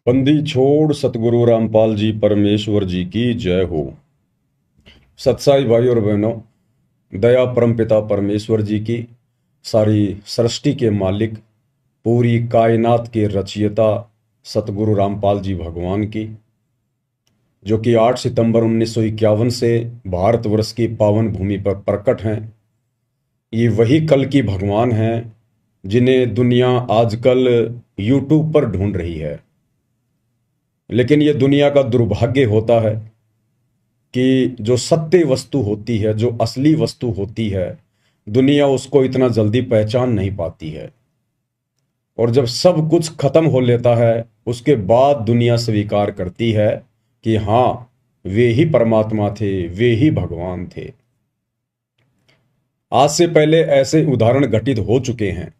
बंदी छोड़ सतगुरु रामपाल जी परमेश्वर जी की जय हो। सत्साई भाई और बहनों, दया परमपिता परमेश्वर जी की, सारी सृष्टि के मालिक, पूरी कायनात के रचयिता सतगुरु रामपाल जी भगवान की, जो कि 8 सितंबर 1951 से भारतवर्ष की पावन भूमि पर प्रकट हैं। ये वही कल की भगवान हैं जिन्हें दुनिया आजकल यूट्यूब पर ढूंढ रही है। लेकिन ये दुनिया का दुर्भाग्य होता है कि जो सत्य वस्तु होती है, जो असली वस्तु होती है, दुनिया उसको इतना जल्दी पहचान नहीं पाती है। और जब सब कुछ खत्म हो लेता है, उसके बाद दुनिया स्वीकार करती है कि हाँ, वे ही परमात्मा थे, वे ही भगवान थे। आज से पहले ऐसे उदाहरण घटित हो चुके हैं।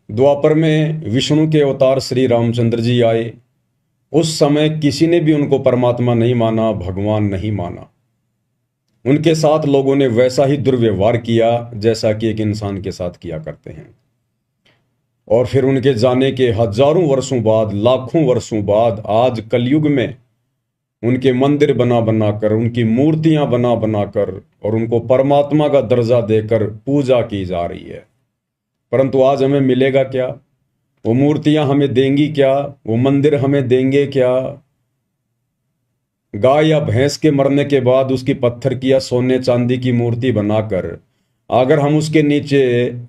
द्वापर में विष्णु के अवतार श्री रामचंद्र जी आए। उस समय किसी ने भी उनको परमात्मा नहीं माना, भगवान नहीं माना। उनके साथ लोगों ने वैसा ही दुर्व्यवहार किया जैसा कि एक इंसान के साथ किया करते हैं। और फिर उनके जाने के हजारों वर्षों बाद, लाखों वर्षों बाद, आज कलयुग में उनके मंदिर बना बनाकर, उनकी मूर्तियां बना बनाकर और उनको परमात्मा का दर्जा देकर पूजा की जा रही है। परंतु आज हमें मिलेगा क्या? वो मूर्तियां हमें देंगी क्या? वो मंदिर हमें देंगे क्या? गाय या भैंस के मरने के बाद उसकी पत्थर की या सोने चांदी की मूर्ति बनाकर अगर हम उसके नीचे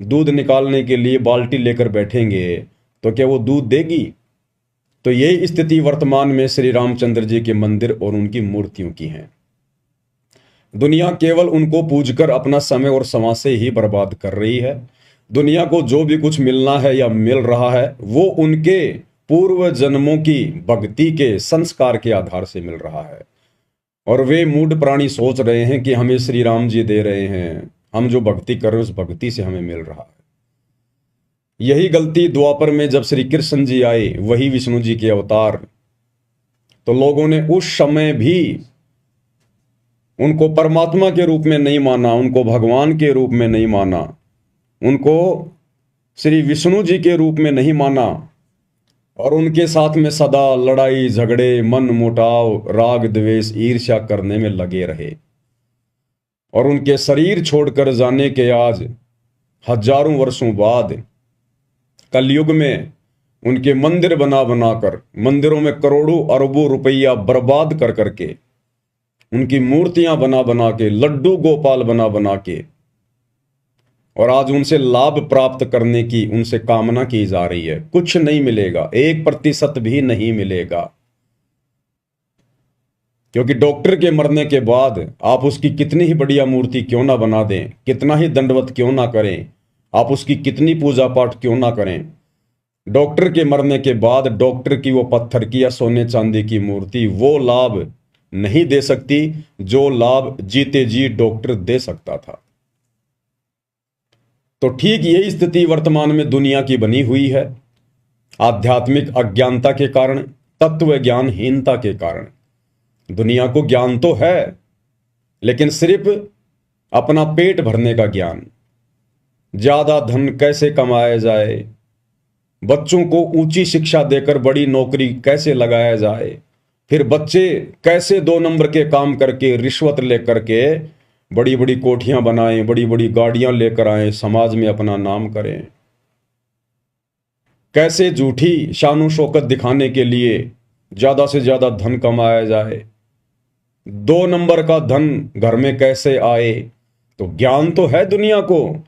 दूध निकालने के लिए बाल्टी लेकर बैठेंगे तो क्या वो दूध देगी? तो यही स्थिति वर्तमान में श्री रामचंद्र जी के मंदिर और उनकी मूर्तियों की है। दुनिया केवल उनको पूजकर अपना समय और समाज से ही बर्बाद कर रही है। दुनिया को जो भी कुछ मिलना है या मिल रहा है वो उनके पूर्व जन्मों की भक्ति के संस्कार के आधार से मिल रहा है। और वे मूढ़ प्राणी सोच रहे हैं कि हमें श्री राम जी दे रहे हैं, हम जो भक्ति कर रहे हैं उस भक्ति से हमें मिल रहा है। यही गलती द्वापर में जब श्री कृष्ण जी आए, वही विष्णु जी के अवतार, तो लोगों ने उस समय भी उनको परमात्मा के रूप में नहीं माना, उनको भगवान के रूप में नहीं माना, उनको श्री विष्णु जी के रूप में नहीं माना और उनके साथ में सदा लड़ाई झगड़े, मन मुटाव, राग द्वेष, ईर्ष्या करने में लगे रहे। और उनके शरीर छोड़कर जाने के आज हजारों वर्षों बाद कलयुग में उनके मंदिर बना बनाकर, मंदिरों में करोड़ों अरबों रुपया बर्बाद कर करके, उनकी मूर्तियां बना बना के, लड्डू गोपाल बना बना के, और आज उनसे लाभ प्राप्त करने की उनसे कामना की जा रही है। कुछ नहीं मिलेगा, 1% भी नहीं मिलेगा। क्योंकि डॉक्टर के मरने के बाद आप उसकी कितनी ही बढ़िया मूर्ति क्यों ना बना दें, कितना ही दंडवत क्यों ना करें, आप उसकी कितनी पूजा पाठ क्यों ना करें, डॉक्टर के मरने के बाद डॉक्टर की वो पत्थर की या सोने चांदी की मूर्ति वो लाभ नहीं दे सकती जो लाभ जीते जी डॉक्टर दे सकता था। तो ठीक यही स्थिति वर्तमान में दुनिया की बनी हुई है। आध्यात्मिक अज्ञानता के कारण, तत्व ज्ञानहीनता के कारण। दुनिया को ज्ञान तो है, लेकिन सिर्फ अपना पेट भरने का ज्ञान, ज्यादा धन कैसे कमाया जाए, बच्चों को ऊंची शिक्षा देकर बड़ी नौकरी कैसे लगाया जाए, फिर बच्चे कैसे 2 नंबर के काम करके रिश्वत लेकर के बड़ी बड़ी कोठियां बनाएं, बड़ी बड़ी गाड़ियां लेकर आए, समाज में अपना नाम करें, कैसे झूठी शानो शौकत दिखाने के लिए ज्यादा से ज्यादा धन कमाया जाए, 2 नंबर का धन घर में कैसे आए। तो ज्ञान तो है दुनिया को,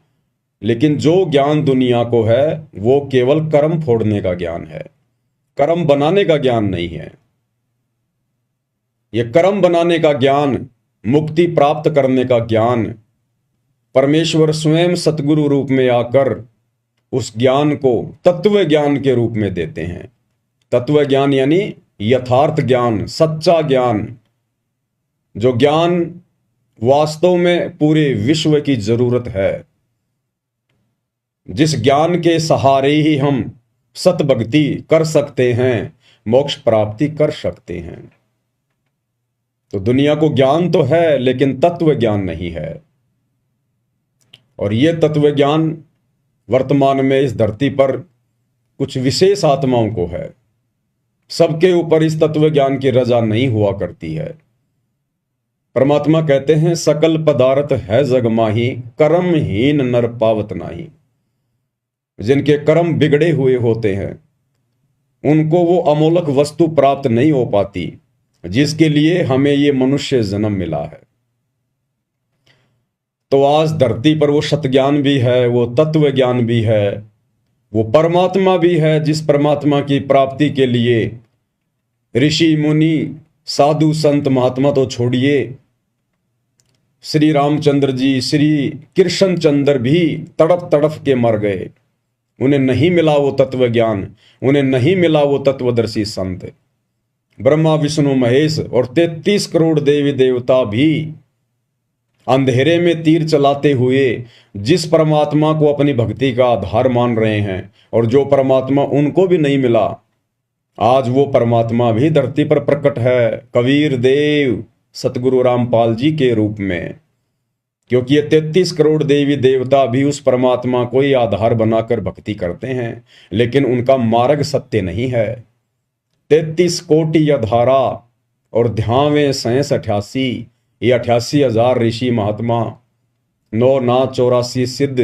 लेकिन जो ज्ञान दुनिया को है वो केवल कर्म फोड़ने का ज्ञान है, कर्म बनाने का ज्ञान नहीं है। यह कर्म बनाने का ज्ञान, मुक्ति प्राप्त करने का ज्ञान, परमेश्वर स्वयं सतगुरु रूप में आकर उस ज्ञान को तत्व ज्ञान के रूप में देते हैं। तत्व ज्ञान यानी यथार्थ ज्ञान, सच्चा ज्ञान, जो ज्ञान वास्तव में पूरे विश्व की जरूरत है, जिस ज्ञान के सहारे ही हम सतभक्ति कर सकते हैं, मोक्ष प्राप्ति कर सकते हैं। तो दुनिया को ज्ञान तो है, लेकिन तत्व ज्ञान नहीं है। और यह तत्व ज्ञान वर्तमान में इस धरती पर कुछ विशेष आत्माओं को है। सबके ऊपर इस तत्व ज्ञान की रजा नहीं हुआ करती है। परमात्मा कहते हैं सकल पदार्थ है जग माही, कर्महीन नर पावत नाही। जिनके कर्म बिगड़े हुए होते हैं उनको वो अमोलक वस्तु प्राप्त नहीं हो पाती जिसके लिए हमें ये मनुष्य जन्म मिला है। तो आज धरती पर वो सतज्ञान भी है, वो तत्व ज्ञान भी है, वो परमात्मा भी है, जिस परमात्मा की प्राप्ति के लिए ऋषि मुनि साधु संत महात्मा तो छोड़िए, श्री रामचंद्र जी, श्री कृष्ण चंद्र भी तड़प तड़प के मर गए। उन्हें नहीं मिला वो तत्व ज्ञान, उन्हें नहीं मिला वो तत्वदर्शी संत। ब्रह्मा विष्णु महेश और 33 करोड़ देवी देवता भी अंधेरे में तीर चलाते हुए जिस परमात्मा को अपनी भक्ति का आधार मान रहे हैं और जो परमात्मा उनको भी नहीं मिला, आज वो परमात्मा भी धरती पर प्रकट है कबीर देव सतगुरु रामपाल जी के रूप में। क्योंकि ये 33 करोड़ देवी देवता भी उस परमात्मा को ही आधार बनाकर भक्ति करते हैं, लेकिन उनका मार्ग सत्य नहीं है। 33 कोटि अधारा और ध्यावे 88, ये 88,000 ऋषि महात्मा, 9 नाथ 84 सिद्ध,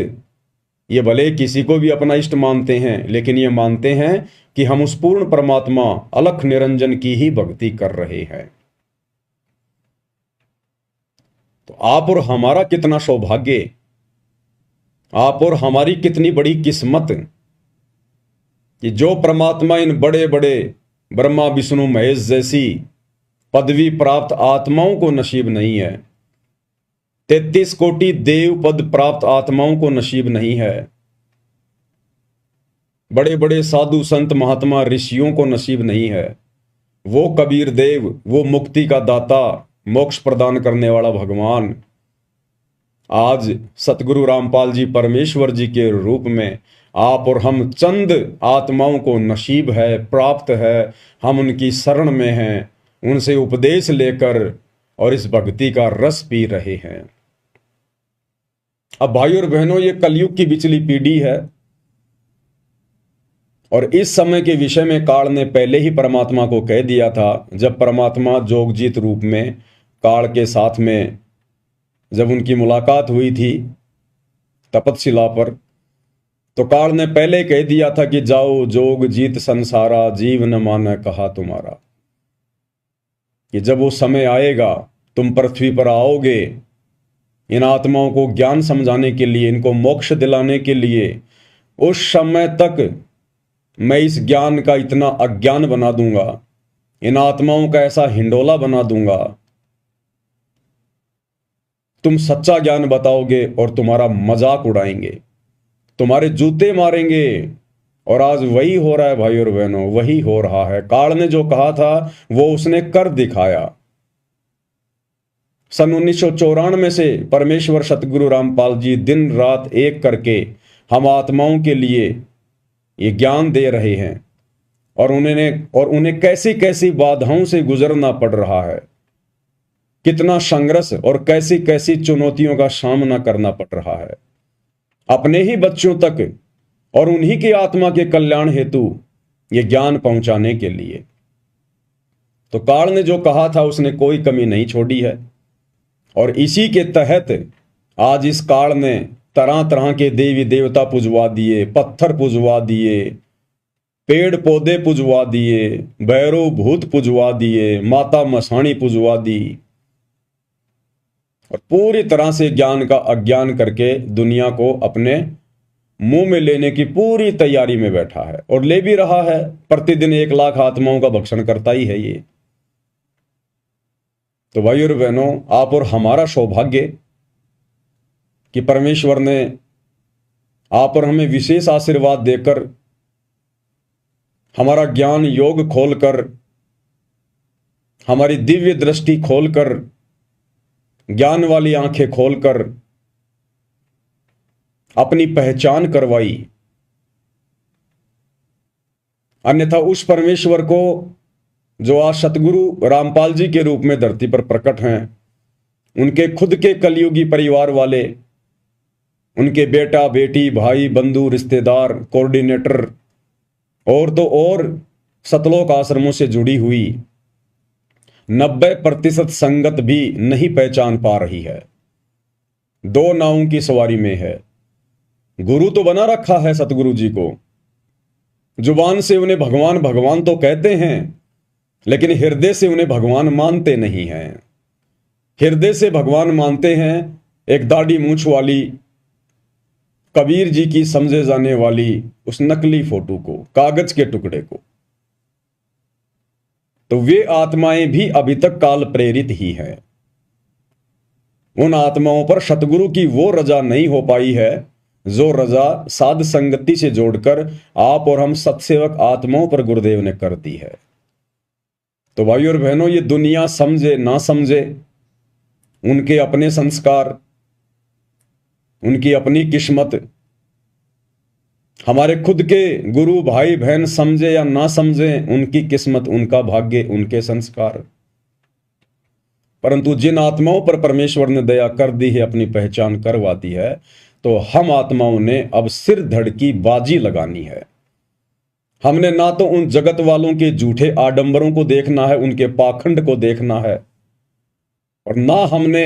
ये भले किसी को भी अपना इष्ट मानते हैं, लेकिन ये मानते हैं कि हम उस पूर्ण परमात्मा अलख निरंजन की ही भक्ति कर रहे हैं। तो आप और हमारा कितना सौभाग्य, आप और हमारी कितनी बड़ी किस्मत कि जो परमात्मा इन बड़े बड़े ब्रह्मा विष्णु महेश जैसी पदवी प्राप्त आत्माओं को नसीब नहीं है, 33 कोटि देव पद प्राप्त आत्माओं को नसीब नहीं है, बड़े बड़े साधु संत महात्मा ऋषियों को नसीब नहीं है। वो कबीर देव, वो मुक्ति का दाता, मोक्ष प्रदान करने वाला भगवान आज सतगुरु रामपाल जी परमेश्वर जी के रूप में आप और हम चंद आत्माओं को नसीब है, प्राप्त है, हम उनकी शरण में हैं, उनसे उपदेश लेकर और इस भक्ति का रस पी रहे हैं। अब भाइयों और बहनों, ये कलयुग की बिचली पीढ़ी है और इस समय के विषय में काल ने पहले ही परमात्मा को कह दिया था। जब परमात्मा जोगजीत रूप में काल के साथ में जब उनकी मुलाकात हुई थी तपतशिला पर, तो काल ने पहले कह दिया था कि जाओ जोग जीत संसारा, जीव न माना कहा तुम्हारा। कि जब वो समय आएगा, तुम पृथ्वी पर आओगे इन आत्माओं को ज्ञान समझाने के लिए, इनको मोक्ष दिलाने के लिए, उस समय तक मैं इस ज्ञान का इतना अज्ञान बना दूंगा, इन आत्माओं का ऐसा हिंडोला बना दूंगा, तुम सच्चा ज्ञान बताओगे और तुम्हारा मजाक उड़ाएंगे, तुम्हारे जूते मारेंगे। और आज वही हो रहा है भाई और बहनों, वही हो रहा है। काल ने जो कहा था वो उसने कर दिखाया। सन 1994 से परमेश्वर सतगुरु रामपाल जी दिन रात एक करके हम आत्माओं के लिए ये ज्ञान दे रहे हैं और उन्हें कैसी कैसी बाधाओं से गुजरना पड़ रहा है, कितना संघर्ष और कैसी कैसी चुनौतियों का सामना करना पड़ रहा है अपने ही बच्चों तक और उन्हीं की आत्मा के कल्याण हेतु ये ज्ञान पहुंचाने के लिए। तो काल ने जो कहा था उसने कोई कमी नहीं छोड़ी है और इसी के तहत आज इस काल ने तरह तरह के देवी देवता पुजवा दिए, पत्थर पुजवा दिए, पेड़ पौधे पुजवा दिए, भैरव भूत पुजवा दिए, माता मसाणी पुजवा दी और पूरी तरह से ज्ञान का अज्ञान करके दुनिया को अपने मुंह में लेने की पूरी तैयारी में बैठा है और ले भी रहा है। प्रतिदिन 1 लाख आत्माओं का भक्षण करता ही है ये। तो भाई और बहनों, आप और हमारा सौभाग्य कि परमेश्वर ने आप और हमें विशेष आशीर्वाद देकर, हमारा ज्ञान योग खोलकर, हमारी दिव्य दृष्टि खोलकर, ज्ञान वाली आंखें खोलकर अपनी पहचान करवाई। अन्यथा उस परमेश्वर को जो आज सतगुरु रामपाल जी के रूप में धरती पर प्रकट हैं, उनके खुद के कलयुगी परिवार वाले, उनके बेटा बेटी भाई बंधु रिश्तेदार कोऑर्डिनेटर और तो और सतलोक आश्रमों से जुड़ी हुई 90% संगत भी नहीं पहचान पा रही है। दो नावों की सवारी में है। गुरु तो बना रखा है सतगुरु जी को, जुबान से उन्हें भगवान भगवान तो कहते हैं, लेकिन हृदय से उन्हें भगवान मानते नहीं हैं। हृदय से भगवान मानते हैं एक दाढ़ी मूंछ वाली कबीर जी की समझे जाने वाली उस नकली फोटो को, कागज के टुकड़े को। तो वे आत्माएं भी अभी तक काल प्रेरित ही हैं। उन आत्माओं पर सतगुरु की वो रजा नहीं हो पाई है जो रजा साध संगति से जोड़कर आप और हम सत्सेवक आत्माओं पर गुरुदेव ने कर दी है। तो भाइयों और बहनों, ये दुनिया समझे ना समझे, उनके अपने संस्कार, उनकी अपनी किस्मत, हमारे खुद के गुरु भाई बहन समझे या ना समझे, उनकी किस्मत, उनका भाग्य, उनके संस्कार। परंतु जिन आत्माओं पर परमेश्वर ने दया कर दी है, अपनी पहचान करवा दी है, तो हम आत्माओं ने अब सिर धड़ की बाजी लगानी है। हमने ना तो उन जगत वालों के झूठे आडंबरों को देखना है, उनके पाखंड को देखना है, और ना हमने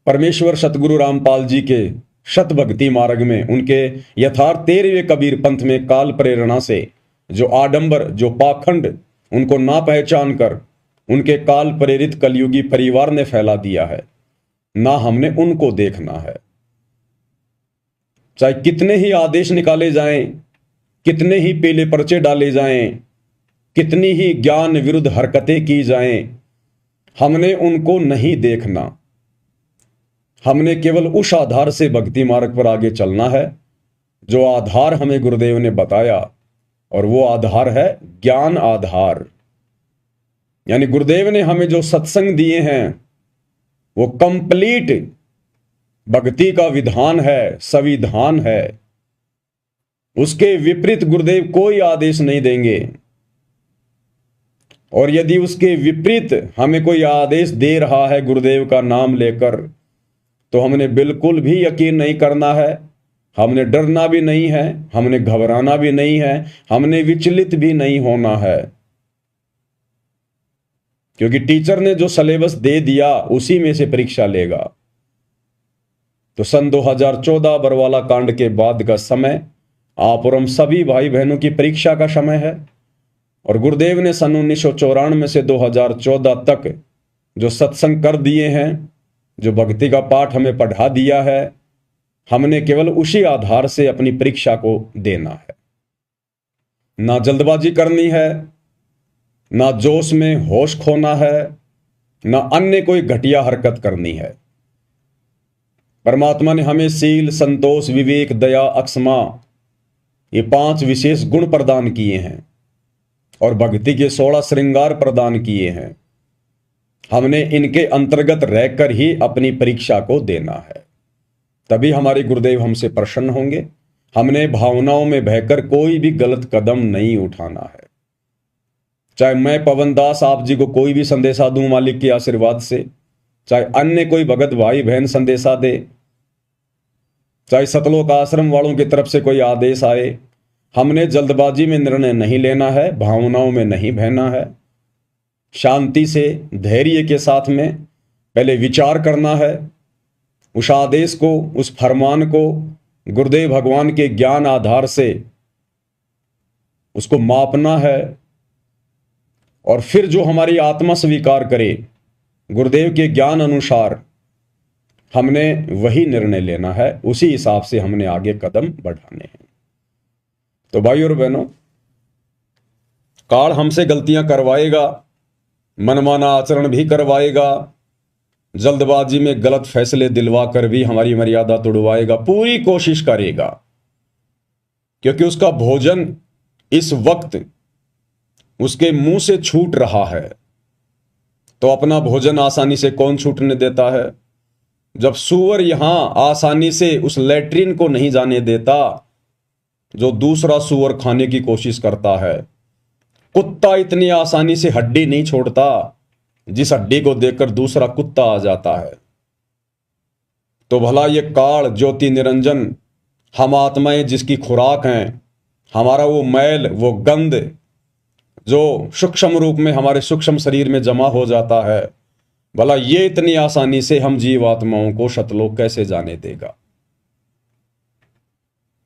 परमेश्वर सतगुरु रामपाल जी के शत भक्ति मार्ग में, उनके यथार्थ 13वें कबीर पंथ में काल प्रेरणा से जो आडंबर, जो पाखंड, उनको ना पहचान कर उनके काल प्रेरित कलयुगी परिवार ने फैला दिया है, ना हमने उनको देखना है। चाहे कितने ही आदेश निकाले जाएं, कितने ही पीले पर्चे डाले जाएं, कितनी ही ज्ञान विरुद्ध हरकतें की जाएं, हमने उनको नहीं देखना। हमने केवल उस आधार से भक्ति मार्ग पर आगे चलना है जो आधार हमें गुरुदेव ने बताया, और वो आधार है ज्ञान आधार। यानी गुरुदेव ने हमें जो सत्संग दिए हैं वो कंप्लीट भक्ति का विधान है, संविधान है। उसके विपरीत गुरुदेव कोई आदेश नहीं देंगे, और यदि उसके विपरीत हमें कोई आदेश दे रहा है गुरुदेव का नाम लेकर, तो हमने बिल्कुल भी यकीन नहीं करना है, हमने डरना भी नहीं है, हमने घबराना भी नहीं है, हमने विचलित भी नहीं होना है। क्योंकि टीचर ने जो सिलेबस दे दिया उसी में से परीक्षा लेगा। तो सन 2014 बरवाला कांड के बाद का समय आप और हम सभी भाई बहनों की परीक्षा का समय है, और गुरुदेव ने सन 1994 से 2014 तक जो सत्संग कर दिए हैं, जो भक्ति का पाठ हमें पढ़ा दिया है, हमने केवल उसी आधार से अपनी परीक्षा को देना है। ना जल्दबाजी करनी है, ना जोश में होश खोना है, ना अन्य कोई घटिया हरकत करनी है। परमात्मा ने हमें सील, संतोष, विवेक, दया, अक्षमा, ये 5 विशेष गुण प्रदान किए हैं, और भक्ति के 16 श्रृंगार प्रदान किए हैं। हमने इनके अंतर्गत रहकर ही अपनी परीक्षा को देना है, तभी हमारे गुरुदेव हमसे प्रसन्न होंगे। हमने भावनाओं में बहकर कोई भी गलत कदम नहीं उठाना है। चाहे मैं पवन दास आप जी को कोई भी संदेशा दूं मालिक के आशीर्वाद से, चाहे अन्य कोई भगत भाई बहन संदेशा दे, चाहे सतलोक आश्रम वालों की तरफ से कोई आदेश आए, हमने जल्दबाजी में निर्णय नहीं लेना है, भावनाओं में नहीं बहना है। शांति से, धैर्य के साथ में पहले विचार करना है, उस आदेश को, उस फरमान को गुरुदेव भगवान के ज्ञान आधार से उसको मापना है, और फिर जो हमारी आत्मा स्वीकार करे गुरुदेव के ज्ञान अनुसार, हमने वही निर्णय लेना है, उसी हिसाब से हमने आगे कदम बढ़ाने हैं। तो भाई और बहनों, काल हमसे गलतियां करवाएगा, मनमाना आचरण भी करवाएगा, जल्दबाजी में गलत फैसले दिलवा कर भी हमारी मर्यादा तोड़वाएगा, पूरी कोशिश करेगा, क्योंकि उसका भोजन इस वक्त उसके मुंह से छूट रहा है। तो अपना भोजन आसानी से कौन छूटने देता है? जब सूअर यहां आसानी से उस लैट्रिन को नहीं जाने देता जो दूसरा सूअर खाने की कोशिश करता है, कुत्ता इतनी आसानी से हड्डी नहीं छोड़ता जिस हड्डी को देखकर दूसरा कुत्ता आ जाता है। तो भला ये काल ज्योति निरंजन हम आत्माएं जिसकी खुराक हैं, हमारा वो मैल, वो गंध जो सूक्ष्म रूप में हमारे सूक्ष्म शरीर में जमा हो जाता है, भला ये इतनी आसानी से हम जीवात्माओं को शतलोक कैसे जाने देगा।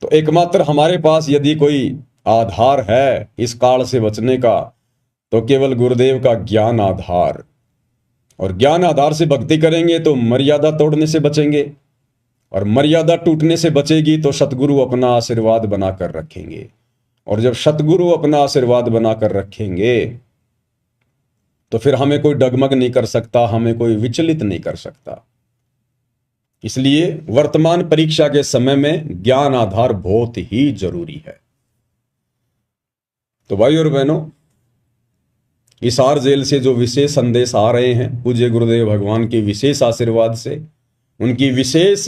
तो एकमात्र हमारे पास यदि कोई आधार है इस काल से बचने का, तो केवल गुरुदेव का ज्ञान आधार, और ज्ञान आधार से भक्ति करेंगे तो मर्यादा तोड़ने से बचेंगे, और मर्यादा टूटने से बचेगी तो सतगुरु अपना आशीर्वाद बनाकर रखेंगे, और जब सतगुरु अपना आशीर्वाद बनाकर रखेंगे तो फिर हमें कोई डगमग नहीं कर सकता, हमें कोई विचलित नहीं कर सकता। इसलिए वर्तमान परीक्षा के समय में ज्ञान आधार बहुत ही जरूरी है। तो भाई और बहनों, हिसार जेल से जो विशेष संदेश आ रहे हैं पूज्य गुरुदेव भगवान के विशेष आशीर्वाद से, उनकी विशेष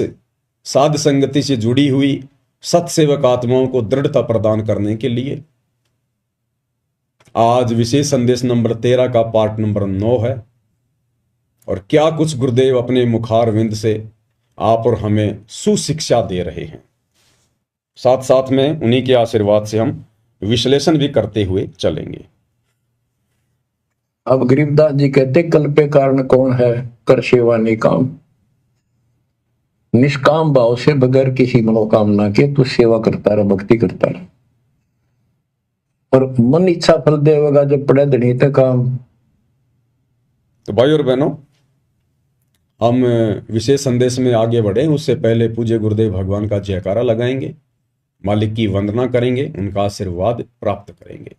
साध संगति से जुड़ी हुई सत्सेवक आत्माओं को दृढ़ता प्रदान करने के लिए आज विशेष संदेश नंबर 13 का पार्ट नंबर 9 है। और क्या कुछ गुरुदेव अपने मुखारविंद से आप और हमें सुशिक्षा दे रहे हैं, साथ साथ में उन्हीं के आशीर्वाद से हम विश्लेषण भी करते हुए चलेंगे। अब गरीबदास जी कहते, कल्पे कारण कौन है, कर सेवा निकाम, निष्काम भाव से बगैर किसी मनोकामना के तू सेवा करता रहा, भक्ति करता रहा, और मन इच्छा फल देगा जब पड़े धनी तक काम। तो भाई और बहनों, हम विशेष संदेश में आगे बढ़े उससे पहले पूज्य गुरुदेव भगवान का जयकारा लगाएंगे, मालिक की वंदना करेंगे, उनका आशीर्वाद प्राप्त करेंगे।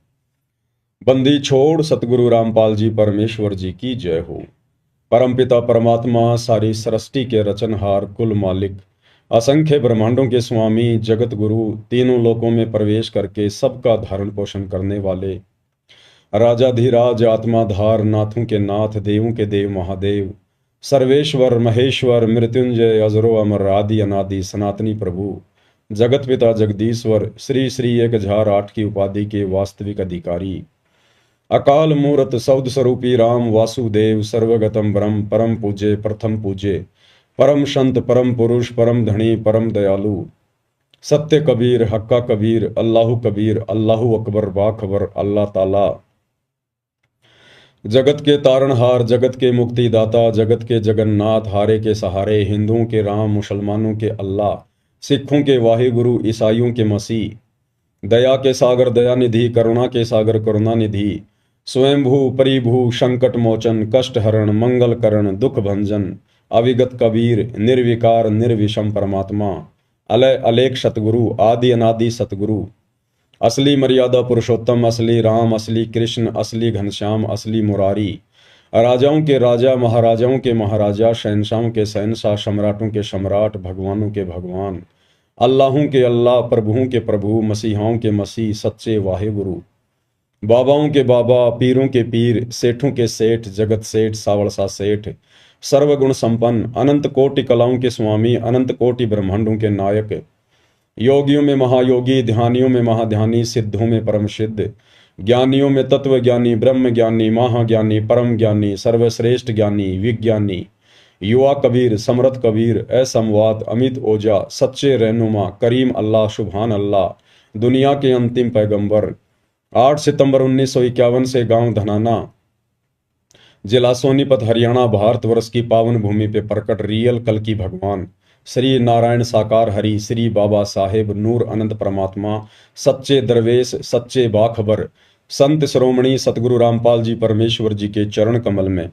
बंदी छोड़ सतगुरु रामपाल जी परमेश्वर जी की जय हो। परमपिता परमात्मा सारी सृष्टि के रचनहार, कुल मालिक, असंख्य ब्रह्मांडों के स्वामी, जगत गुरु, तीनों लोकों में प्रवेश करके सबका धारण पोषण करने वाले, राजाधिराज, आत्माधार, नाथों के नाथ, देवों के देव महादेव, सर्वेश्वर महेश्वर, मृत्युंजय, अजरो अमर, आदि अनादि, सनातनी प्रभु, जगत पिता जगदीश्वर, श्री श्री 1008 की उपाधि के वास्तविक अधिकारी, अकाल मूर्त सौद स्वरूपी राम वासुदेव, सर्वगतम ब्रह्म, परम पूज्य, प्रथम पूज्य, परम संत, परम पुरुष, परम धनी, परम दयालु, सत्य कबीर, हक्का कबीर, अल्लाहु कबीर, अल्लाहु अकबर, बाखबर, अल्लाह ताला, जगत के तारणहार, जगत के मुक्तिदाता, जगत के जगन्नाथ, हारे के सहारे, हिंदुओं के राम, मुसलमानों के अल्लाह, सिखों के वाहिगुरु, ईसाइयों के मसीह, दया के सागर दयानिधि, करुणा के सागर करुणानिधि, स्वयंभू परिभू, संकट मोचन, कष्ट हरण, मंगल करण, दुख भंजन, अविगत कबीर, निर्विकार निर्विषम परमात्मा, अलय अलेख सतगुरु, आदि अनादि सतगुरु, असली मर्यादा पुरुषोत्तम, असली राम, असली कृष्ण, असली घनश्याम, असली मुरारी, राजाओं के राजा, महाराजाओं के महाराजा, शहनशाहों के शहनशाह, सम्राटों के सम्राट, भगवानों के भगवान, अल्लाहों के अल्लाह, प्रभुओं के प्रभु, मसीहाओं के मसीह, सच्चे वाहिगुरु, बाबाओं के बाबा, पीरों के पीर, सेठों के सेठ, जगत सेठ, सावड़सा सेठ, सर्वगुण संपन्न, अनंत कोटि कलाओं के स्वामी, अनंत कोटि ब्रह्मांडों के नायक, योगियों में महायोगी, ध्यानियों में महाध्यानी, सिद्धों में परम सिद्ध, ज्ञानियों में तत्व ज्ञानी, ब्रह्म ज्ञानी, महाज्ञानी, परम ज्ञानी, सर्वश्रेष्ठ ज्ञानी, विज्ञानी, युवा कबीर, समर्थ कबीर, असंवाद, अमित ओजा, सच्चे रहनुमा, करीम अल्लाह, सुभान अल्लाह, दुनिया के अंतिम पैगंबर, 8 सितंबर 1951 से गांव धनाना, जिला सोनीपत, हरियाणा, भारतवर्ष की पावन भूमि पे प्रकट रियल कल की भगवान श्री नारायण साकार हरि, श्री बाबा साहेब नूर अनंत परमात्मा, सच्चे दरवेश, सच्चे बाखबर, संत श्रोमणी सतगुरु रामपाल जी परमेश्वर जी के चरण कमल में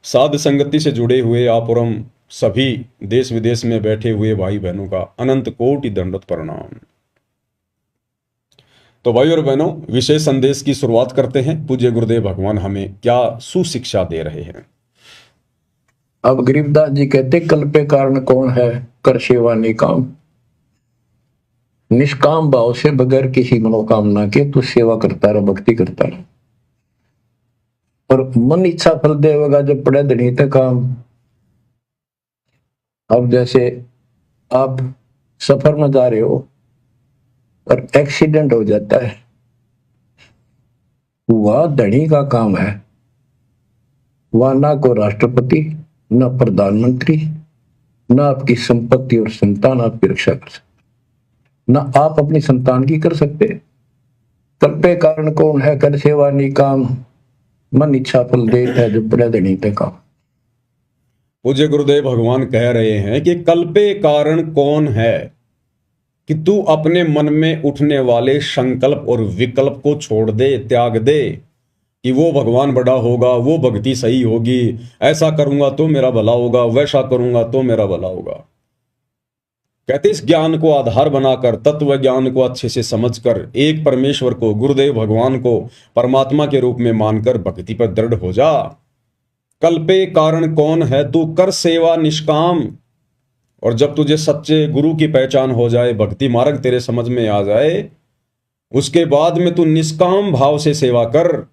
साध संगति से जुड़े हुए आप और हम सभी देश विदेश में बैठे हुए भाई बहनों का अनंत कोटि दंडवत प्रणाम। तो भाई और बहनों, विशेष संदेश की शुरुआत करते हैं। पूज्य गुरुदेव भगवान हमें क्या सुशिक्षा दे रहे हैं। अब गरीबदास जी कहते, कल्पे कारण कौन है, कर सेवा निकाम, निष्काम भाव से बगैर किसी मनोकामना के तू सेवा करता रहा, भक्ति करता रहा, और मन इच्छा फल देगा जब पड़े धनी तक काम। अब जैसे आप सफर में जा रहे हो और एक्सीडेंट हो जाता है, वह धनी का काम है, वह ना को राष्ट्रपति, ना प्रधानमंत्री, ना आपकी संपत्ति और संतान आपकी रक्षा कर सकते। ना आप अपनी संतान की कर सकते। कल्पे कारण कौन है, कर सेवा निकाम, मन इच्छा फल देत है, जो पड़े धनी पे काम। पूज्य गुरुदेव भगवान कह रहे हैं कि कल्पे कारण कौन है, कि तू अपने मन में उठने वाले संकल्प और विकल्प को छोड़ दे, त्याग दे, कि वो भगवान बड़ा होगा, वो भक्ति सही होगी, ऐसा करूंगा तो मेरा भला होगा, वैसा करूंगा तो मेरा भला होगा। कहते इस ज्ञान को आधार बनाकर, तत्व ज्ञान को अच्छे से समझकर, एक परमेश्वर को, गुरुदेव भगवान को परमात्मा के रूप में मानकर भक्ति पर दृढ़ हो जा। कल्पे कारण कौन है, तू कर सेवा निष्काम। और जब तुझे सच्चे गुरु की पहचान हो जाए, भक्ति मार्ग तेरे समझ में आ जाए, उसके बाद में तू निष्काम भाव से सेवा कर।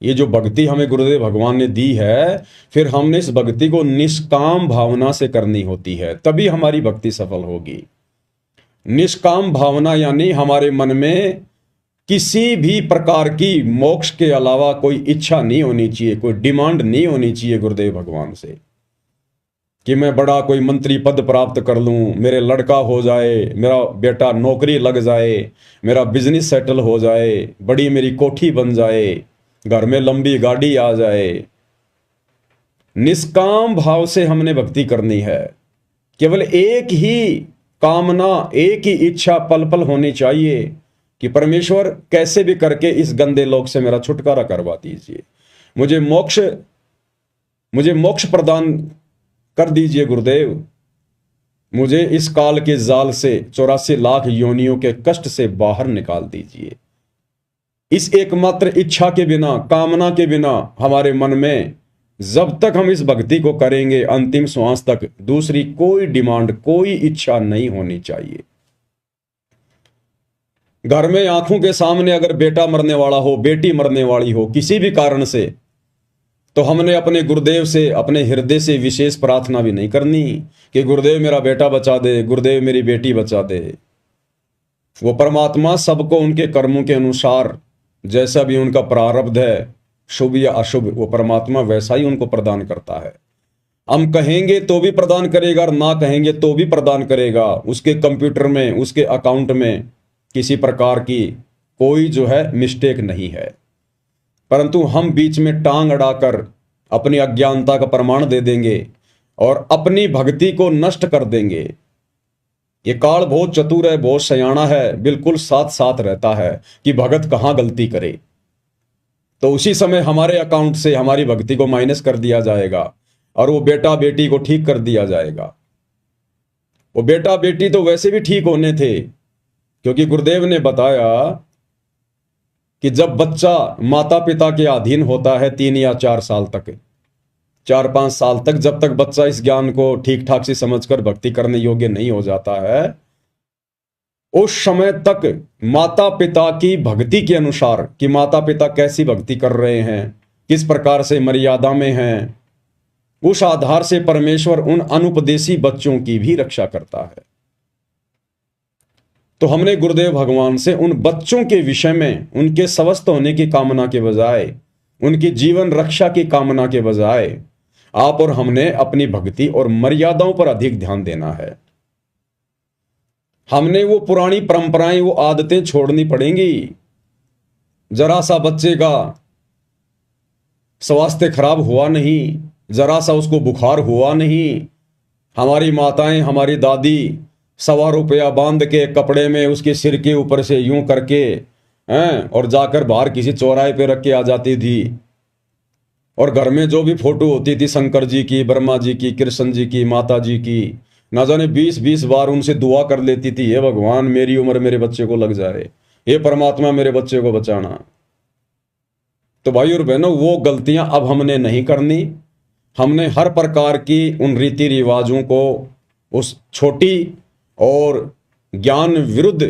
ये जो भक्ति हमें गुरुदेव भगवान ने दी है, फिर हमने इस भक्ति को निष्काम भावना से करनी होती है, तभी हमारी भक्ति सफल होगी। निष्काम भावना यानी हमारे मन में किसी भी प्रकार की मोक्ष के अलावा कोई इच्छा नहीं होनी चाहिए, कोई डिमांड नहीं होनी चाहिए गुरुदेव भगवान से, कि मैं बड़ा कोई मंत्री पद प्राप्त कर लूं, मेरे लड़का हो जाए, मेरा बेटा नौकरी लग जाए, मेरा बिजनेस सेटल हो जाए, बड़ी मेरी कोठी बन जाए, घर में लंबी गाड़ी आ जाए। निष्काम भाव से हमने भक्ति करनी है। केवल एक ही कामना, एक ही इच्छा पल पल होनी चाहिए कि परमेश्वर कैसे भी करके इस गंदे लोक से मेरा छुटकारा करवा दीजिए, मुझे मोक्ष प्रदान कर दीजिए गुरुदेव, मुझे इस काल के जाल से, 84 लाख योनियों के कष्ट से बाहर निकाल दीजिए। इस एकमात्र इच्छा के बिना, कामना के बिना हमारे मन में जब तक हम इस भक्ति को करेंगे अंतिम श्वास तक, दूसरी कोई डिमांड, कोई इच्छा नहीं होनी चाहिए। घर में आंखों के सामने अगर बेटा मरने वाला हो, बेटी मरने वाली हो किसी भी कारण से, तो हमने अपने गुरुदेव से, अपने हृदय से विशेष प्रार्थना भी नहीं करनी कि गुरुदेव मेरा बेटा बचा दे, गुरुदेव मेरी बेटी बचा दे। वो परमात्मा सबको उनके कर्मों के अनुसार, जैसा भी उनका प्रारब्ध है, शुभ या अशुभ, वो परमात्मा वैसा ही उनको प्रदान करता है। हम कहेंगे तो भी प्रदान करेगा और ना कहेंगे तो भी प्रदान करेगा। उसके कंप्यूटर में, उसके अकाउंट में किसी प्रकार की कोई जो है मिस्टेक नहीं है। परंतु हम बीच में टांग अड़ाकर अपनी अज्ञानता का प्रमाण दे देंगे और अपनी भक्ति को नष्ट कर देंगे। ये काल बहुत चतुर है, बहुत सयाना है, बिल्कुल साथ साथ रहता है कि भगत कहां गलती करे, तो उसी समय हमारे अकाउंट से हमारी भक्ति को माइनस कर दिया जाएगा और वो बेटा बेटी को ठीक कर दिया जाएगा। वो बेटा बेटी तो वैसे भी ठीक होने थे, क्योंकि गुरुदेव ने बताया कि जब बच्चा माता पिता के अधीन होता है 3 या 4 साल तक, 4-5 साल तक, जब तक बच्चा इस ज्ञान को ठीक ठाक से समझकर भक्ति करने योग्य नहीं हो जाता है, उस समय तक माता पिता की भक्ति के अनुसार, कि माता पिता कैसी भक्ति कर रहे हैं, किस प्रकार से मर्यादा में हैं, उस आधार से परमेश्वर उन अनुपदेशी बच्चों की भी रक्षा करता है। तो हमने गुरुदेव भगवान से उन बच्चों के विषय में उनके स्वस्थ होने की कामना के बजाय, उनकी जीवन रक्षा की कामना के बजाय, आप और हमने अपनी भक्ति और मर्यादाओं पर अधिक ध्यान देना है। हमने वो पुरानी परंपराएं, वो आदतें छोड़नी पड़ेंगी। जरा सा बच्चे का स्वास्थ्य खराब हुआ नहीं, जरा सा उसको बुखार हुआ नहीं, हमारी माताएं, हमारी दादी 1.25 रुपया बांध के कपड़े में उसके सिर के ऊपर से यूं करके और जाकर बाहर किसी चौराहे पे रख के आ जाती थी। और घर में जो भी फोटो होती थी शंकर जी की, ब्रह्मा जी की, कृष्ण जी की, माता जी की, ना जाने 20-20 बार उनसे दुआ कर लेती थी, हे भगवान मेरी उम्र मेरे बच्चे को लग जाए, हे परमात्मा मेरे बच्चे को बचाना। तो भाई और बहनों, वो गलतियां अब हमने नहीं करनी। हमने हर प्रकार की उन रीति रिवाजों को, उस छोटी और ज्ञान विरुद्ध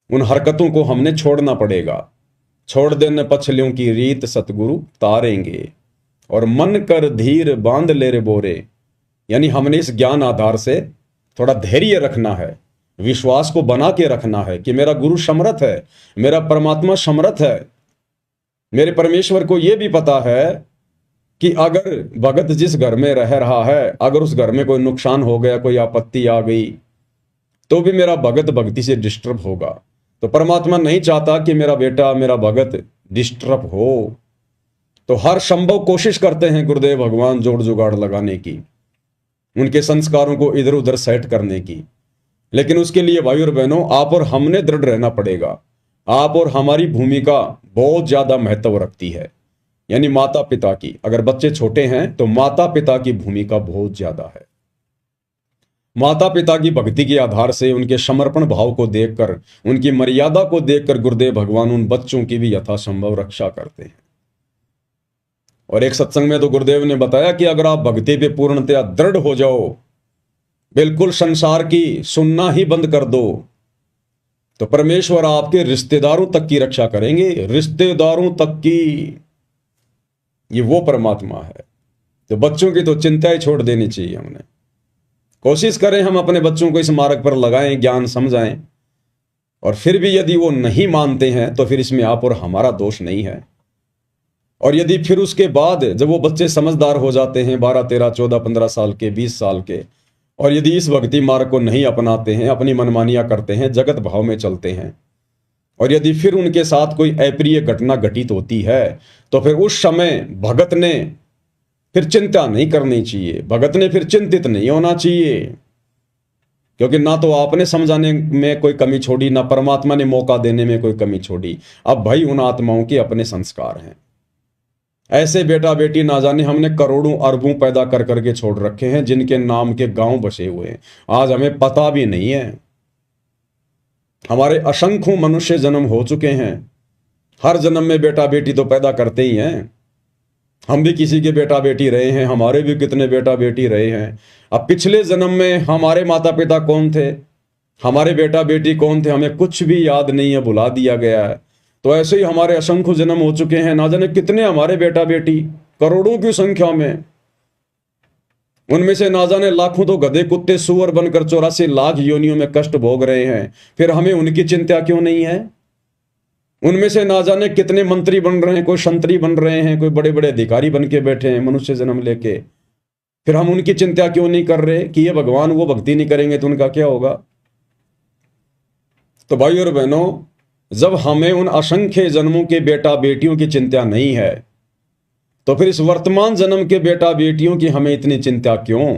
उन हरकतों को हमने छोड़ना पड़ेगा। छोड़ देने पछलियों की रीत सतगुरु तारेंगे, और मन कर धीर बांध ले रे बोरे, यानी हमने इस ज्ञान आधार से थोड़ा धैर्य रखना है, विश्वास को बना के रखना है कि मेरा गुरु समर्थ है, मेरा परमात्मा समर्थ है। मेरे परमेश्वर को यह भी पता है कि अगर भगत जिस घर में रह रहा है, अगर उस घर में कोई नुकसान हो गया, कोई आपत्ति आ गई, तो भी मेरा भगत भक्ति से डिस्टर्ब होगा। तो परमात्मा नहीं चाहता कि मेरा बेटा, मेरा भगत डिस्टर्ब हो। तो हर संभव कोशिश करते हैं गुरुदेव भगवान जोड़ जुगाड़ लगाने की, उनके संस्कारों को इधर उधर सेट करने की। लेकिन उसके लिए भाई और बहनों, आप और हमने दृढ़ रहना पड़ेगा। आप और हमारी भूमिका बहुत ज्यादा महत्व रखती है, यानी माता पिता की। अगर बच्चे छोटे हैं तो माता पिता की भूमिका बहुत ज्यादा है। माता पिता की भक्ति के आधार से, उनके समर्पण भाव को देखकर, उनकी मर्यादा को देखकर गुरुदेव भगवान उन बच्चों की भी यथासंभव रक्षा करते हैं। और एक सत्संग में तो गुरुदेव ने बताया कि अगर आप भक्ति पे पूर्णतया दृढ़ हो जाओ, बिल्कुल संसार की सुनना ही बंद कर दो, तो परमेश्वर आपके रिश्तेदारों तक की रक्षा करेंगे, रिश्तेदारों तक की। ये वो परमात्मा है। तो बच्चों की तो चिंता ही छोड़ देनी चाहिए हमने। कोशिश करें हम अपने बच्चों को इस मार्ग पर लगाएं, ज्ञान समझाएं। और फिर भी यदि वो नहीं मानते हैं तो फिर इसमें आप और हमारा दोष नहीं है। और यदि फिर उसके बाद जब वो बच्चे समझदार हो जाते हैं, 12, 13, 14, 15 साल के, 20 साल के, और यदि इस भक्ति मार्ग को नहीं अपनाते हैं, अपनी मनमानियां करते हैं, जगत भाव में चलते हैं, और यदि फिर उनके साथ कोई अप्रिय घटना घटित होती है, तो फिर उस समय भगत ने फिर चिंता नहीं करनी चाहिए, भगत ने फिर चिंतित नहीं होना चाहिए। क्योंकि ना तो आपने समझाने में कोई कमी छोड़ी, ना परमात्मा ने मौका देने में कोई कमी छोड़ी। अब भाई उन आत्माओं के अपने संस्कार हैं। ऐसे बेटा बेटी ना जाने हमने करोड़ों अरबों पैदा कर करके छोड़ रखे हैं, जिनके नाम के गांव बसे हुए हैं, आज हमें पता भी नहीं है। हमारे असंख्यों मनुष्य जन्म हो चुके हैं, हर जन्म में बेटा बेटी तो पैदा करते ही हैं। हम भी किसी के बेटा बेटी रहे हैं, हमारे भी कितने बेटा बेटी रहे हैं। अब पिछले जन्म में हमारे माता पिता कौन थे, हमारे बेटा बेटी कौन थे, हमें कुछ भी याद नहीं है, भुला दिया गया है। तो ऐसे ही हमारे असंख्य जन्म हो चुके हैं, ना जाने कितने हमारे बेटा बेटी, करोड़ों की संख्या में। उनमें से ना जाने लाखों तो गधे कुत्ते सुअर बनकर 84 लाख योनियों में कष्ट भोग रहे हैं, फिर हमें उनकी चिंता क्यों नहीं है। उनमें से ना जाने कितने मंत्री बन रहे हैं, कोई संतरी बन रहे हैं, कोई बड़े बड़े अधिकारी बन के बैठे हैं मनुष्य जन्म लेके, फिर हम उनकी चिंता क्यों नहीं कर रहे कि ये भगवान वो भक्ति नहीं करेंगे तो उनका क्या होगा। तो भाई और बहनों, जब हमें उन असंख्य जन्मों के बेटा बेटियों की चिंता नहीं है, तो फिर इस वर्तमान जन्म के बेटा बेटियों की हमें इतनी चिंता क्यों।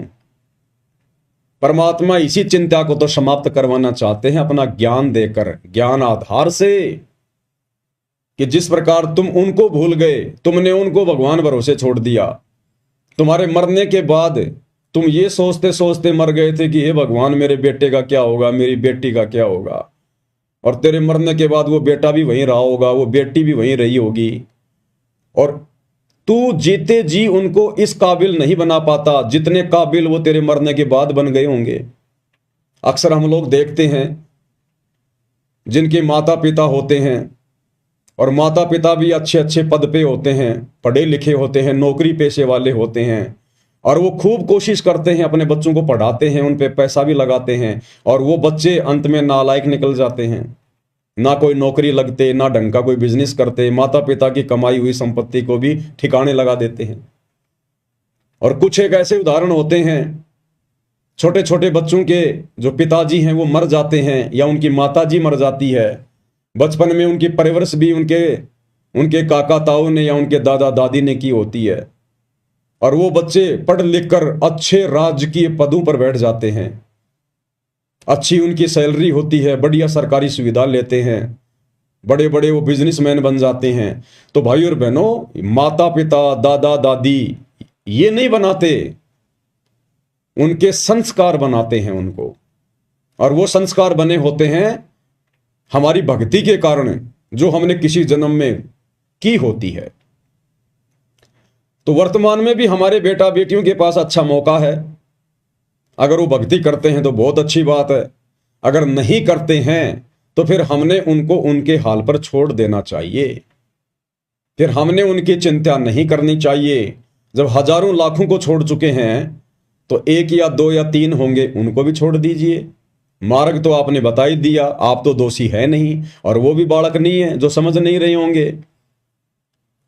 परमात्मा इसी चिंता को तो समाप्त करवाना चाहते हैं अपना ज्ञान देकर, ज्ञान आधार से, कि जिस प्रकार तुम उनको भूल गए, तुमने उनको भगवान भरोसे छोड़ दिया। तुम्हारे मरने के बाद तुम ये सोचते सोचते मर गए थे कि हे भगवान मेरे बेटे का क्या होगा, मेरी बेटी का क्या होगा। और तेरे मरने के बाद वो बेटा भी वहीं रहा होगा, वो बेटी भी वहीं रही होगी, और तू जीते जी उनको इस काबिल नहीं बना पाता जितने काबिल वो तेरे मरने के बाद बन गए होंगे। अक्सर हम लोग देखते हैं जिनके माता पिता होते हैं, और माता पिता भी अच्छे अच्छे पद पे होते हैं, पढ़े लिखे होते हैं, नौकरी पेशे वाले होते हैं, और वो खूब कोशिश करते हैं, अपने बच्चों को पढ़ाते हैं, उन पे पैसा भी लगाते हैं, और वो बच्चे अंत में नालायक निकल जाते हैं। ना कोई नौकरी लगते, ना ढंग का कोई बिजनेस करते, माता पिता की कमाई हुई संपत्ति को भी ठिकाने लगा देते हैं। और कुछ एक ऐसे उदाहरण होते हैं, छोटे छोटे बच्चों के जो पिताजी हैं वो मर जाते हैं, या उनकी माताजी मर जाती है। बचपन में उनकी परवरिश भी उनके काका ताऊ ने या उनके दादा दादी ने की होती है, और वो बच्चे पढ़ लिख कर अच्छे राजकीय पदों पर बैठ जाते हैं, अच्छी उनकी सैलरी होती है, बढ़िया सरकारी सुविधा लेते हैं, बड़े बड़े वो बिजनेसमैन बन जाते हैं। तो भाई और बहनों, माता पिता दादा दादी ये नहीं बनाते, उनके संस्कार बनाते हैं उनको, और वो संस्कार बने होते हैं हमारी भक्ति के कारण, जो हमने किसी जन्म में की होती है। तो वर्तमान में भी हमारे बेटा बेटियों के पास अच्छा मौका है। अगर वो भक्ति करते हैं तो बहुत अच्छी बात है, अगर नहीं करते हैं तो फिर हमने उनको उनके हाल पर छोड़ देना चाहिए, फिर हमने उनकी चिंता नहीं करनी चाहिए। जब हजारों लाखों को छोड़ चुके हैं तो 1 या 2 या 3 होंगे, उनको भी छोड़ दीजिए। मार्ग तो आपने बता ही दिया, आप तो दोषी है नहीं, और वो भी बालक नहीं है जो समझ नहीं रहे होंगे,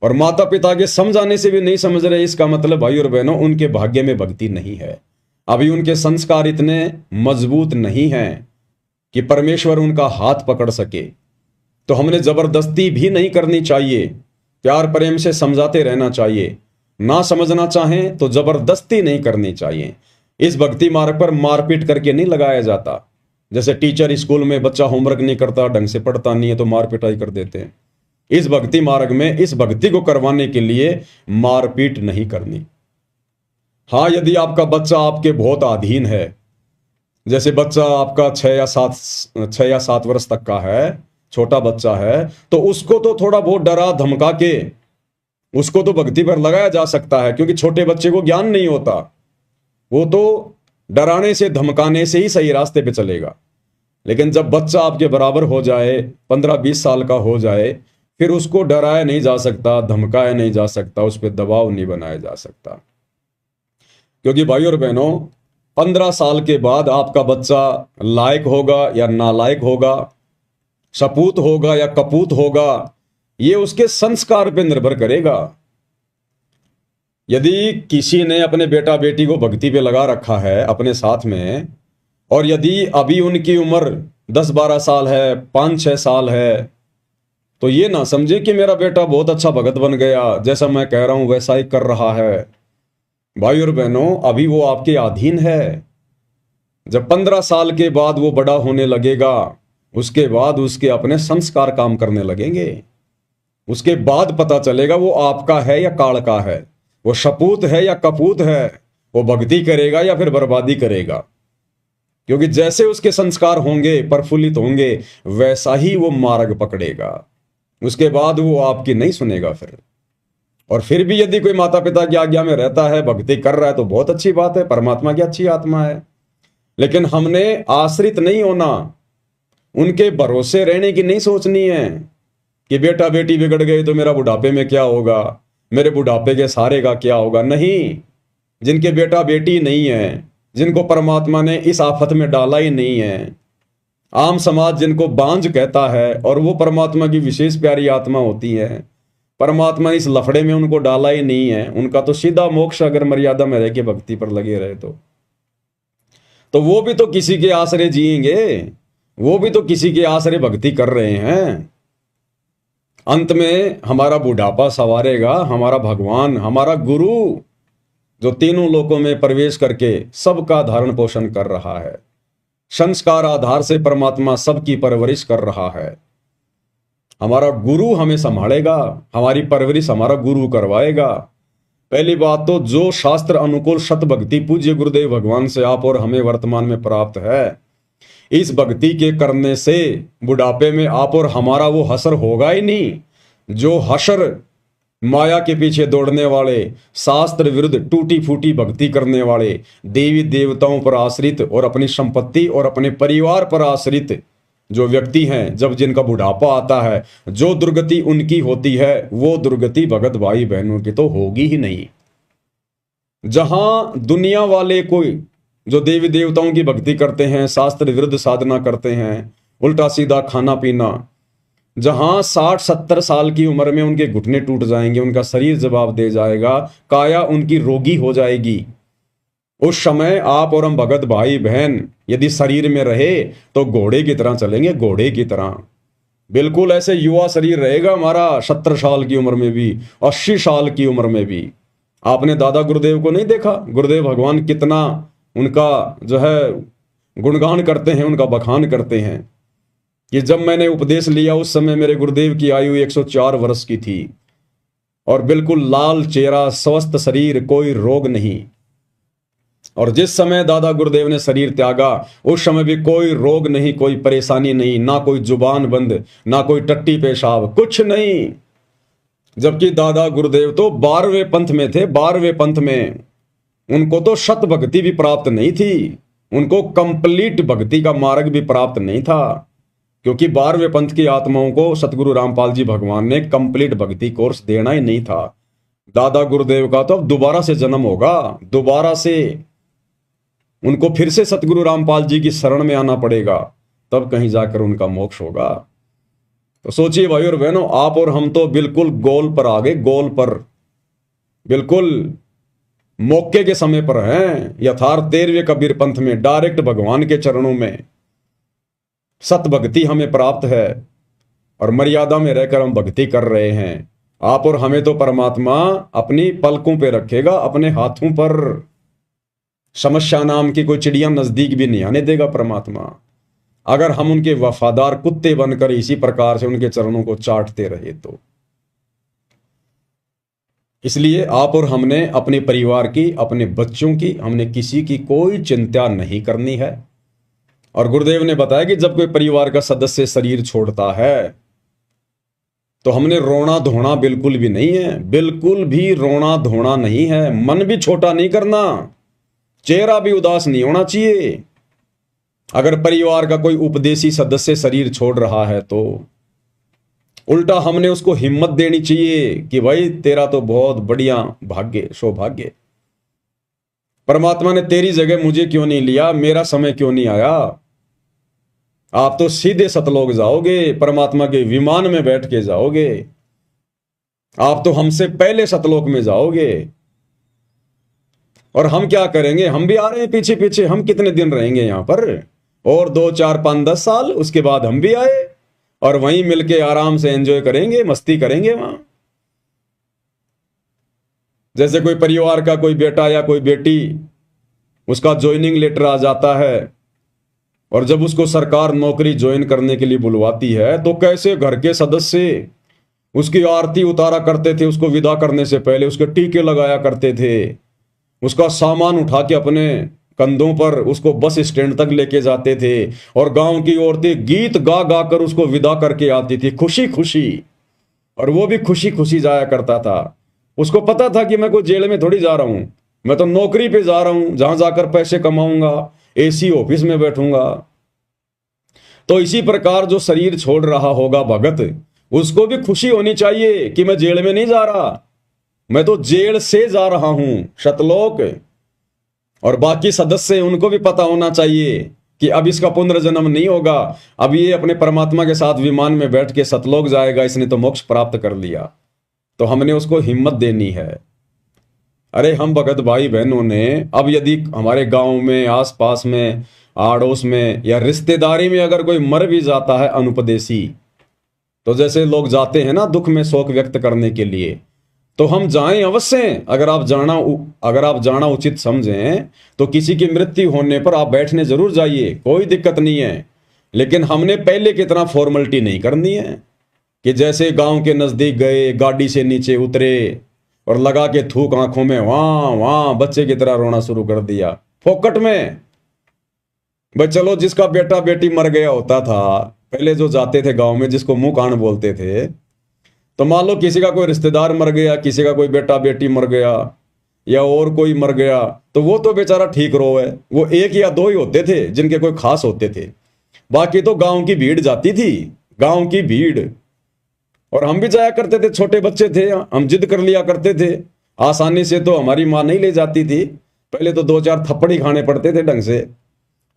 और माता पिता के समझाने से भी नहीं समझ रहे। इसका मतलब भाई और बहनों, उनके भाग्य में भक्ति नहीं है, अभी उनके संस्कार इतने मजबूत नहीं हैं कि परमेश्वर उनका हाथ पकड़ सके। तो हमने जबरदस्ती भी नहीं करनी चाहिए, प्यार प्रेम से समझाते रहना चाहिए। ना समझना चाहें तो जबरदस्ती नहीं करनी चाहिए। इस भक्ति मार्ग पर मारपीट करके नहीं लगाया जाता। जैसे टीचर स्कूल में बच्चा होमवर्क नहीं करता, ढंग से पढ़ता नहीं है तो मार पिटाई कर देते हैं। इस भक्ति मार्ग में इस भक्ति को करवाने के लिए मारपीट नहीं करनी। हाँ, यदि आपका बच्चा आपके बहुत अधीन है, जैसे बच्चा आपका 6 या 7 वर्ष तक का है, छोटा बच्चा है, तो उसको तो थोड़ा बहुत डरा धमका के उसको तो भक्ति पर लगाया जा सकता है, क्योंकि छोटे बच्चे को ज्ञान नहीं होता। वो तो डराने से धमकाने से ही सही रास्ते पे चलेगा। लेकिन जब बच्चा आपके बराबर हो जाए, 15-20 साल का हो जाए, फिर उसको डराया नहीं जा सकता, धमकाया नहीं जा सकता, उस पर दबाव नहीं बनाया जा सकता। क्योंकि भाइयों और बहनों, 15 साल के बाद आपका बच्चा लायक होगा या नालायक होगा, सपूत होगा या कपूत होगा, ये उसके संस्कार पे निर्भर करेगा। यदि किसी ने अपने बेटा बेटी को भक्ति पे लगा रखा है अपने साथ में, और यदि अभी उनकी उम्र 10-12 साल है, 5-6 साल है, तो ये ना समझे कि मेरा बेटा बहुत अच्छा भगत बन गया, जैसा मैं कह रहा हूं वैसा ही कर रहा है। भाई और बहनों, अभी वो आपके अधीन है। जब 15 साल के बाद वो बड़ा होने लगेगा, उसके बाद उसके अपने संस्कार काम करने लगेंगे। उसके बाद पता चलेगा वो आपका है या काल का है, वो सपूत है या कपूत है, वो भक्ति करेगा या फिर बर्बादी करेगा। क्योंकि जैसे उसके संस्कार होंगे, प्रफुल्लित होंगे, वैसा ही वो मार्ग पकड़ेगा। उसके बाद वो आपकी नहीं सुनेगा फिर। और फिर भी यदि कोई माता पिता की आज्ञा में रहता है, भक्ति कर रहा है, तो बहुत अच्छी बात है, परमात्मा की अच्छी आत्मा है। लेकिन हमने आश्रित नहीं होना, उनके भरोसे रहने की नहीं सोचनी है कि बेटा बेटी बिगड़ गए तो मेरा बुढ़ापे में क्या होगा, मेरे बुढ़ापे के सहारे का क्या होगा। नहीं, जिनके बेटा बेटी नहीं है, जिनको परमात्मा ने इस आफत में डाला ही नहीं है, आम समाज जिनको बांझ कहता है, और वो परमात्मा की विशेष प्यारी आत्मा होती है, परमात्मा इस लफड़े में उनको डाला ही नहीं है, उनका तो सीधा मोक्ष अगर मर्यादा में रह के भक्ति पर लगे रहे तो वो भी तो किसी के आसरे जिएंगे, वो भी तो किसी के आसरे भक्ति कर रहे हैं। अंत में हमारा बुढ़ापा संवारेगा हमारा भगवान, हमारा गुरु, जो तीनों लोकों में प्रवेश करके सबका धारण पोषण कर रहा है। संस्कार आधार से परमात्मा सबकी परवरिश कर रहा है। हमारा गुरु हमें संभालेगा, हमारी परवरिश हमारा गुरु करवाएगा। पहली बात तो जो शास्त्र अनुकूल सत भक्ति पूज्य गुरुदेव भगवान से आप और हमें वर्तमान में प्राप्त है, इस भक्ति के करने से बुढ़ापे में आप और हमारा वो हसर होगा ही नहीं। जो हसर माया के पीछे दौड़ने वाले, शास्त्र विरुद्ध टूटी फूटी भक्ति करने वाले, देवी देवताओं पर आश्रित और अपनी संपत्ति और अपने परिवार पर आश्रित जो व्यक्ति हैं, जब जिनका बुढ़ापा आता है, जो दुर्गति उनकी होती है, वो दुर्गति भगत भाई बहनों की तो होगी ही नहीं। जहां दुनिया वाले कोई जो देवी देवताओं की भक्ति करते हैं, शास्त्र विरुद्ध साधना करते हैं, उल्टा सीधा खाना पीना, जहां 60-70 साल की उम्र में उनके घुटने टूट जाएंगे, उनका शरीर जवाब दे जाएगा, काया उनकी रोगी हो जाएगी, उस समय आप और हम भगत भाई बहन यदि शरीर में रहे तो घोड़े की तरह चलेंगे, घोड़े की तरह। बिल्कुल ऐसे युवा शरीर रहेगा हमारा, 70 साल की उम्र में भी, 80 साल की उम्र में भी। आपने दादा गुरुदेव को नहीं देखा? गुरुदेव भगवान कितना उनका जो है गुणगान करते हैं, उनका बखान करते हैं कि जब मैंने उपदेश लिया उस समय मेरे गुरुदेव की आयु 104 वर्ष की थी और बिल्कुल लाल चेहरा, स्वस्थ शरीर, कोई रोग नहीं। और जिस समय दादा गुरुदेव ने शरीर त्यागा उस समय भी कोई रोग नहीं, कोई परेशानी नहीं, ना कोई जुबान बंद, ना कोई टट्टी पेशाब, कुछ नहीं। जबकि दादा गुरुदेव तो 12वें पंथ में थे, 12वें पंथ में। उनको तो शत भक्ति भी प्राप्त नहीं थी, उनको कंप्लीट भक्ति का मार्ग भी प्राप्त नहीं था, क्योंकि 12वें पंथ की आत्माओं को सतगुरु रामपाल जी भगवान ने कंप्लीट भक्ति कोर्स देना ही नहीं था। दादा गुरुदेव का तो अब दोबारा से जन्म होगा, दोबारा से उनको फिर से सतगुरु रामपाल जी की शरण में आना पड़ेगा, तब कहीं जाकर उनका मोक्ष होगा। तो सोचिए भाई और बहनों, आप और हम तो बिल्कुल गोल पर आ गए, गोल पर, बिल्कुल मौके के समय पर हैं, यथार्थ 13वें कबीर पंथ में, डायरेक्ट भगवान के चरणों में। सत भक्ति हमें प्राप्त है और मर्यादा में रहकर हम भक्ति कर रहे हैं। आप और हमें तो परमात्मा अपनी पलकों पे रखेगा, अपने हाथों पर। समस्या नाम की कोई चिड़िया नजदीक भी नहीं आने देगा परमात्मा, अगर हम उनके वफादार कुत्ते बनकर इसी प्रकार से उनके चरणों को चाटते रहे तो। इसलिए आप और हमने अपने परिवार की, अपने बच्चों की, हमने किसी की कोई चिंता नहीं करनी है। और गुरुदेव ने बताया कि जब कोई परिवार का सदस्य शरीर छोड़ता है तो हमने रोना धोना बिल्कुल भी नहीं है, बिल्कुल भी रोना धोना नहीं है। मन भी छोटा नहीं करना, चेहरा भी उदास नहीं होना चाहिए। अगर परिवार का कोई उपदेशी सदस्य शरीर छोड़ रहा है तो उल्टा हमने उसको हिम्मत देनी चाहिए कि भाई तेरा तो बहुत बढ़िया भाग्य, सौभाग्य, परमात्मा ने तेरी जगह मुझे क्यों नहीं लिया, मेरा समय क्यों नहीं आया। आप तो सीधे सतलोक जाओगे, परमात्मा के विमान में बैठ के जाओगे, आप तो हमसे पहले सतलोक में जाओगे। और हम क्या करेंगे, हम भी आ रहे हैं पीछे पीछे। हम कितने दिन रहेंगे यहां पर, और 2 4 5 10 साल, उसके बाद हम भी आए और वहीं मिलके आराम से एंजॉय करेंगे, मस्ती करेंगे वहां। जैसे कोई परिवार का कोई बेटा या कोई बेटी, उसका ज्वाइनिंग लेटर आ जाता है और जब उसको सरकार नौकरी ज्वाइन करने के लिए बुलवाती है तो कैसे घर के सदस्य उसकी आरती उतारा करते थे, उसको विदा करने से पहले उसके टीके लगाया करते थे, उसका सामान उठा के अपने कंधों पर उसको बस स्टैंड तक लेके जाते थे और गांव की औरतें गीत गा गा कर उसको विदा करके आती थी खुशी खुशी, और वो भी खुशी खुशी जाया करता था। उसको पता था कि मैं कोई जेल में थोड़ी जा रहा हूं, मैं तो नौकरी पे जा रहा हूं, जहां जाकर पैसे कमाऊंगा, एसी ऑफिस में बैठूंगा। तो इसी प्रकार जो शरीर छोड़ रहा होगा भगत, उसको भी खुशी होनी चाहिए कि मैं जेल में नहीं जा रहा, मैं तो जेल से जा रहा हूं सतलोक। और बाकी सदस्य, उनको भी पता होना चाहिए कि अब इसका पुनर्जन्म नहीं होगा, अब ये अपने परमात्मा के साथ विमान में बैठ के सतलोक जाएगा, इसने तो मोक्ष प्राप्त कर लिया। तो हमने उसको हिम्मत देनी है। अरे हम भगत भाई बहनों ने, अब यदि हमारे गांव में, आसपास में, आड़ोस में या रिश्तेदारी में अगर कोई मर भी जाता है अनुपदेशी, तो जैसे लोग जाते हैं ना दुख में शोक व्यक्त करने के लिए, तो हम जाएं अवश्य। अगर आप जाना उचित समझें तो किसी की मृत्यु होने पर आप बैठने जरूर जाइए, कोई दिक्कत नहीं है। लेकिन हमने पहले की तरह फॉर्मेलिटी नहीं करनी है कि जैसे गांव के नजदीक गए, गाड़ी से नीचे उतरे और लगा के थूक आंखों में, वहां वहां बच्चे की तरह रोना शुरू कर दिया फोकट में। भाई चलो, जिसका बेटा बेटी मर गया होता था, पहले जो जाते थे गांव में, जिसको मुंह कान बोलते थे, तो मान लो किसी का कोई रिश्तेदार मर गया, किसी का कोई बेटा बेटी मर गया या और कोई मर गया, तो वो तो बेचारा ठीक रो है। वो 1 या 2 ही होते थे जिनके कोई खास होते थे, बाकी तो गांव की भीड़ जाती थी, गांव की भीड़। और हम भी जाया करते थे, छोटे बच्चे थे, हम जिद कर लिया करते थे। आसानी से तो हमारी माँ नहीं ले जाती थी, पहले तो 2 4 थप्पड़ ही खाने पड़ते थे ढंग से।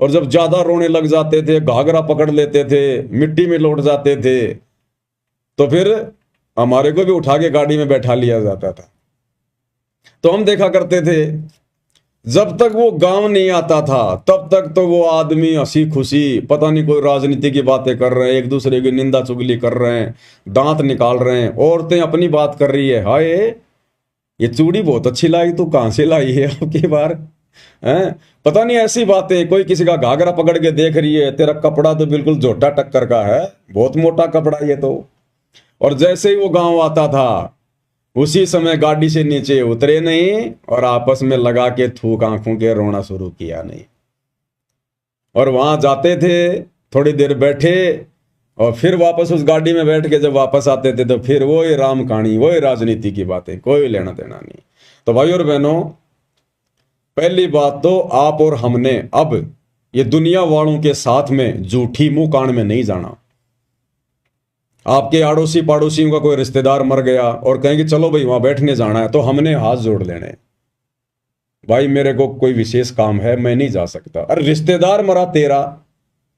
और जब ज्यादा रोने लग जाते थे, घाघरा पकड़ लेते थे, मिट्टी में लौट जाते थे, तो फिर हमारे को भी उठा के गाड़ी में बैठा लिया जाता था। तो हम देखा करते थे, जब तक वो गांव नहीं आता था तब तक तो वो आदमी हंसी खुशी, पता नहीं कोई राजनीति की बातें कर रहे हैं, एक दूसरे की निंदा चुगली कर रहे हैं, दांत निकाल रहे हैं, औरतें अपनी बात कर रही है, हाय ये चूड़ी बहुत अच्छी लाई, तू कहां से लाई है आपकी बार, हैं? पता नहीं ऐसी बातें। कोई किसी का घाघरा पकड़ के देख रही है, तेरा कपड़ा तो बिल्कुल जोटा टक्कर का है, बहुत मोटा कपड़ा ये तो। और जैसे ही वो गांव आता था, उसी समय गाड़ी से नीचे उतरे नहीं और आपस में लगा के थूक आंखों के रोना शुरू किया नहीं। और वहां जाते थे, थोड़ी देर बैठे और फिर वापस उस गाड़ी में बैठ के जब वापस आते थे तो फिर वही राम कहानी, वही राजनीति की बातें, कोई लेना देना नहीं। तो भाई और बहनों, पहली बात तो आप और हमने अब ये दुनिया वालों के साथ में झूठी मुंह कान में नहीं जाना। आपके आड़ोसी पड़ोसियों का कोई रिश्तेदार मर गया और कहेंगे चलो भाई वहां बैठने जाना है, तो हमने हाथ जोड़ लेने, भाई मेरे को कोई विशेष काम है, मैं नहीं जा सकता। अरे रिश्तेदार मरा तेरा,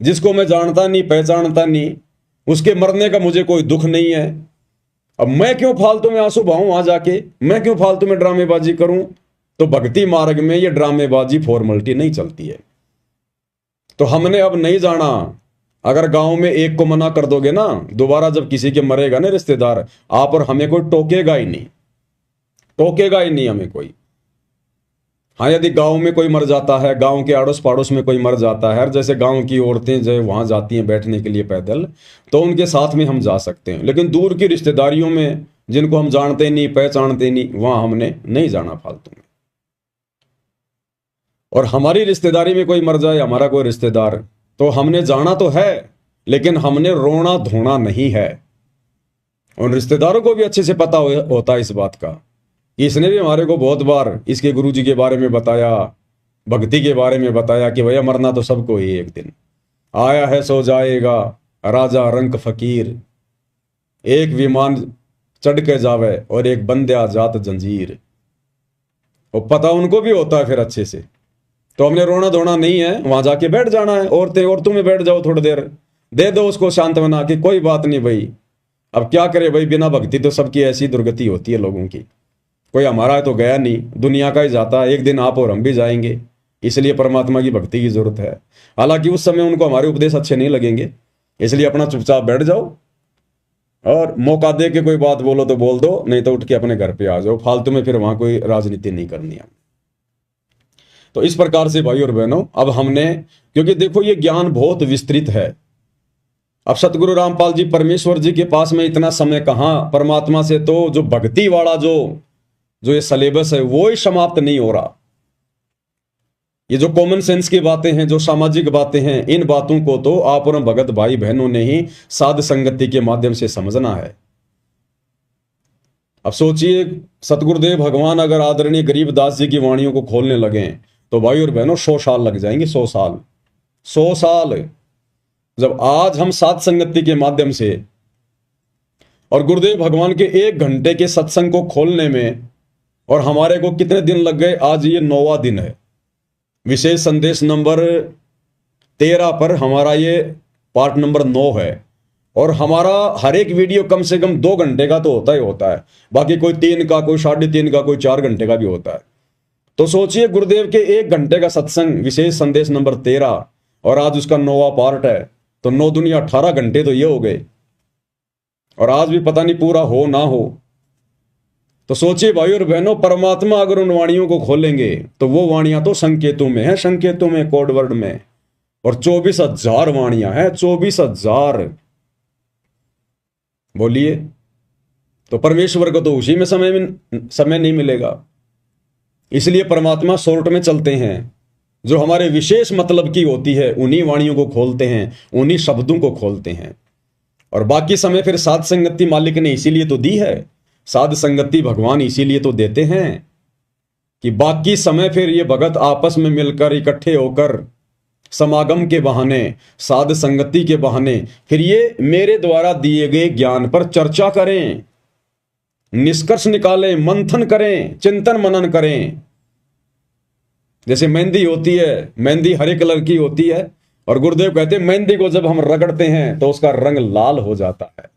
जिसको मैं जानता नहीं पहचानता नहीं, उसके मरने का मुझे कोई दुख नहीं है। अब मैं क्यों फालतू में आंसू बहाऊं वहां जाके, मैं क्यों फालतू में ड्रामेबाजी करूं। तो भक्ति मार्ग में ये ड्रामेबाजी फॉर्मेलिटी नहीं चलती है। तो हमने अब नहीं जाना, अगर गांव में एक को मना कर दोगे ना, दोबारा जब किसी के मरेगा ना रिश्तेदार, आप और हमें कोई टोकेगा ही नहीं, टोकेगा ही नहीं हमें कोई। हाँ, यदि गांव में कोई मर जाता है, गांव के आड़ोस पाड़ोस में कोई मर जाता है, जैसे गांव की औरतें जो वहां जाती हैं बैठने के लिए पैदल, तो उनके साथ में हम जा सकते हैं। लेकिन दूर की रिश्तेदारियों में जिनको हम जानते नहीं पहचानते नहीं, वहां हमने नहीं जाना फालतू में। और हमारी रिश्तेदारी में कोई मर जाए, हमारा कोई रिश्तेदार, तो हमने जाना तो है, लेकिन हमने रोना धोना नहीं है। उन रिश्तेदारों को भी अच्छे से पता होता है इस बात का। इसने भी हमारे को बहुत बार इसके गुरुजी के बारे में बताया, भक्ति के बारे में बताया कि भैया मरना तो सबको ही एक दिन, आया है सो जाएगा राजा रंक फकीर, एक विमान चढ़ के जावे और एक बंदे जात जंजीर। वो पता उनको भी होता है फिर अच्छे से। तो हमने रोना धोना नहीं है, वहां जाके बैठ जाना है। औरतों में बैठ जाओ, थोड़ी देर दे दो उसको सांत्वना कि कोई बात नहीं भाई, अब क्या करे भाई, बिना भक्ति तो सबकी ऐसी दुर्गति होती है लोगों की। कोई हमारा तो गया नहीं, दुनिया का ही जाता है, एक दिन आप और हम भी जाएंगे, इसलिए परमात्मा की भक्ति की जरूरत है। हालांकि उस समय उनको हमारे उपदेश अच्छे नहीं लगेंगे, इसलिए अपना चुपचाप बैठ जाओ, और मौका दे के कोई बात बोलो तो बोल दो, नहीं तो उठ के अपने घर पे आ जाओ। फालतू में फिर वहां कोई राजनीति नहीं करनी है। तो इस प्रकार से भाई और बहनों, अब हमने, क्योंकि देखो ये ज्ञान बहुत विस्तृत है। अब सतगुरु रामपाल जी परमेश्वर जी के पास में इतना समय कहां, परमात्मा से तो जो भक्ति वाला जो ये सिलेबस है वो ही समाप्त नहीं हो रहा। ये जो कॉमन सेंस की बातें हैं, जो सामाजिक बातें हैं, इन बातों को तो आप और भगत भाई बहनों ने ही साध संगति के माध्यम से समझना है। अब सोचिए, सतगुरुदेव भगवान अगर आदरणीय गरीबदास जी की वाणियों को खोलने लगे तो भाई और बहनों 100 साल लग जाएंगे। 100 साल, 100 साल। जब आज हम साध संगति के माध्यम से और गुरुदेव भगवान के 1 घंटे के सत्संग को खोलने में, और हमारे को कितने दिन लग गए, आज ये 9वां दिन है। विशेष संदेश नंबर 13 पर हमारा ये पार्ट नंबर 9 है, और हमारा हर एक वीडियो कम से कम 2 घंटे का तो होता ही होता है, बाकी कोई 3 का, कोई 3.5 का, कोई 4 घंटे का भी होता है। तो सोचिए, गुरुदेव के 1 घंटे का सत्संग विशेष संदेश नंबर 13, और आज उसका 9वां पार्ट है, तो 9 दुनिया 18 घंटे तो ये हो गए, और आज भी पता नहीं पूरा हो ना हो। तो सोचिए भाई और बहनों, परमात्मा अगर उन वाणियों को खोलेंगे तो वो वाणियां तो संकेतों में है, संकेतों में, कोड वर्ड में, और 24,000 वाणियां हैं, 24,000। बोलिए, तो परमेश्वर को तो उसी में समय नहीं मिलेगा। इसलिए परमात्मा शॉर्ट में चलते हैं, जो हमारे विशेष मतलब की होती है उन्हीं वाणियों को खोलते हैं, उन्हीं शब्दों को खोलते हैं। और बाकी समय फिर साध संगति मालिक ने इसीलिए तो दी है, साध संगति भगवान इसीलिए तो देते हैं कि बाकी समय फिर ये भगत आपस में मिलकर इकट्ठे होकर समागम के बहाने, साध संगति के बहाने, फिर ये मेरे द्वारा दिए गए ज्ञान पर चर्चा करें, निष्कर्ष निकालें, मंथन करें, चिंतन मनन करें। जैसे मेहंदी होती है, मेहंदी हरे कलर की होती है, और गुरुदेव कहते हैं मेहंदी को जब हम रगड़ते हैं तो उसका रंग लाल हो जाता है।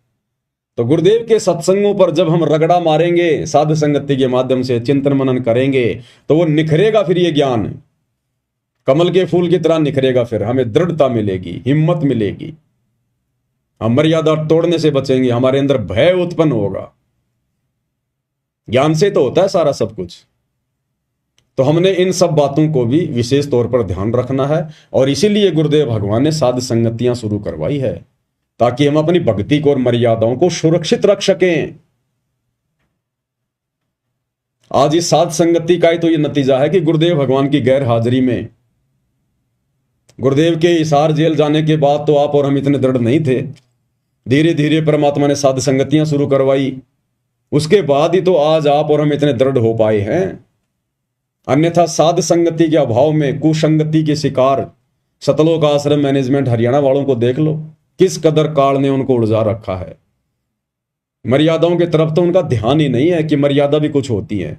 तो गुरुदेव के सत्संगों पर जब हम रगड़ा मारेंगे, साध संगति के माध्यम से चिंतन मनन करेंगे, तो वो निखरेगा, फिर ये ज्ञान कमल के फूल की तरह निखरेगा। फिर हमें दृढ़ता मिलेगी, हिम्मत मिलेगी, हम मर्यादा तोड़ने से बचेंगे, हमारे अंदर भय उत्पन्न होगा। ज्ञान से तो होता है सारा सब कुछ। तो हमने इन सब बातों को भी विशेष तौर पर ध्यान रखना है, और इसीलिए गुरुदेव भगवान ने साध संगतियां शुरू करवाई है, ताकि हम अपनी भक्ति को और मर्यादाओं को सुरक्षित रख सकें। आज इस साध संगति का ही तो ये नतीजा है कि गुरुदेव भगवान की गैर हाजिरी में, गुरुदेव के हिसार जेल जाने के बाद तो आप और हम इतने दृढ़ नहीं थे। धीरे धीरे परमात्मा ने साध संगतियां शुरू करवाई, उसके बाद ही तो आज आप और हम इतने दृढ़ हो पाए हैं। अन्यथा साध संगति के अभाव में कुसंगति के शिकार सतलोक आश्रम मैनेजमेंट हरियाणा वालों को देख लो, किस कदर काल ने उनको उलझा रखा है। मर्यादाओं की तरफ तो उनका ध्यान ही नहीं है कि मर्यादा भी कुछ होती है।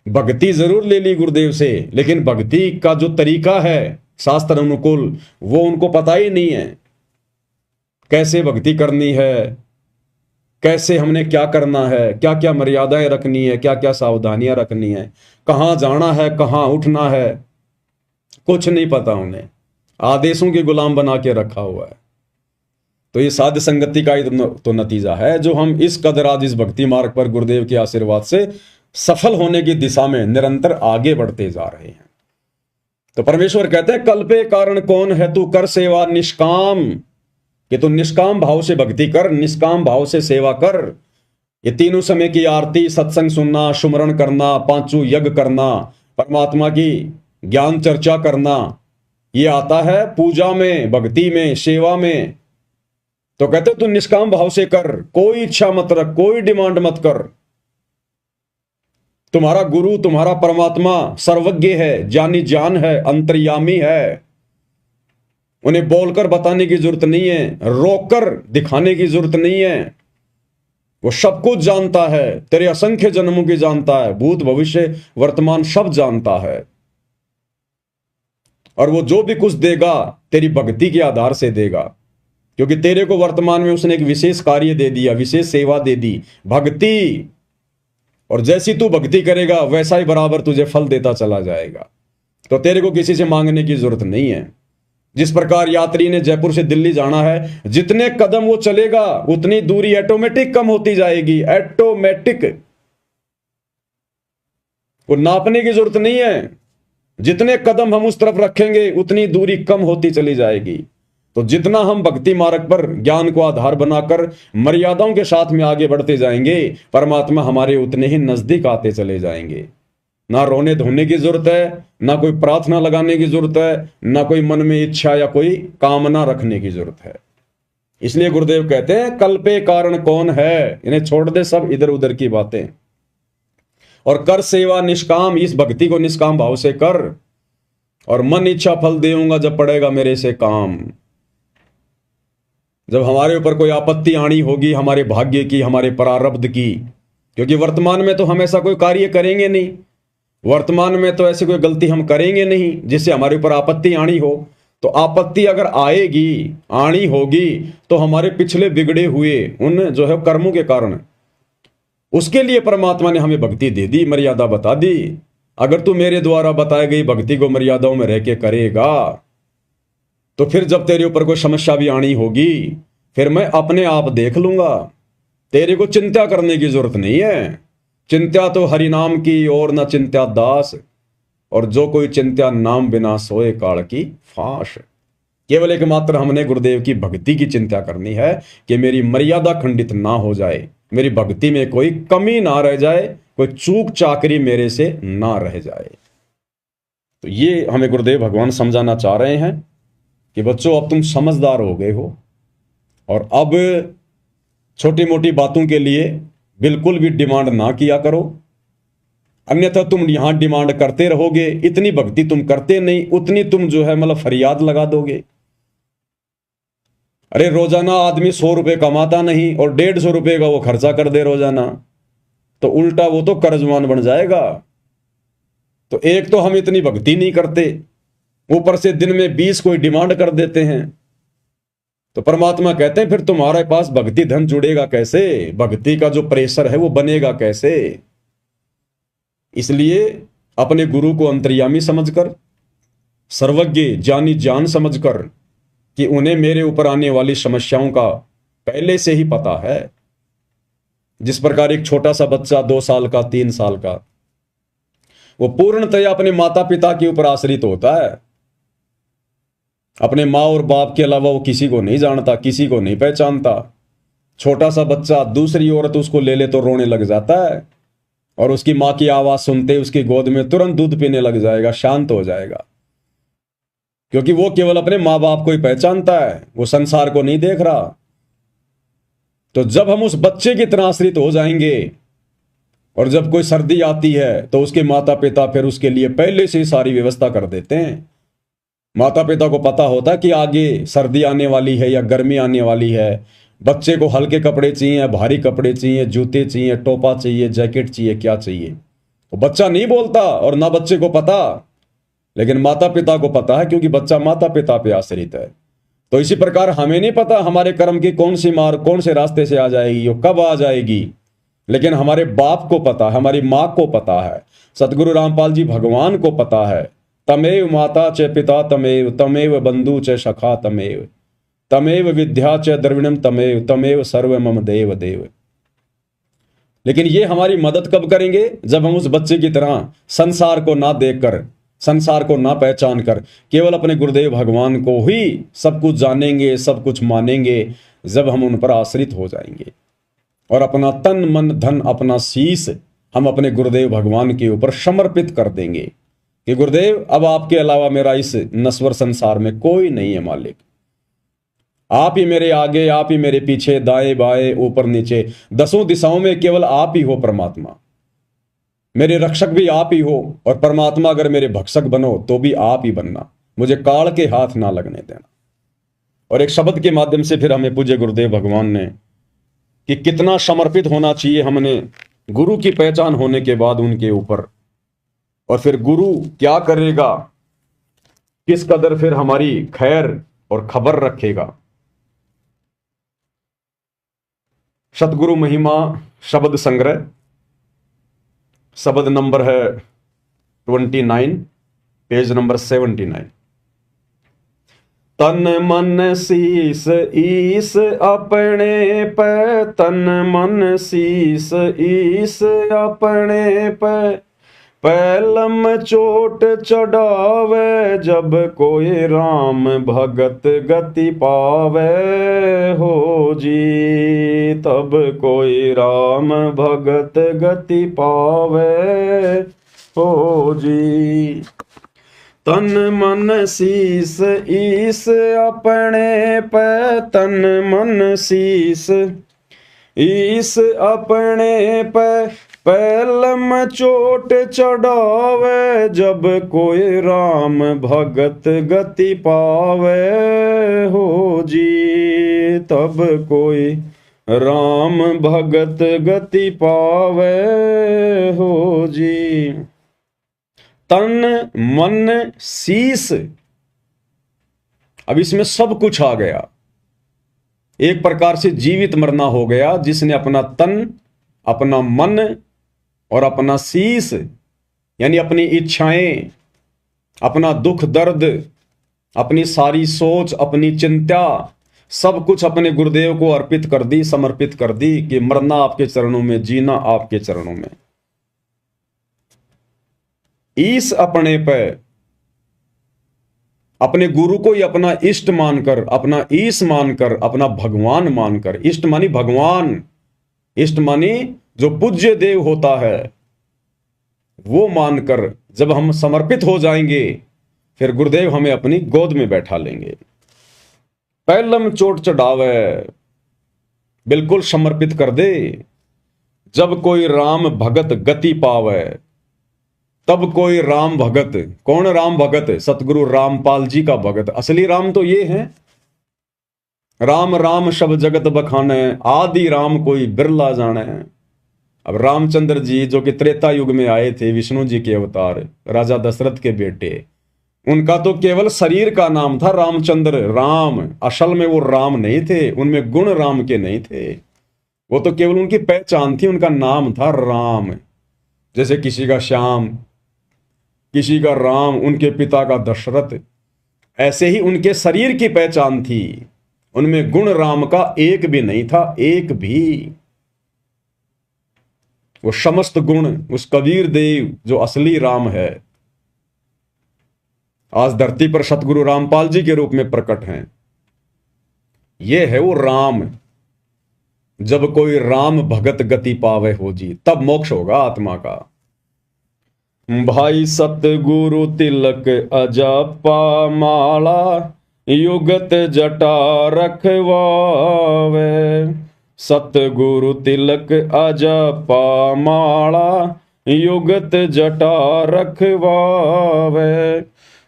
भक्ति जरूर ले ली गुरुदेव से, लेकिन भक्ति का जो तरीका है शास्त्र अनुकूल, वो उनको पता ही नहीं है। कैसे भक्ति करनी है, कैसे हमने क्या करना है, क्या क्या मर्यादाएं रखनी है, क्या क्या सावधानियां रखनी है, कहां जाना है, कहां उठना है, कुछ नहीं पता उन्हें। आदेशों के गुलाम बना के रखा हुआ है। तो ये साध संगति का ही तो नतीजा है जो हम इस कदर आज इस भक्ति मार्ग पर गुरुदेव के आशीर्वाद से सफल होने की दिशा में निरंतर आगे बढ़ते जा रहे हैं। तो परमेश्वर कहते हैं कल्पे कारण कौन है, तू कर सेवा निष्काम, कि तू निष्काम भाव से भक्ति कर, निष्काम भाव से सेवा कर। ये तीनों समय की आरती, सत्संग सुनना, सुमरण करना, पांचों यज्ञ करना, परमात्मा की ज्ञान चर्चा करना, ये आता है पूजा में, भक्ति में, सेवा में। तो कहते तू निष्काम भाव से कर, कोई इच्छा मत रख, कोई डिमांड मत कर। तुम्हारा गुरु, तुम्हारा परमात्मा सर्वज्ञ है, जानी जान है, अंतर्यामी है। उन्हें बोलकर बताने की जरूरत नहीं है, रोककर दिखाने की जरूरत नहीं है। वो सब कुछ जानता है, तेरे असंख्य जन्मों की जानता है, भूत भविष्य वर्तमान सब जानता है। और वो जो भी कुछ देगा तेरी भक्ति के आधार से देगा, क्योंकि तेरे को वर्तमान में उसने एक विशेष कार्य दे दिया, विशेष सेवा दे दी, भक्ति। और जैसी तू भक्ति करेगा वैसा ही बराबर तुझे फल देता चला जाएगा। तो तेरे को किसी से मांगने की जरूरत नहीं है। जिस प्रकार यात्री ने जयपुर से दिल्ली जाना है, जितने कदम वो चलेगा उतनी दूरी ऑटोमेटिक कम होती जाएगी, ऑटोमेटिक। वो नापने की जरूरत नहीं है, जितने कदम हम उस तरफ रखेंगे उतनी दूरी कम होती चली जाएगी। तो जितना हम भक्ति मार्ग पर ज्ञान को आधार बनाकर मर्यादाओं के साथ में आगे बढ़ते जाएंगे, परमात्मा हमारे उतने ही नजदीक आते चले जाएंगे। ना रोने धोने की जरूरत है, ना कोई प्रार्थना लगाने की जरूरत है, ना कोई मन में इच्छा या कोई कामना रखने की जरूरत है। इसलिए गुरुदेव कहते हैं कल्पे कारण कौन है, इन्हें छोड़ दे सब इधर उधर की बातें और कर सेवा निष्काम। इस भक्ति को निष्काम भाव से कर और मन इच्छा फल देऊंगा जब पड़ेगा मेरे से काम। जब हमारे ऊपर कोई आपत्ति आनी होगी, हमारे भाग्य की, हमारे प्रारब्ध की, क्योंकि वर्तमान में तो हम ऐसा कोई कार्य करेंगे नहीं, वर्तमान में तो ऐसी कोई गलती हम करेंगे नहीं जिससे हमारे ऊपर आपत्ति आनी हो। तो आपत्ति अगर आएगी, आनी होगी, तो हमारे पिछले बिगड़े हुए उन जो है कर्मों के कारण, उसके लिए परमात्मा ने हमें भक्ति दे दी, मर्यादा बता दी। अगर तू मेरे द्वारा बताई गई भक्ति को मर्यादाओं में रह के करेगा, तो फिर जब तेरे ऊपर कोई समस्या भी आनी होगी, फिर मैं अपने आप देख लूंगा। तेरे को चिंता करने की जरूरत नहीं है। चिंता तो हरि नाम की और न चिंता दास, और जो कोई चिंता नाम बिना सोए काल की फांस। केवल एकमात्र हमने गुरुदेव की भक्ति की चिंता करनी है कि मेरी मर्यादा खंडित ना हो जाए, मेरी भक्ति में कोई कमी ना रह जाए, कोई चूक चाकरी मेरे से ना रह जाए। तो ये हमें गुरुदेव भगवान समझाना चाह रहे हैं कि बच्चों अब तुम समझदार हो गए हो, और अब छोटी मोटी बातों के लिए बिल्कुल भी डिमांड ना किया करो, अन्यथा तुम यहां डिमांड करते रहोगे। इतनी भक्ति तुम करते नहीं, उतनी तुम जो है मतलब फरियाद लगा दोगे। अरे रोजाना आदमी 100 रुपए कमाता नहीं और 150 रुपए का वो खर्चा कर दे रोजाना, तो उल्टा वो तो कर्जमान बन जाएगा। तो एक तो हम इतनी भक्ति नहीं करते, ऊपर से दिन में 20 कोई डिमांड कर देते हैं। तो परमात्मा कहते हैं फिर तुम्हारे पास भक्ति धन जुड़ेगा कैसे, भक्ति का जो प्रेशर है वो बनेगा कैसे। इसलिए अपने गुरु को अंतर्यामी समझकर, सर्वज्ञ जानी जान समझकर कि उन्हें मेरे ऊपर आने वाली समस्याओं का पहले से ही पता है। जिस प्रकार एक छोटा सा बच्चा 2 साल का, 3 साल का, वो पूर्णतया अपने माता पिता के ऊपर आश्रित होता है। अपने माँ और बाप के अलावा वो किसी को नहीं जानता, किसी को नहीं पहचानता। छोटा सा बच्चा दूसरी औरत उसको ले ले तो रोने लग जाता है, और उसकी माँ की आवाज सुनते उसकी गोद में तुरंत दूध पीने लग जाएगा, शांत हो जाएगा, क्योंकि वो केवल अपने माँ बाप को ही पहचानता है, वो संसार को नहीं देख रहा। तो जब हम उस बच्चे की तरह आश्रित हो जाएंगे, और जब कोई सर्दी आती है तो उसके माता पिता फिर उसके लिए पहले से ही सारी व्यवस्था कर देते हैं। माता पिता को पता होता कि आगे सर्दी आने वाली है या गर्मी आने वाली है, बच्चे को हल्के कपड़े चाहिए, भारी कपड़े चाहिए, जूते चाहिए, टोपा चाहिए, जैकेट चाहिए, क्या चाहिए। वो बच्चा नहीं बोलता और ना बच्चे को पता, लेकिन माता पिता को पता है, क्योंकि बच्चा माता पिता पे आश्रित है। तो इसी प्रकार हमें नहीं पता हमारे कर्म की कौन सी मार कौन से रास्ते से आ जाएगी, वो कब आ जाएगी, लेकिन हमारे बाप को पता है, हमारी माँ को पता है, सतगुरु रामपाल जी भगवान को पता है तमेव माता च पिता तमेव, तमेव बंधु च सखा तमेव, तमेव विद्या च द्रविणम तमेव, तमेव सर्व मम देव देव। लेकिन ये हमारी मदद कब करेंगे? जब हम उस बच्चे की तरह संसार को ना देखकर, संसार को ना पहचान कर केवल अपने गुरुदेव भगवान को ही सब कुछ जानेंगे, सब कुछ मानेंगे, जब हम उन पर आश्रित हो जाएंगे और अपना तन मन धन अपना शीश हम अपने गुरुदेव भगवान के ऊपर समर्पित कर देंगे कि गुरुदेव अब आपके अलावा मेरा इस नश्वर संसार में कोई नहीं है मालिक, आप ही मेरे आगे, आप ही मेरे पीछे, दाएं बाएं ऊपर नीचे, दसों दिशाओं में केवल आप ही हो परमात्मा। मेरे रक्षक भी आप ही हो और परमात्मा अगर मेरे भक्षक बनो तो भी आप ही बनना, मुझे काल के हाथ ना लगने देना। और एक शब्द के माध्यम से फिर हमें पूज्य गुरुदेव भगवान ने कि कितना समर्पित होना चाहिए हमने गुरु की पहचान होने के बाद उनके ऊपर, और फिर गुरु क्या करेगा, किस कदर फिर हमारी खैर और खबर रखेगा। सतगुरु महिमा शब्द संग्रह, शब्द नंबर है 29, पेज नंबर 79। तन मन शीस ईस अपने पे, तन मन शीस ईस अपने पे, पैलम चोट चढ़ावे जब कोई राम भगत गति पावे हो जी, तब कोई राम भगत गति पावे हो जी। तन मन शीस ईस अपने पे, तन मन शीस ईस अपने पे, पैलम चोट चढ़ावे जब कोई राम भगत गति पावे हो जी, तब कोई राम भगत गति पावे हो जी। तन मन शीस, अब इसमें सब कुछ आ गया, एक प्रकार से जीवित मरना हो गया, जिसने अपना तन, अपना मन और अपना शीस यानी अपनी इच्छाएं, अपना दुख दर्द, अपनी सारी सोच, अपनी चिंता, सब कुछ अपने गुरुदेव को अर्पित कर दी, समर्पित कर दी कि मरना आपके चरणों में, जीना आपके चरणों में। ईस अपने पे, अपने गुरु को ही अपना इष्ट मानकर, अपना ईश मानकर, अपना भगवान मानकर, इष्ट मानी भगवान, इष्ट मानी जो पूज्य देव होता है, वो मानकर जब हम समर्पित हो जाएंगे फिर गुरुदेव हमें अपनी गोद में बैठा लेंगे। पैलम चोट चढ़ावे, बिल्कुल समर्पित कर दे। जब कोई राम भगत गति पावे, तब कोई राम भगत, कौन राम भगत? सतगुरु रामपाल जी का भगत। असली राम तो ये है, राम राम शब जगत बखाने, आदि राम कोई बिरला जाने। अब रामचंद्र जी जो कि त्रेता युग में आए थे, विष्णु जी के अवतार, राजा दशरथ के बेटे, उनका तो केवल शरीर का नाम था रामचंद्र, राम। असल में वो राम नहीं थे, उनमें गुण राम के नहीं थे, वो तो केवल उनकी पहचान थी, उनका नाम था राम। जैसे किसी का श्याम, किसी का राम, उनके पिता का दशरथ, ऐसे ही उनके शरीर की पहचान थी, उनमें गुण राम का एक भी नहीं था, एक भी। वो समस्त गुण उस कबीर देव जो असली राम है, आज धरती पर सतगुरु रामपाल जी के रूप में प्रकट हैं। ये है वो राम। जब कोई राम भगत गति पावे हो जी, तब मोक्ष होगा आत्मा का। भाई सतगुरु तिलक अजपा माला, युगत जटा रखवावे। सतगुरु तिलक अजपा माला, युगत जटा रखवावे।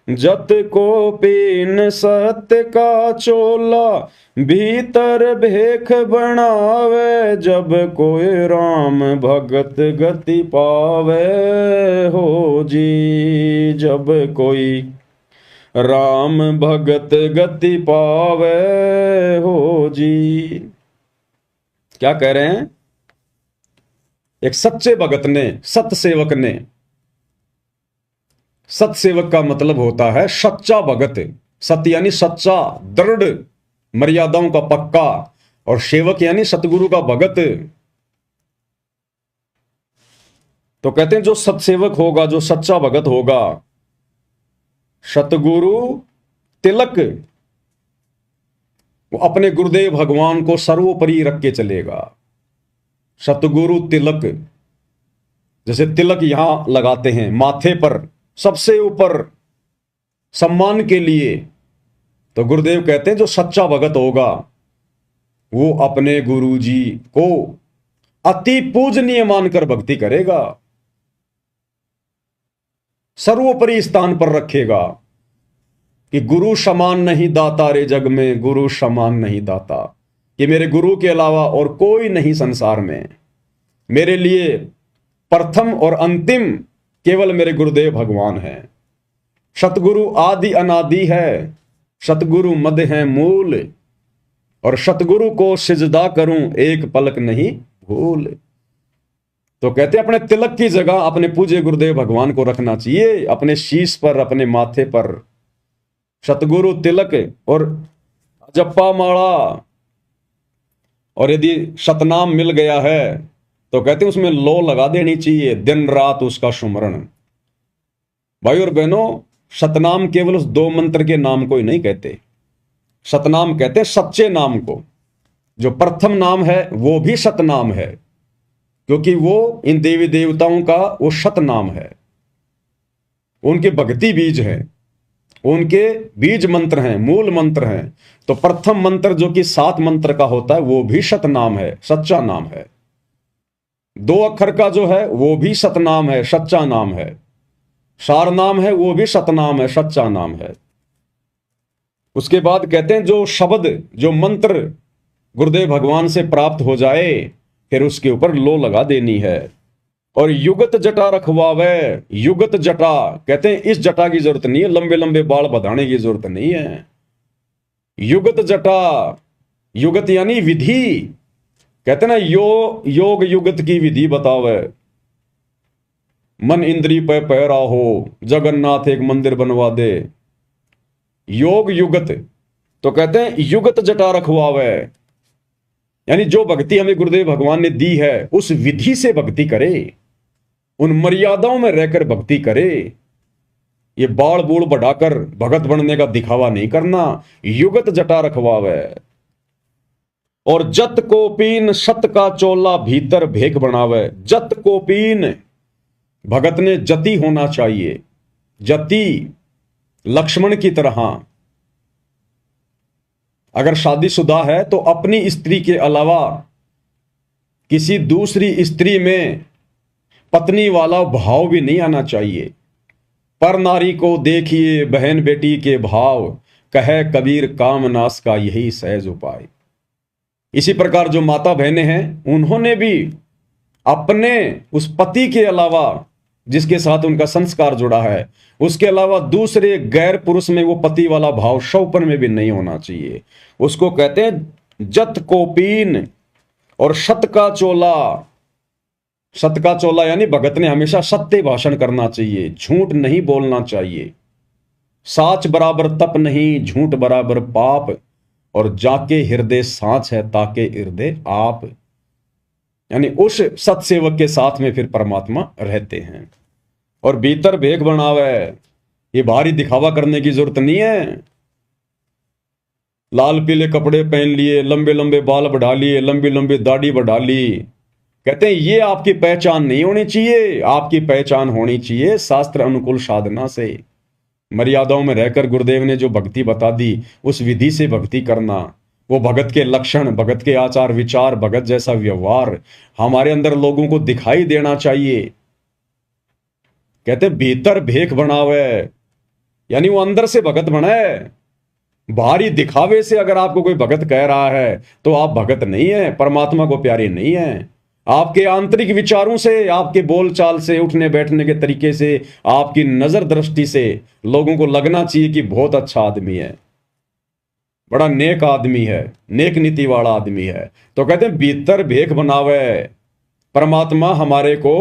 जत को पीन सत्य का चोला, भीतर भेख बनावे। जब कोई राम भगत गति पावे हो जी, जब कोई राम भगत गति पावे हो जी। क्या कह रहे हैं? एक सच्चे भगत ने, सत्य सेवक ने सत्सेवक का मतलब होता है सच्चा भगत। सत्य यानी सच्चा, दृढ़, मर्यादाओं का पक्का, और सेवक यानी सतगुरु का भगत। तो कहते हैं जो सत्सेवक होगा, जो सच्चा भगत होगा, सतगुरु तिलक, वो अपने गुरुदेव भगवान को सर्वोपरि रख के चलेगा। सतगुरु तिलक, जैसे तिलक यहां लगाते हैं माथे पर सबसे ऊपर सम्मान के लिए, तो गुरुदेव कहते हैं जो सच्चा भगत होगा वो अपने गुरु जी को अति पूजनीय मानकर भक्ति करेगा, सर्वोपरि स्थान पर रखेगा कि गुरु समान नहीं दाता रे जग में, गुरु समान नहीं दाता, कि मेरे गुरु के अलावा और कोई नहीं संसार में, मेरे लिए प्रथम और अंतिम केवल मेरे गुरुदेव भगवान हैं। सतगुरु आदि अनादि है, सतगुरु मध्य है मूल, और सतगुरु को सिजदा करूं एक पलक नहीं भूल। तो कहते अपने तिलक की जगह अपने पूज्य गुरुदेव भगवान को रखना चाहिए, अपने शीश पर, अपने माथे पर सतगुरु तिलक और जप्पा माला। और यदि सतनाम मिल गया है तो कहते उसमें लो लगा देनी चाहिए, दिन रात उसका सुमरण। भाई और बहनों, सतनाम केवल उस 2 मंत्र के नाम को ही नहीं कहते, सतनाम कहते हैं सच्चे नाम को। जो प्रथम नाम है वो भी सतनाम है, क्योंकि वो इन देवी देवताओं का वो सतनाम है, उनके भक्ति बीज हैं, उनके बीज मंत्र हैं, मूल मंत्र हैं। तो प्रथम मंत्र जो कि 7 मंत्र का होता है वो भी सतनाम है, सच्चा नाम है। 2 अक्षर का जो है वो भी सतनाम है, सच्चा नाम है। सार नाम है वो भी सतनाम है, सच्चा नाम है। उसके बाद कहते हैं जो शब्द, जो मंत्र गुरुदेव भगवान से प्राप्त हो जाए फिर उसके ऊपर लो लगा देनी है। और युगत जटा रखवावे, युगत जटा कहते हैं इस जटा की जरूरत नहीं है, लंबे लंबे बाल बढ़ाने की जरूरत नहीं है। युगत जटा, युगत यानी विधि, कहते ना योग युगत की विधि बतावे। मन इंद्री पे पैरा हो, जगन्नाथ एक मंदिर बनवा दे। योग युगत, तो कहते हैं युगत जटा रखवावे, यानी जो भक्ति हमें गुरुदेव भगवान ने दी है उस विधि से भक्ति करे, उन मर्यादाओं में रहकर भक्ति करे। ये बाल बूढ़ बढ़ाकर भगत बनने का दिखावा नहीं करना। युगत जटा रखवावे। और जत को पीन सत का चोला भीतर भेख बनावे। जत को पीन, भगत ने जति होना चाहिए, जति लक्ष्मण की तरह। अगर शादीशुदा है तो अपनी स्त्री के अलावा किसी दूसरी स्त्री में पत्नी वाला भाव भी नहीं आना चाहिए। पर नारी को देखिए बहन बेटी के भाव, कहे कबीर कामनाश का यही सहज उपाय। इसी प्रकार जो माता बहनें हैं उन्होंने भी अपने उस पति के अलावा जिसके साथ उनका संस्कार जुड़ा है, उसके अलावा दूसरे गैर पुरुष में वो पति वाला भाव शौपन में भी नहीं होना चाहिए। उसको कहते हैं जत को पीन और सत का चोला। सत का चोला यानी भगत ने हमेशा सत्य भाषण करना चाहिए, झूठ नहीं बोलना चाहिए। साच बराबर तप नहीं, झूठ बराबर पाप, और जाके हृदय साच है ताके हृदय आप। यानी उस सत्सेवक के साथ में फिर परमात्मा रहते हैं। और भीतर भेख बनावे, ये भारी दिखावा करने की जरूरत नहीं है। लाल पीले कपड़े पहन लिए, लंबे लंबे बाल बढ़ा लिए, लंबी लंबी दाढ़ी बढ़ा ली, कहते हैं ये आपकी पहचान नहीं होनी चाहिए। आपकी पहचान होनी चाहिए शास्त्र अनुकूल साधना से, मर्यादाओं में रहकर गुरुदेव ने जो भक्ति बता दी उस विधि से भक्ति करना। वो भगत के लक्षण, भगत के आचार विचार, भगत जैसा व्यवहार हमारे अंदर लोगों को दिखाई देना चाहिए। कहते भीतर भेख बनावे, यानी वो अंदर से भगत बनाए। बाहरी दिखावे से अगर आपको कोई भगत कह रहा है तो आप भगत नहीं है, परमात्मा को प्यारे नहीं है। आपके आंतरिक विचारों से, आपके बोलचाल से, उठने बैठने के तरीके से, आपकी नजर दृष्टि से लोगों को लगना चाहिए कि बहुत अच्छा आदमी है, बड़ा नेक आदमी है, नेक नीति वाला आदमी है। तो कहते हैं भीतर भेख बनावे। परमात्मा हमारे को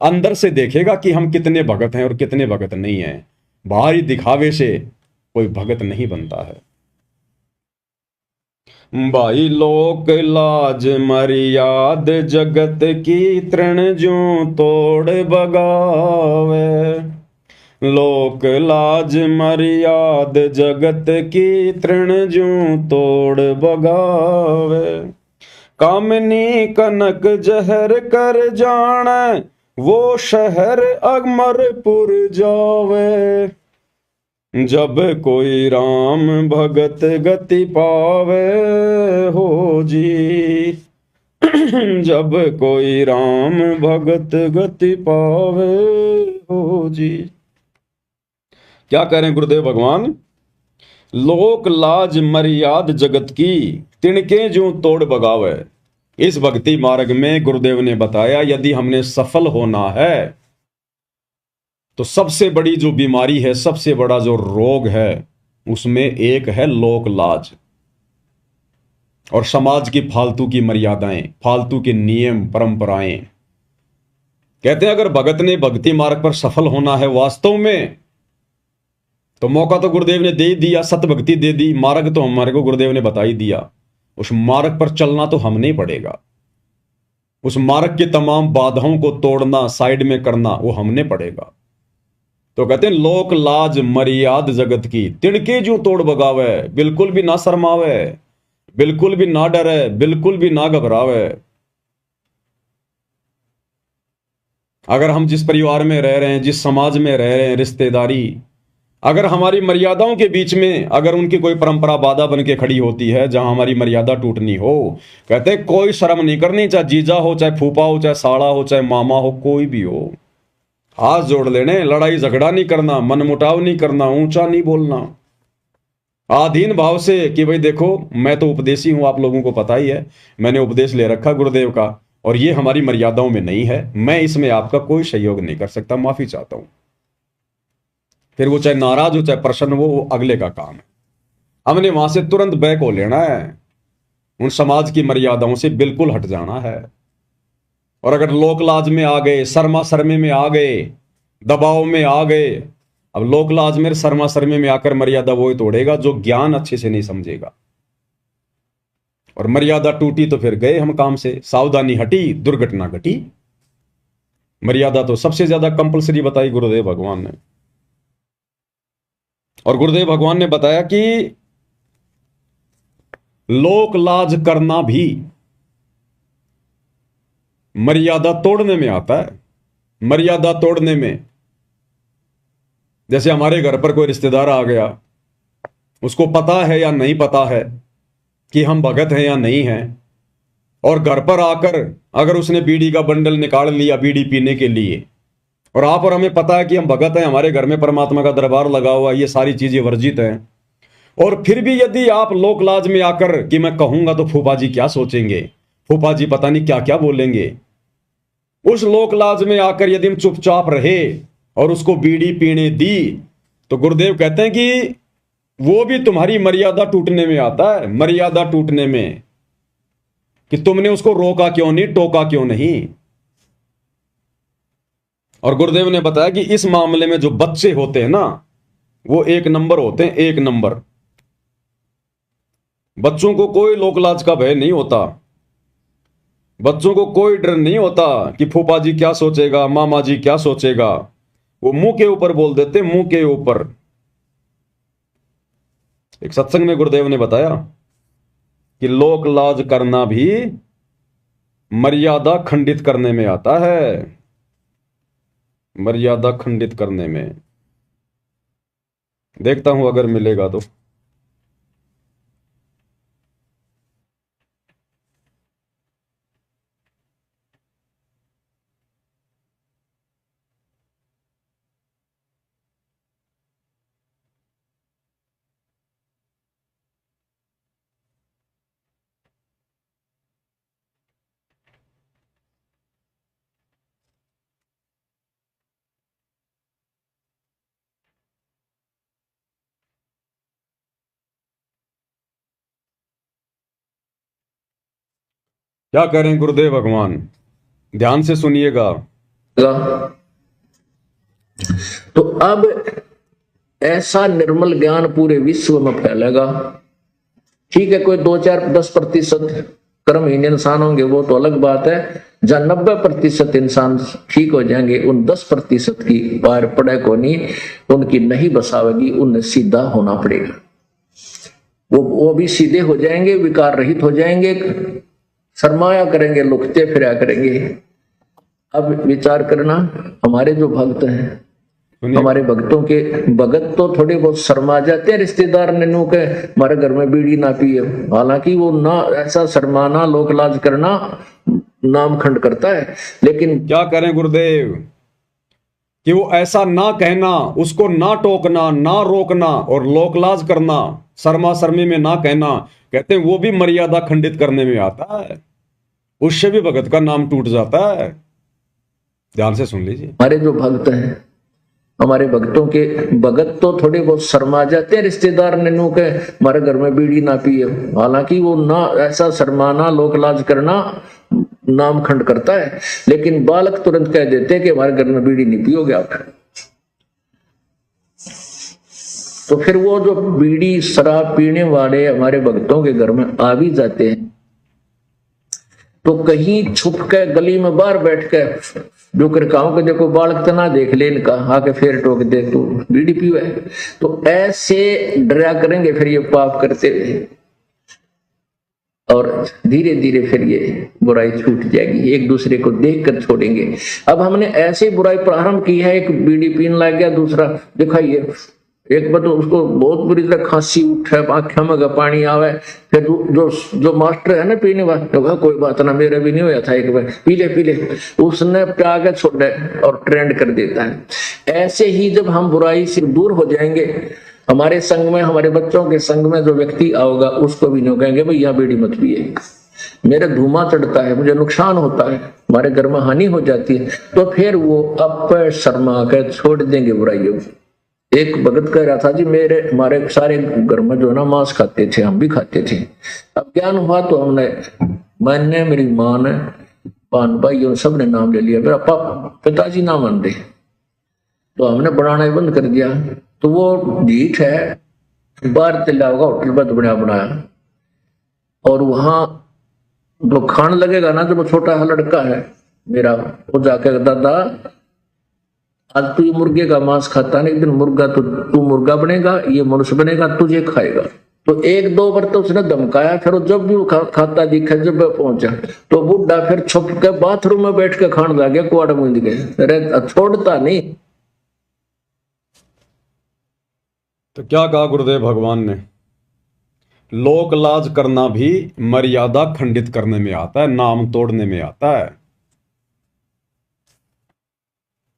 अंदर से देखेगा कि हम कितने भगत हैं और कितने भगत नहीं हैं। बाहरी दिखावे से कोई भगत नहीं बनता है। भाई लोक लाज मर्याद जगत की तृण ज्यों तोड़ बगावे। लोक लाज मर्याद जगत की तृण ज्यों तोड़ बगावे। कामिनी कनक जहर कर जाने वो शहर अमरपुर जावे। जब कोई राम भगत गति पावे हो जी। जब कोई राम भगत गति पावे हो जी। क्या कह रहे हैं गुरुदेव भगवान? लोक लाज मर्याद जगत की तिनके जो तोड़ बगावे। इस भक्ति मार्ग में गुरुदेव ने बताया यदि हमने सफल होना है तो सबसे बड़ी जो बीमारी है, सबसे बड़ा जो रोग है, उसमें एक है लोक लाज और समाज की फालतू की मर्यादाएं, फालतू के नियम परंपराएं। कहते हैं अगर भगत ने भक्ति मार्ग पर सफल होना है वास्तव में, तो मौका तो गुरुदेव ने दे ही दिया, सत भक्ति दे दी, मार्ग तो हमारे को गुरुदेव ने बता ही दिया। उस मार्ग पर चलना तो हमने ही पड़ेगा। उस मार्ग की तमाम बाधाओं को तोड़ना, साइड में करना, वो हमने पड़ेगा। तो कहते हैं लोक लाज मर्याद जगत की तिनके जो तोड़ बगावे। बिल्कुल भी ना शर्मावे, बिल्कुल भी ना डरे, बिल्कुल भी ना घबरावे। अगर हम जिस परिवार में रह रहे हैं, जिस समाज में रह रहे हैं, रिश्तेदारी, अगर हमारी मर्यादाओं के बीच में अगर उनकी कोई परंपरा बाधा बन के खड़ी होती है जहां हमारी मर्यादा टूटनी हो, कहते हैं कोई शर्म नहीं करनी, चाहे जीजा हो, चाहे फूफा हो, चाहे साड़ा हो, चाहे मामा हो, कोई भी हो, हाथ जोड़ लेने। लड़ाई झगड़ा नहीं करना, मनमुटाव नहीं करना, ऊंचा नहीं बोलना, आधीन भाव से कि भाई देखो मैं तो उपदेशी हूं, आप लोगों को पता ही है, मैंने उपदेश ले रखा गुरुदेव का और ये हमारी मर्यादाओं में नहीं है, मैं इसमें आपका कोई सहयोग नहीं कर सकता, माफी चाहता हूं। फिर वो चाहे नाराज हो चाहे प्रसन्न हो, वो अगले का काम है। हमने वहां से तुरंत बैक हो लेना है, उन समाज की मर्यादाओं से बिल्कुल हट जाना है। और अगर लोक लाज में आ गए, शर्मा शर्मे में आ गए, दबाव में आ गए, अब लोक लाज में शर्मा शर्मे में आकर मर्यादा वो ही तोड़ेगा जो ज्ञान अच्छे से नहीं समझेगा। और मर्यादा टूटी तो फिर गए हम काम से, सावधानी हटी दुर्घटना घटी। मर्यादा तो सबसे ज्यादा कंपलसरी बताई गुरुदेव भगवान ने। और गुरुदेव भगवान ने बताया कि लोक लाज करना भी मर्यादा तोड़ने में आता है। मर्यादा तोड़ने में, जैसे हमारे घर पर कोई रिश्तेदार आ गया, उसको पता है या नहीं पता है कि हम भगत हैं या नहीं हैं, और घर पर आकर अगर उसने बीड़ी का बंडल निकाल लिया बीड़ी पीने के लिए, और आप और हमें पता है कि हम भगत हैं, हमारे घर में परमात्मा का दरबार लगा हुआ, ये सारी चीजें वर्जित हैं, और फिर भी यदि आप लोक लाज में आकर कि मैं कहूंगा तो फूफा जी क्या सोचेंगे, फूफा जी पता नहीं क्या क्या बोलेंगे, उस लोक लाज में आकर यदि हम चुपचाप रहे और उसको बीड़ी पीने दी, तो गुरुदेव कहते हैं कि वो भी तुम्हारी मर्यादा टूटने में आता है। मर्यादा टूटने में कि तुमने उसको रोका क्यों नहीं, टोका क्यों नहीं। और गुरुदेव ने बताया कि इस मामले में जो बच्चे होते हैं ना, वो एक नंबर होते हैं, एक नंबर। बच्चों को कोई लोकलाज का भय नहीं होता, बच्चों को कोई डर नहीं होता कि फूफा जी क्या सोचेगा, मामा जी क्या सोचेगा। वो मुंह के ऊपर बोल देते, मुंह के ऊपर। एक सत्संग में गुरुदेव ने बताया कि लोक लाज करना भी मर्यादा खंडित करने में आता है, मर्यादा खंडित करने में। देखता हूं अगर मिलेगा तो। क्या करें गुरुदेव भगवान, ध्यान से सुनिएगा। तो अब ऐसा निर्मल ज्ञान पूरे विश्व में फैलेगा। ठीक है, कोई 2-4-10% कर्महीन इंसान होंगे, वो तो अलग बात है। जहां 90% इंसान ठीक हो जाएंगे, उन 10% की बाहर पड़े को नहीं, उनकी नहीं बसावेगी, उन्हें सीधा होना पड़ेगा। वो भी सीधे हो जाएंगे, विकार रहित हो जाएंगे, शर्माया करेंगे, लुकते फिरा करेंगे। अब विचार करना, हमारे जो भक्त हैं, हमारे भक्तों के भगत तो थोड़े बहुत शर्मा जाते हैं रिश्तेदार ने नु के हमारे घर में बीड़ी ना पिए, हालांकि वो ना ऐसा शर्माना, लोक लाज करना नाम खंड करता है। लेकिन क्या करें गुरुदेव कि वो ऐसा ना कहना, उसको ना टोकना, ना रोकना और लोकलाज करना, शर्मा शर्मी में ना कहना, कहते हैं वो भी मर्यादा खंडित करने में आता है, उससे भी भगत का नाम टूट जाता है। ध्यान से सुन लीजिए। हमारे जो भक्त हैं, हमारे भक्तों के भगत तो थोड़े बहुत शर्मा जाते हैं रिश्तेदार ने नु के हमारे घर में बीड़ी ना पिए, हालांकि वो ना ऐसा शर्माना, लोकलाज करना नाम खंड करता है। लेकिन बालक तुरंत कह देते हैं कि हमारे घर में बीड़ी नहीं पियोगे आप। तो फिर वो जो बीड़ी शराब पीने वाले हमारे भक्तों के घर में आ भी जाते हैं, तो कहीं छुप के गली में बाहर बैठ के जो करकाओं के देखो बालक तना देख ले इनका, आके फिर टोक दे तू बीड़ी पीवे, तो ऐसे डरा करेंगे फिर ये पाप करते हुए, और धीरे धीरे फिर ये बुराई छूट जाएगी, एक दूसरे को देख कर छोड़ेंगे। अब हमने ऐसी बुराई प्रारंभ की है, एक बीड़ी पीने लग गया, दूसरा दिखाइए, एक बार तो उसको बहुत बुरी तरह खांसी उठे, आंखों में पानी आवे, फिर जो मास्टर है ना पीने वाला, तो कोई बात ना, मेरे भी नहीं होया था, एक बार पी ले, उसने प्या के छोड़े और ट्रेंड कर देता है। ऐसे ही जब हम बुराई से दूर हो जाएंगे, हमारे संग में, हमारे बच्चों के संग में जो व्यक्ति आओगा, उसको भी नहीं कहेंगे भाई यहाँ बीड़ी मत पिए, मेरे धुआं चढ़ता है, मुझे नुकसान होता है, हमारे घर में हानि हो जाती है, तो फिर वो अब शर्मा कर छोड़ देंगे बुराइयों। एक भगत कह रहा था जी, हमारे सारे घर में जो ना मांस खाते थे, हम भी खाते थे, अब ज्ञान हुआ तो मैंने, मेरी माँ ने, पान भाई और सब ने नाम ले लिया, मेरा पिताजी ना मान रहे, तो हमने बनाना ही बंद कर दिया। तो वो ढीठ है, बाहर चला होगा होटल पर बनाया, और वहां जो खान लगेगा ना, जब छोटा लड़का है मेरा, वो जाके दादा आज तू ये मुर्गे का मांस खाता है, एक दिन मुर्गा तो तू मुर्गा बनेगा, ये मनुष्य बनेगा, तुझे खाएगा। तो 1-2 बार तो उसने धमकाया, फिर जब भी खाता दिखा, जब पहुंचा तो बुढ़ा फिर छुप के बाथरूम में बैठ के खाने लग गया, कुआड़ मुंह के, अरे छोड़ता नहीं। तो क्या कहा गुरुदेव भगवान ने, लोक लाज करना भी मर्यादा खंडित करने में आता है, नाम तोड़ने में आता है।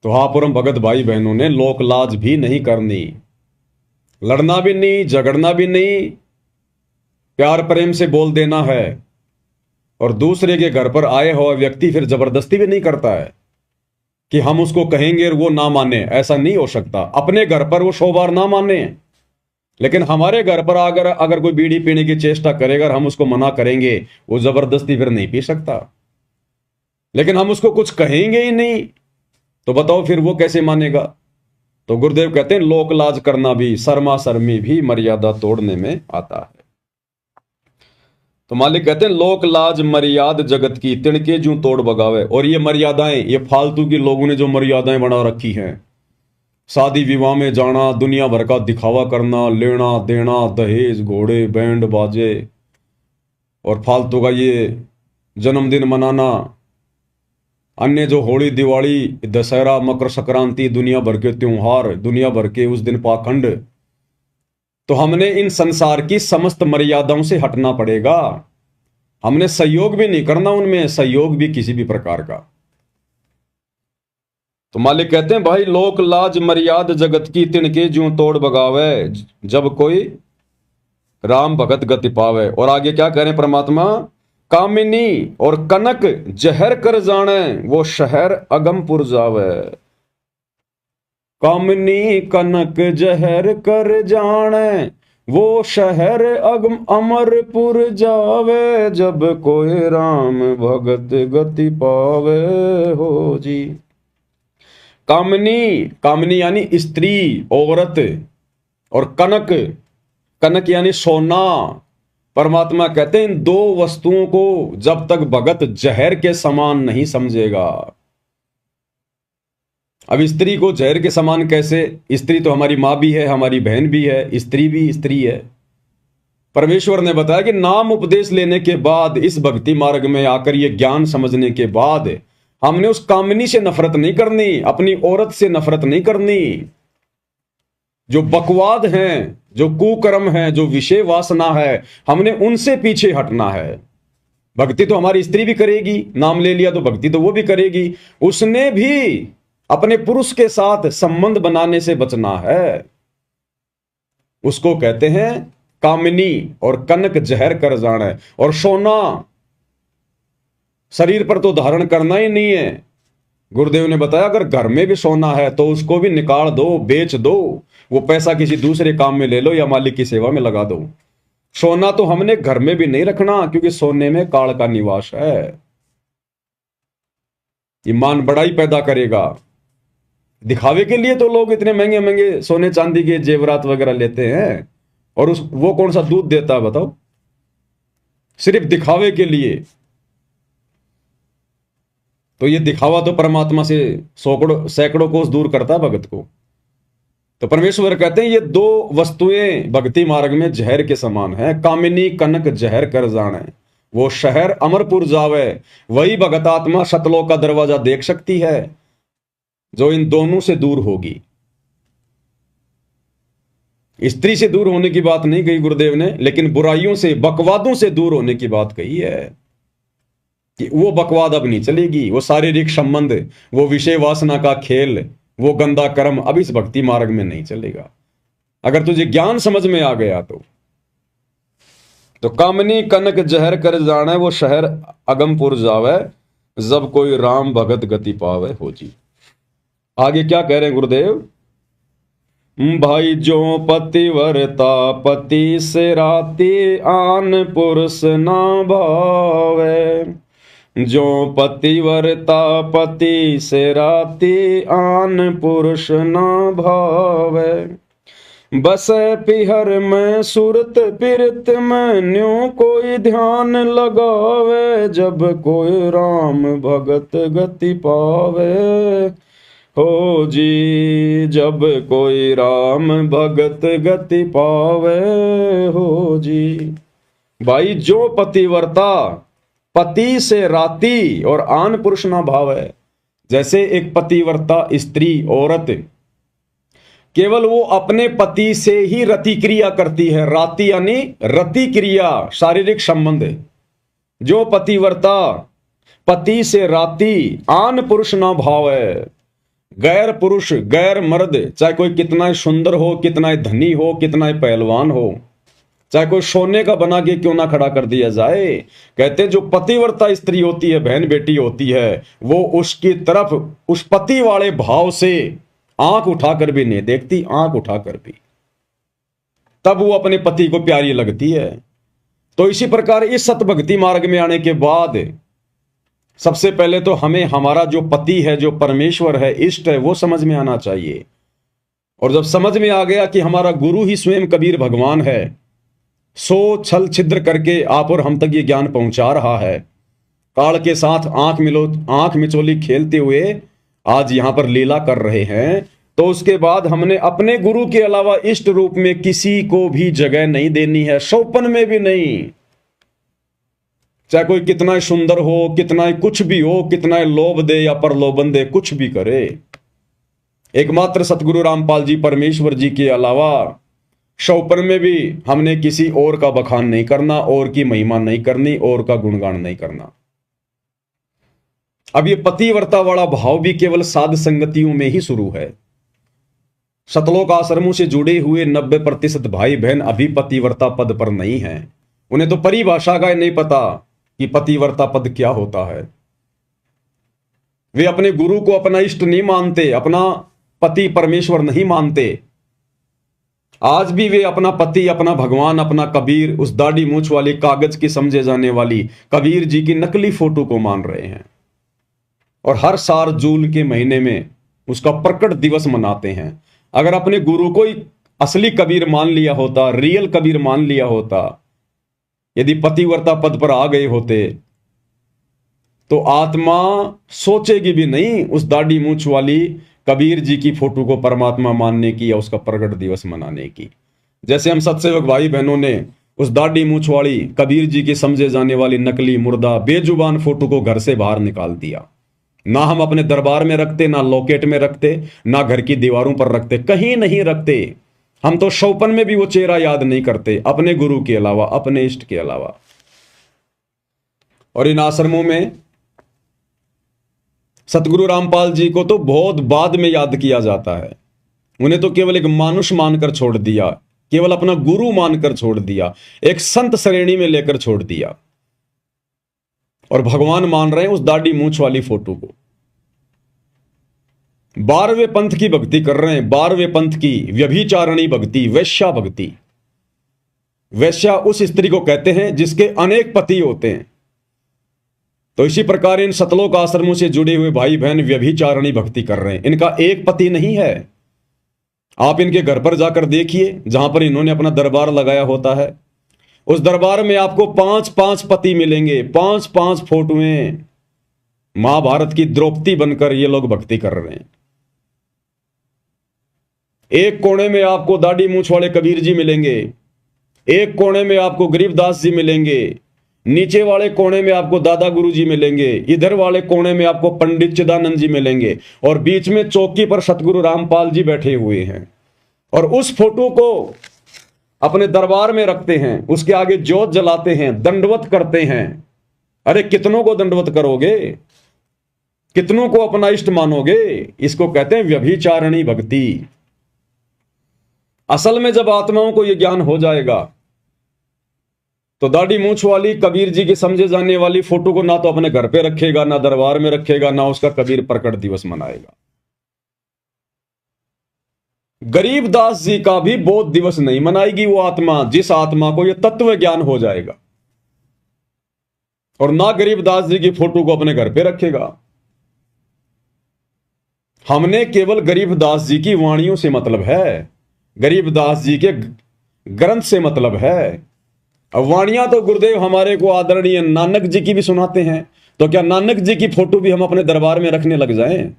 तो हाँ परम भगत भाई बहनों ने लोक लाज भी नहीं करनी, लड़ना भी नहीं, झगड़ना भी नहीं, प्यार प्रेम से बोल देना है। और दूसरे के घर पर आए हुआ व्यक्ति फिर जबरदस्ती भी नहीं करता है कि हम उसको कहेंगे और वो ना माने, ऐसा नहीं हो सकता। अपने घर पर वो 100 बार ना माने, लेकिन हमारे घर पर अगर कोई बीड़ी पीने की चेष्टा करेगा और हम उसको मना करेंगे, वो जबरदस्ती फिर नहीं पी सकता। लेकिन हम उसको कुछ कहेंगे ही नहीं, तो बताओ फिर वो कैसे मानेगा। तो गुरुदेव कहते हैं लोक लाज करना भी, शर्मा शर्मी भी मर्यादा तोड़ने में आता है। तो मालिक कहते हैं लोक लाज मर्याद जगत की, तिणके जू तोड़ बगावे। और ये मर्यादाएं, ये फालतू की लोगों ने जो मर्यादाएं बना रखी हैं, शादी विवाह में जाना, दुनिया भर का दिखावा करना, लेना देना, दहेज, घोड़े, बैंड बाजे, और फालतू का ये जन्मदिन मनाना, अन्य जो होली, दिवाली, दशहरा, मकर संक्रांति, दुनिया भर के त्योहार, दुनिया भर के उस दिन पाखंड। तो हमने इन संसार की समस्त मर्यादाओं से हटना पड़ेगा। हमने सहयोग भी नहीं करना उनमें, सहयोग भी किसी भी प्रकार का। तो मालिक कहते हैं भाई लोक लाज मर्याद जगत की, तिणके ज्यों तोड़ बगावे, जब कोई राम भगत गति पावे। और आगे क्या करें परमात्मा, कामिनी और कनक जहर कर जाने, वो शहर अगमपुर जावे। कामिनी कनक जहर कर जाने, वो शहर अगम अमरपुर जावे, जब कोई राम भगत गति पावे हो जी। कामनी, कामनी यानी स्त्री, औरत, और कनक, कनक यानी सोना। परमात्मा कहते हैं इन दो वस्तुओं को जब तक भगत जहर के समान नहीं समझेगा। अब स्त्री को जहर के समान कैसे? स्त्री तो हमारी मां भी है, हमारी बहन भी है, स्त्री भी स्त्री है। परमेश्वर ने बताया कि नाम उपदेश लेने के बाद, इस भक्ति मार्ग में आकर ये ज्ञान समझने के बाद, हमने उस कामनी से नफरत नहीं करनी, अपनी औरत से नफरत नहीं करनी। जो बकवाद हैं, जो कुकर्म हैं, जो विषय वासना है, हमने उनसे पीछे हटना है। भक्ति तो हमारी स्त्री भी करेगी, नाम ले लिया तो भक्ति तो वो भी करेगी। उसने भी अपने पुरुष के साथ संबंध बनाने से बचना है। उसको कहते हैं कामिनी। और कनक जहर कर जाना, और सोना शरीर पर तो धारण करना ही नहीं है। गुरुदेव ने बताया अगर घर में भी सोना है तो उसको भी निकाल दो, बेच दो, वो पैसा किसी दूसरे काम में ले लो या मालिक की सेवा में लगा दो। सोना तो हमने घर में भी नहीं रखना, क्योंकि सोने में काल का निवास है। ईमान बड़ाई पैदा करेगा। दिखावे के लिए तो लोग इतने महंगे महंगे सोने चांदी के जेवरात वगैरह लेते हैं, और वो कौन सा दूध देता है बताओ? सिर्फ दिखावे के लिए। तो ये दिखावा तो परमात्मा से सैकड़ों कोस दूर करता है भगत को। तो परमेश्वर कहते हैं ये दो वस्तुएं भक्ति मार्ग में जहर के समान है। कामिनी कनक जहर कर जाने, वो शहर अमरपुर जावे, वही भगत आत्मा सतलोक का दरवाजा देख सकती है जो इन दोनों से दूर होगी। स्त्री से दूर होने की बात नहीं कही गुरुदेव ने, लेकिन बुराइयों से, बकवादों से दूर होने की बात कही है कि वो बकवाद अब नहीं चलेगी। वो शारीरिक संबंध, वो विषय वासना का खेल, वो गंदा कर्म अब इस भक्ति मार्ग में नहीं चलेगा। अगर तुझे ज्ञान समझ में आ गया तो कामनी कनक जहर कर जाने, वो शहर अगमपुर जावे, जब कोई राम भगत गति पावे हो जी। आगे क्या कह रहे हैं गुरुदेव? भाई जो पतिव्रता पति से राती, आन पुरुष ना भावे। जो पतिव्रता पति से राती, आन पुरुष ना भावे। बस पिहर में सुरत पिरत में, न्यों कोई ध्यान लगावे। जब कोई राम भगत गति पावे हो जी, जब कोई राम भगत गति पावे हो जी। भाई जो पतिव्रता पति से राती और आन पुरुष ना भावे। जैसे एक पतिव्रता स्त्री, औरत, केवल वो अपने पति से ही रति क्रिया करती है। राति यानी रति क्रिया, शारीरिक संबंध। जो पतिव्रता पति से राती, आन पुरुष ना भावे। गैर पुरुष, गैर मर्द, चाहे कोई कितना सुंदर हो, कितना धनी हो, कितना पहलवान हो, चाहे कोई सोने का बना के क्यों ना खड़ा कर दिया जाए, कहते जो पतिव्रता स्त्री होती है, बहन बेटी होती है, वो उसकी तरफ उस पति वाले भाव से आंख उठाकर भी नहीं देखती, आंख उठाकर भी, तब वो अपने पति को प्यारी लगती है। तो इसी प्रकार इस सतभक्ति मार्ग में आने के बाद सबसे पहले तो हमें हमारा जो पति है, जो परमेश्वर है, इष्ट है, वो समझ में आना चाहिए। और जब समझ में आ गया कि हमारा गुरु ही स्वयं कबीर भगवान है, सो छल छिद्र करके आप और हम तक ये ज्ञान पहुंचा रहा है, काल के साथ आंख मिचोली खेलते हुए आज यहां पर लीला कर रहे हैं, तो उसके बाद हमने अपने गुरु के अलावा इष्ट रूप में किसी को भी जगह नहीं देनी है, सौपन में भी नहीं। चाहे कोई कितना सुंदर हो, कितना कुछ भी हो, कितना लोभ दे या प्रलोभन दे, कुछ भी करे, एकमात्र सतगुरु रामपाल जी परमेश्वर जी के अलावा सौपन में भी हमने किसी और का बखान नहीं करना, और की महिमा नहीं करनी, और का गुणगान नहीं करना। अब ये पतिव्रता वाला भाव भी केवल साध संगतियों में ही शुरू है। सतलोक आश्रमों से जुड़े हुए 90% भाई बहन अभी पतिव्रता पद पर नहीं है। उन्हें तो परिभाषा का नहीं पता कि पतिव्रता पद क्या होता है। वे अपने गुरु को अपना इष्ट नहीं मानते, अपना पति परमेश्वर नहीं मानते। आज भी वे अपना पति, अपना भगवान, अपना कबीर, उस दाढ़ी मूंछ वाली कागज की समझे जाने वाली कबीर जी की नकली फोटो को मान रहे हैं। और हर साल जून के महीने में उसका प्रकट दिवस मनाते हैं। अगर अपने गुरु को ही असली कबीर मान लिया होता, रियल कबीर मान लिया होता, यदि पतिव्रता पद पर आ गए होते, तो आत्मा सोचेगी भी नहीं उस दाढ़ी मूंछ वाली कबीर जी की फोटो को परमात्मा मानने की या उसका प्रकट दिवस मनाने की। जैसे हम सत्सेवक भाई बहनों ने उस दाढ़ी मूंछ वाली कबीर जी की समझे जाने वाली नकली मुर्दा बेजुबान फोटो को घर से बाहर निकाल दिया। ना हम अपने दरबार में रखते, ना लॉकेट में रखते, ना घर की दीवारों पर रखते, कहीं नहीं रखते। हम तो शौपन में भी वो चेहरा याद नहीं करते, अपने गुरु के अलावा, अपने इष्ट के अलावा। और इन आश्रमों में सतगुरु रामपाल जी को तो बहुत बाद में याद किया जाता है। उन्हें तो केवल एक मानुष मानकर छोड़ दिया, केवल अपना गुरु मानकर छोड़ दिया, एक संत श्रेणी में लेकर छोड़ दिया, और भगवान मान रहे हैं उस दाढ़ी मूंछ वाली फोटो को। 12वें पंथ की भक्ति कर रहे हैं, 12वें पंथ की व्यभिचारणी भक्ति, वैश्या भक्ति। वैश्या उस स्त्री को कहते हैं जिसके अनेक पति होते हैं। तो इसी प्रकार इन सतलोक आश्रमों से जुड़े हुए भाई बहन व्यभिचारणी भक्ति कर रहे हैं। इनका एक पति नहीं है। आप इनके घर पर जाकर देखिए, जहां पर इन्होंने अपना दरबार लगाया होता है, उस दरबार में आपको 5-5 पति मिलेंगे, 5-5 फोटोएं। महाभारत की द्रौपदी बनकर ये लोग भक्ति कर रहे हैं। एक कोने में आपको दाढ़ी मूंछ वाले कबीर जी मिलेंगे, एक कोने में आपको गरीबदास जी मिलेंगे, नीचे वाले कोने में आपको दादा गुरु जी मिलेंगे, इधर वाले कोने में आपको पंडित चिदानंद जी मिलेंगे, और बीच में चौकी पर सतगुरु रामपाल जी बैठे हुए हैं। और उस फोटो को अपने दरबार में रखते हैं, उसके आगे जोत जलाते हैं, दंडवत करते हैं। अरे कितनों को दंडवत करोगे, कितनों को अपना इष्ट मानोगे? इसको कहते हैं व्यभिचारणी भक्ति। असल में जब आत्माओं को यह ज्ञान हो जाएगा तो दाढ़ी मूंछ वाली कबीर जी की समझे जाने वाली फोटो को ना तो अपने घर पे रखेगा, ना दरबार में रखेगा, ना उसका कबीर प्रकट दिवस मनाएगा। गरीबदास जी का भी बोध दिवस नहीं मनाएगी वो आत्मा, जिस आत्मा को यह तत्व ज्ञान हो जाएगा। और ना गरीबदास जी की फोटो को अपने घर पे रखेगा। हमने केवल गरीबदास जी की वाणियों से मतलब है, गरीबदास जी के ग्रंथ से मतलब है। अब वाणियां तो गुरुदेव हमारे को आदरणीय नानक जी की भी सुनाते हैं, तो क्या नानक जी की फोटो भी हम अपने दरबार में रखने लग जाएं?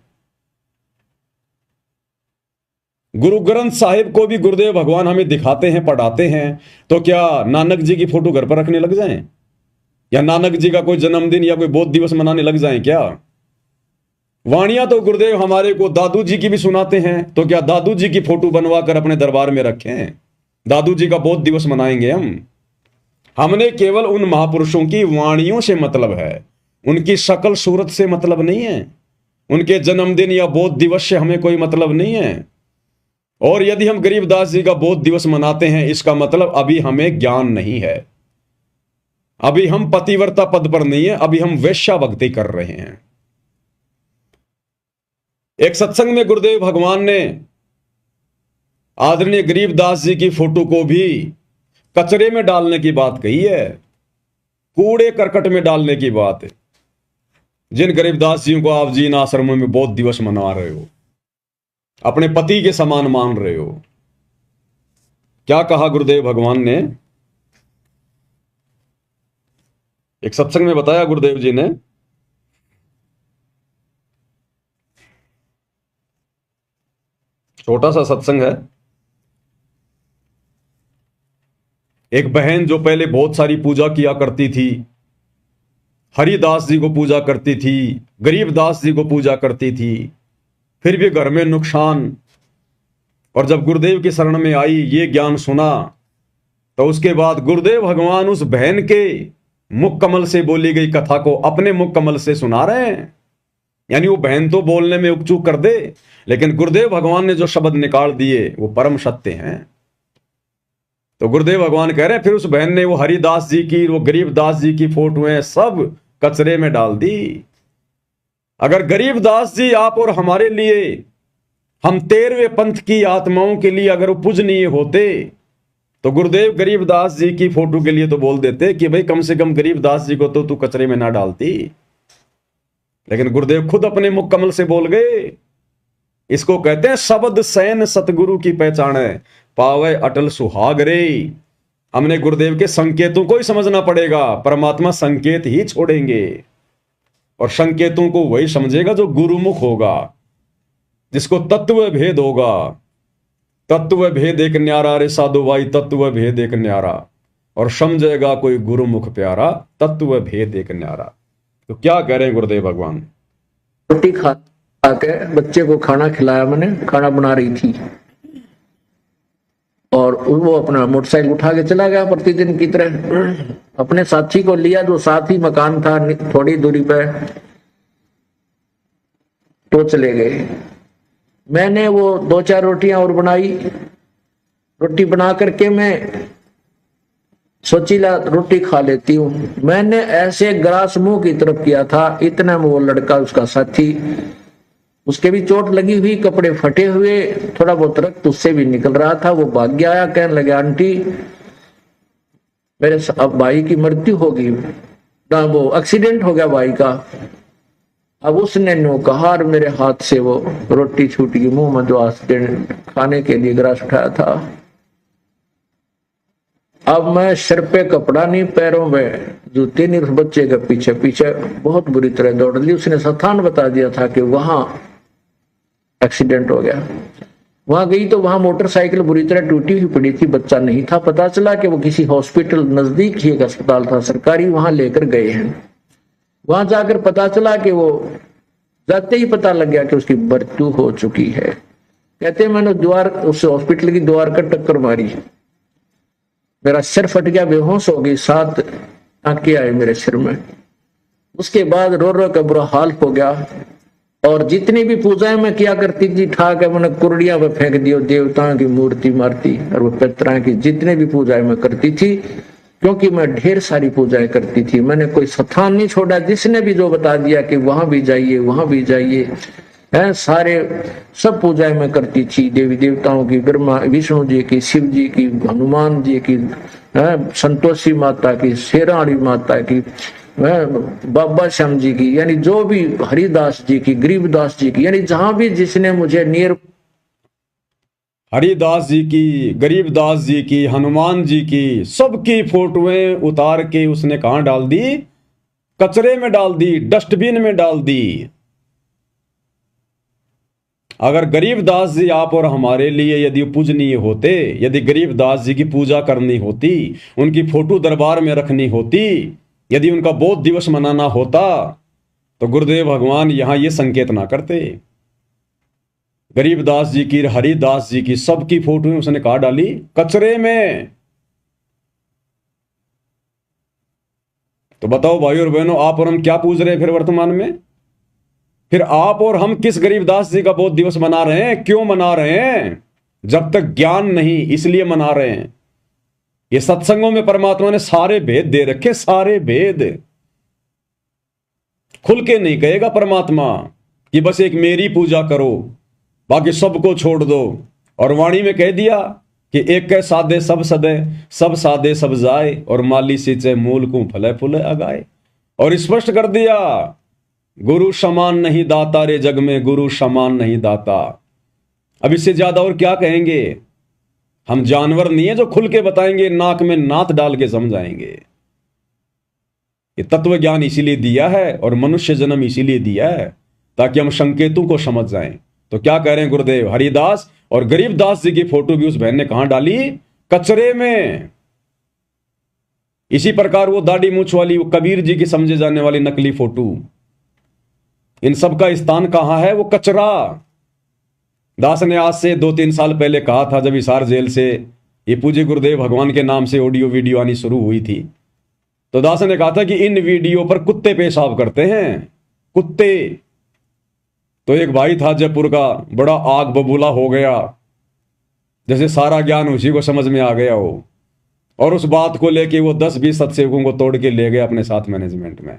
गुरु ग्रंथ साहिब को भी गुरुदेव भगवान हमें दिखाते हैं, पढ़ाते हैं, तो क्या नानक जी की फोटो घर पर रखने लग जाएं? या नानक जी का कोई जन्मदिन या कोई बोध दिवस मनाने लग जाएं क्या? वाणियां तो गुरुदेव हमारे को दादू जी की भी सुनाते हैं, तो क्या दादू जी की फोटो बनवा कर अपने दरबार में रखें? दादू जी का बोध दिवस मनाएंगे हम? हमने केवल उन महापुरुषों की वाणियों से मतलब है, उनकी शकल सूरत से मतलब नहीं है, उनके जन्मदिन या बोध दिवस से हमें कोई मतलब नहीं है। और यदि हम गरीबदास जी का बोध दिवस मनाते हैं, इसका मतलब अभी हमें ज्ञान नहीं है, अभी हम पतिव्रता पद पर नहीं है, अभी हम वैश्या भक्ति कर रहे हैं। एक सत्संग में गुरुदेव भगवान ने आदरणीय गरीबदास जी की फोटो को भी कचरे में डालने की बात कही है, कूड़े करकट में डालने की बात है। जिन गरीबदास जी को आप जी इन आश्रमों में बोध दिवस मना रहे हो, अपने पति के समान मान रहे हो, क्या कहा गुरुदेव भगवान ने? एक सत्संग में बताया गुरुदेव जी ने, छोटा सा सत्संग है। एक बहन जो पहले बहुत सारी पूजा किया करती थी, हरिदास जी को पूजा करती थी, गरीबदास जी को पूजा करती थी, फिर भी घर में नुकसान, और जब गुरुदेव की शरण में आई, ये ज्ञान सुना, तो उसके बाद गुरुदेव भगवान उस बहन के मुख कमल से बोली गई कथा को अपने मुख कमल से सुना रहे हैं। यानी वो बहन तो बोलने में उपचूक कर दे, लेकिन गुरुदेव भगवान ने जो शब्द निकाल दिए वो परम सत्य हैं। तो गुरुदेव भगवान कह रहे हैं, फिर उस बहन ने वो हरिदास जी की, वो गरीबदास जी की फोटोएं सब कचरे में डाल दी। अगर गरीबदास जी आप और हमारे लिए, हम 13वें पंथ की आत्माओं के लिए अगर वो पूजनीय होते, तो गुरुदेव गरीबदास जी की फोटो के लिए तो बोल देते कि भाई कम से कम गरीबदास जी को तो तू कचरे में ना डालती। लेकिन गुरुदेव खुद अपने मुख कमल से बोल गए, इसको कहते हैं शब्द सैन सतगुरु की पहचान है, पावे अटल सुहाग रे। हमने गुरुदेव के संकेतों को ही समझना पड़ेगा। परमात्मा संकेत ही छोड़ेंगे और संकेतों को वही समझेगा जो गुरुमुख होगा, जिसको तत्व भेद होगा। तत्व भेद एक न्यारा रे साधु भाई, तत्व भेद एक न्यारा, और समझेगा कोई गुरुमुख प्यारा, तत्व भेद एक न्यारा। तो क्या कह रहे हैं गुरुदेव भगवान? रोटी खा के बच्चे को खाना खिलाया, मैंने खाना बना रही थी, और वो अपना मोटरसाइकिल उठा के चला गया प्रतिदिन की तरह। अपने साथी को लिया, जो साथ ही मकान था थोड़ी दूरी पे, तो चले गए। मैंने वो 2-4 रोटियां और बनाई। रोटी बना करके मैं सोचीला रोटी खा लेती हूँ। मैंने ऐसे ग्रास मुंह की तरफ किया था, इतना में वो लड़का, उसका साथी, उसके भी चोट लगी हुई, कपड़े फटे हुए, थोड़ा बहुत रक्त उससे भी निकल रहा था। वो भाग गया, आया, कहने लगे आंटी मेरे अब भाई की मृत्यु होगी, ना वो एक्सीडेंट हो गया भाई का। अब उसने नो कहा और मेरे हाथ से वो रोटी छूट गई मुंह में, जो एक्सीडेंट खाने के लिए ग्रास उठाया था। अब मैं सिर पे कपड़ा नहीं, पैरों में जूते नहीं, उस बच्चे के पीछे पीछे बहुत बुरी तरह दौड़ ली। उसने स्थान बता दिया था कि वहां एक्सीडेंट हो गया। वहां गई तो वहां मोटरसाइकिल बुरी तरह टूटी हुई पड़ी थी, बच्चा नहीं था। पता चला कि वो किसी हॉस्पिटल, नजदीक ही एक अस्पताल था सरकारी, वहां लेकर गए हैं। वहां जाकर पता चला कि वो, जाते ही पता लग गया कि उसकी मृत्यु हो चुकी है। कहते मैंने द्वार, उस हॉस्पिटल की द्वार का टक्कर मारी, मेरा सिर फट गया, बेहोश हो गई, 7 टांके आए मेरे सिर में। उसके बाद रो रो का बुरा हाल हो गया। और जितनी भी पूजाएं मैं किया करती थी, ठाक मैंने कुर्डिया पे फेंक दियो, देवताओं की मूर्ति मारती, और वो पितरा की जितने भी पूजाएं मैं करती थी, क्योंकि मैं ढेर सारी पूजाएं करती थी, मैंने कोई स्थान नहीं छोड़ा। जिसने भी जो बता दिया कि वहां भी जाइए, वहां भी जाइए, है, सारे सब पूजाएं मैं करती थी, देवी देवताओं की, ब्रह्मा विष्णु जी की, शिव जी की, हनुमान जी की, संतोषी माता की, शेराणी माता की, बाबा श्याम जी की, यानी जो भी, हरिदास जी की, गरीबदास जी की, यानी जहां भी जिसने मुझे नियर, हरिदास जी की, गरीबदास जी की, हनुमान जी की, सबकी फोटोएं उतार के उसने कहां डाल दी? कचरे में डाल दी, डस्टबिन में डाल दी। अगर गरीबदास जी आप और हमारे लिए यदि पूजनीय होते, यदि गरीबदास जी की पूजा करनी होती, उनकी फोटो दरबार में रखनी होती, यदि उनका बोध दिवस मनाना होता, तो गुरुदेव भगवान यहां ये संकेत ना करते। गरीबदास जी की, हरिदास जी की, सबकी फोटो उसने कहा डाली? कचरे में। तो बताओ भाई और बहनों, आप और हम क्या पूज रहे हैं फिर वर्तमान में? फिर आप और हम किस गरीबदास जी का बोध दिवस मना रहे हैं? क्यों मना रहे हैं? जब तक ज्ञान नहीं, इसलिए मना रहे हैं। ये सत्संगों में परमात्मा ने सारे भेद दे रखे, सारे भेद। खुल के नहीं कहेगा परमात्मा कि बस एक मेरी पूजा करो, बाकी सबको छोड़ दो। और वाणी में कह दिया कि एक के साधे सब सदे, सब साधे सब जाए, और माली सींचे मूल को फले फूले अगाए। और स्पष्ट कर दिया, गुरु समान नहीं दाता रे जग में, गुरु समान नहीं दाता। अब इससे ज्यादा और क्या कहेंगे? हम जानवर नहीं है जो खुल के बताएंगे, नाक में नात डाल के समझाएंगे। ये तत्व ज्ञान इसीलिए दिया है और मनुष्य जन्म इसीलिए दिया है ताकि हम संकेतों को समझ जाएं। तो क्या कह रहे हैं गुरुदेव? हरिदास और गरीबदास जी की फोटो भी उस बहन ने कहां डाली? कचरे में। इसी प्रकार वो दाढ़ी मूछ वाली, वो कबीर जी की समझे जाने वाली नकली फोटो, इन सब का स्थान कहां है? वो कचरा। दास ने आज से 2-3 साल पहले कहा था, जब हिसार जेल से ये पूज्य गुरुदेव भगवान के नाम से ऑडियो वीडियो आनी शुरू हुई थी, तो दास ने कहा था कि इन वीडियो पर कुत्ते पेशाब करते हैं, कुत्ते। तो एक भाई था जयपुर का, बड़ा आग बबूला हो गया, जैसे सारा ज्ञान उसी को समझ में आ गया हो, और उस बात को लेके वो 10-20 सत्सेवकों को तोड़ के ले गए अपने साथ मैनेजमेंट में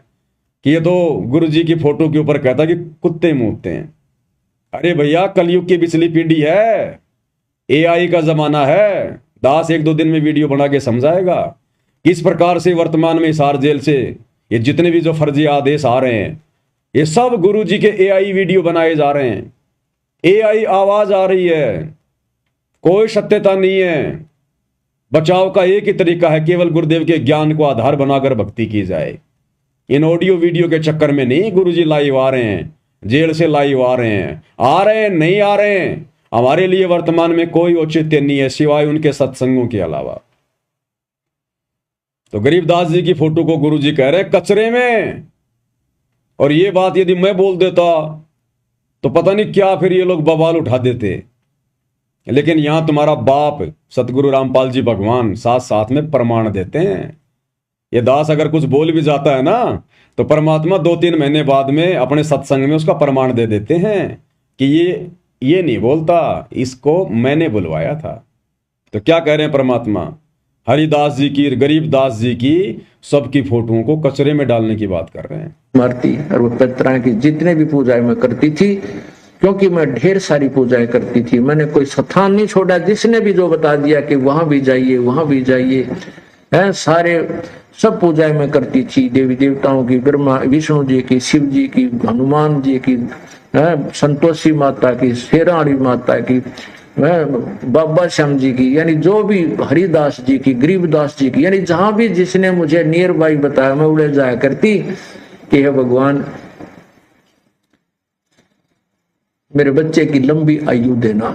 कि ये तो गुरु जी की फोटो के ऊपर कहता कि कुत्ते मूतते हैं। अरे भैया, कलयुग की पिछली पीढ़ी है, एआई का जमाना है। दास 1-2 दिन में वीडियो बना के समझाएगा किस प्रकार से वर्तमान में हिसार जेल से ये जितने भी जो फर्जी आदेश आ रहे हैं, ये सब गुरु जी के एआई वीडियो बनाए जा रहे हैं। AI आवाज आ रही है, कोई सत्यता नहीं है। बचाव का एक ही तरीका है, केवल गुरुदेव के ज्ञान को आधार बनाकर भक्ति की जाए। इन ऑडियो वीडियो के चक्कर में नहीं गुरुजी लाइव आ रहे हैं, जेल से लाइव आ रहे हैं, आ रहे हैं नहीं आ रहे हैं, हमारे लिए वर्तमान में कोई औचित्य नहीं है सिवाय उनके सत्संगों के अलावा। तो गरीबदास जी की फोटो को गुरुजी कह रहे कचरे में, और ये बात यदि मैं बोल देता तो पता नहीं क्या फिर ये लोग बवाल उठा देते। लेकिन यहां तुम्हारा बाप सतगुरु रामपाल जी भगवान साथ साथ में प्रमाण देते हैं। ये दास अगर कुछ बोल भी जाता है ना तो परमात्मा 2-3 महीने बाद में अपने सत्संग में उसका प्रमाण दे देते हैं कि ये नहीं बोलता, इसको मैंने बुलवाया था। तो क्या कह रहे हैं परमात्मा? हरिदास जी की, गरीबदास जी की, सबकी फोटोओं को कचरे में डालने की बात कर रहे हैं। मरती और वो पितरा की जितने भी पूजाएं मैं करती थी, क्योंकि मैं ढेर सारी पूजाएं करती थी, मैंने कोई स्थान नहीं छोड़ा। जिसने भी जो बता दिया कि वहां भी जाइए वहां भी जाइए, सारे सब पूजाएं मैं करती थी। देवी देवताओं की, ब्रह्मा विष्णु जी की, शिव जी की, हनुमान जी की, संतोषी माता की, शेराणी माता की, बाबा श्याम जी की, यानी जो भी हरिदास जी की, गरीबदास जी की, यानी जहां भी जिसने मुझे नियर बाई बताया मैं उड़े जाया करती कि हे भगवान मेरे बच्चे की लंबी आयु देना।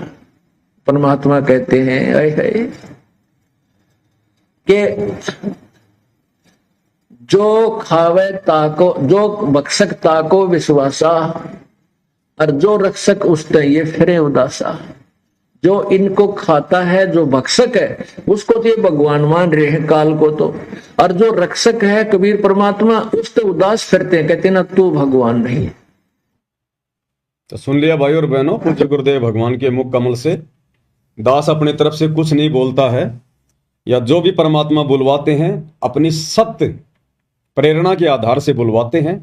परमात्मा कहते हैं है कि जो खावे ताको, जो बक्षक ताको विश्वासा, और जो रक्षक उसते ये फिरे उदासा। जो इनको खाता है, जो भक्षक है, उसको तो ये भगवान मान रहे हैं काल को तो, और जो रक्षक है कबीर परमात्मा, उससे उदास फिरते हैं, कहते ना तू भगवान नहीं। तो सुन लिया भाई और बहनों, पूज्य गुरुदेव भगवान के मुख कमल से दास अपनी तरफ से कुछ नहीं बोलता है, या जो भी परमात्मा बुलवाते हैं अपनी सत्य प्रेरणा के आधार से बुलवाते हैं,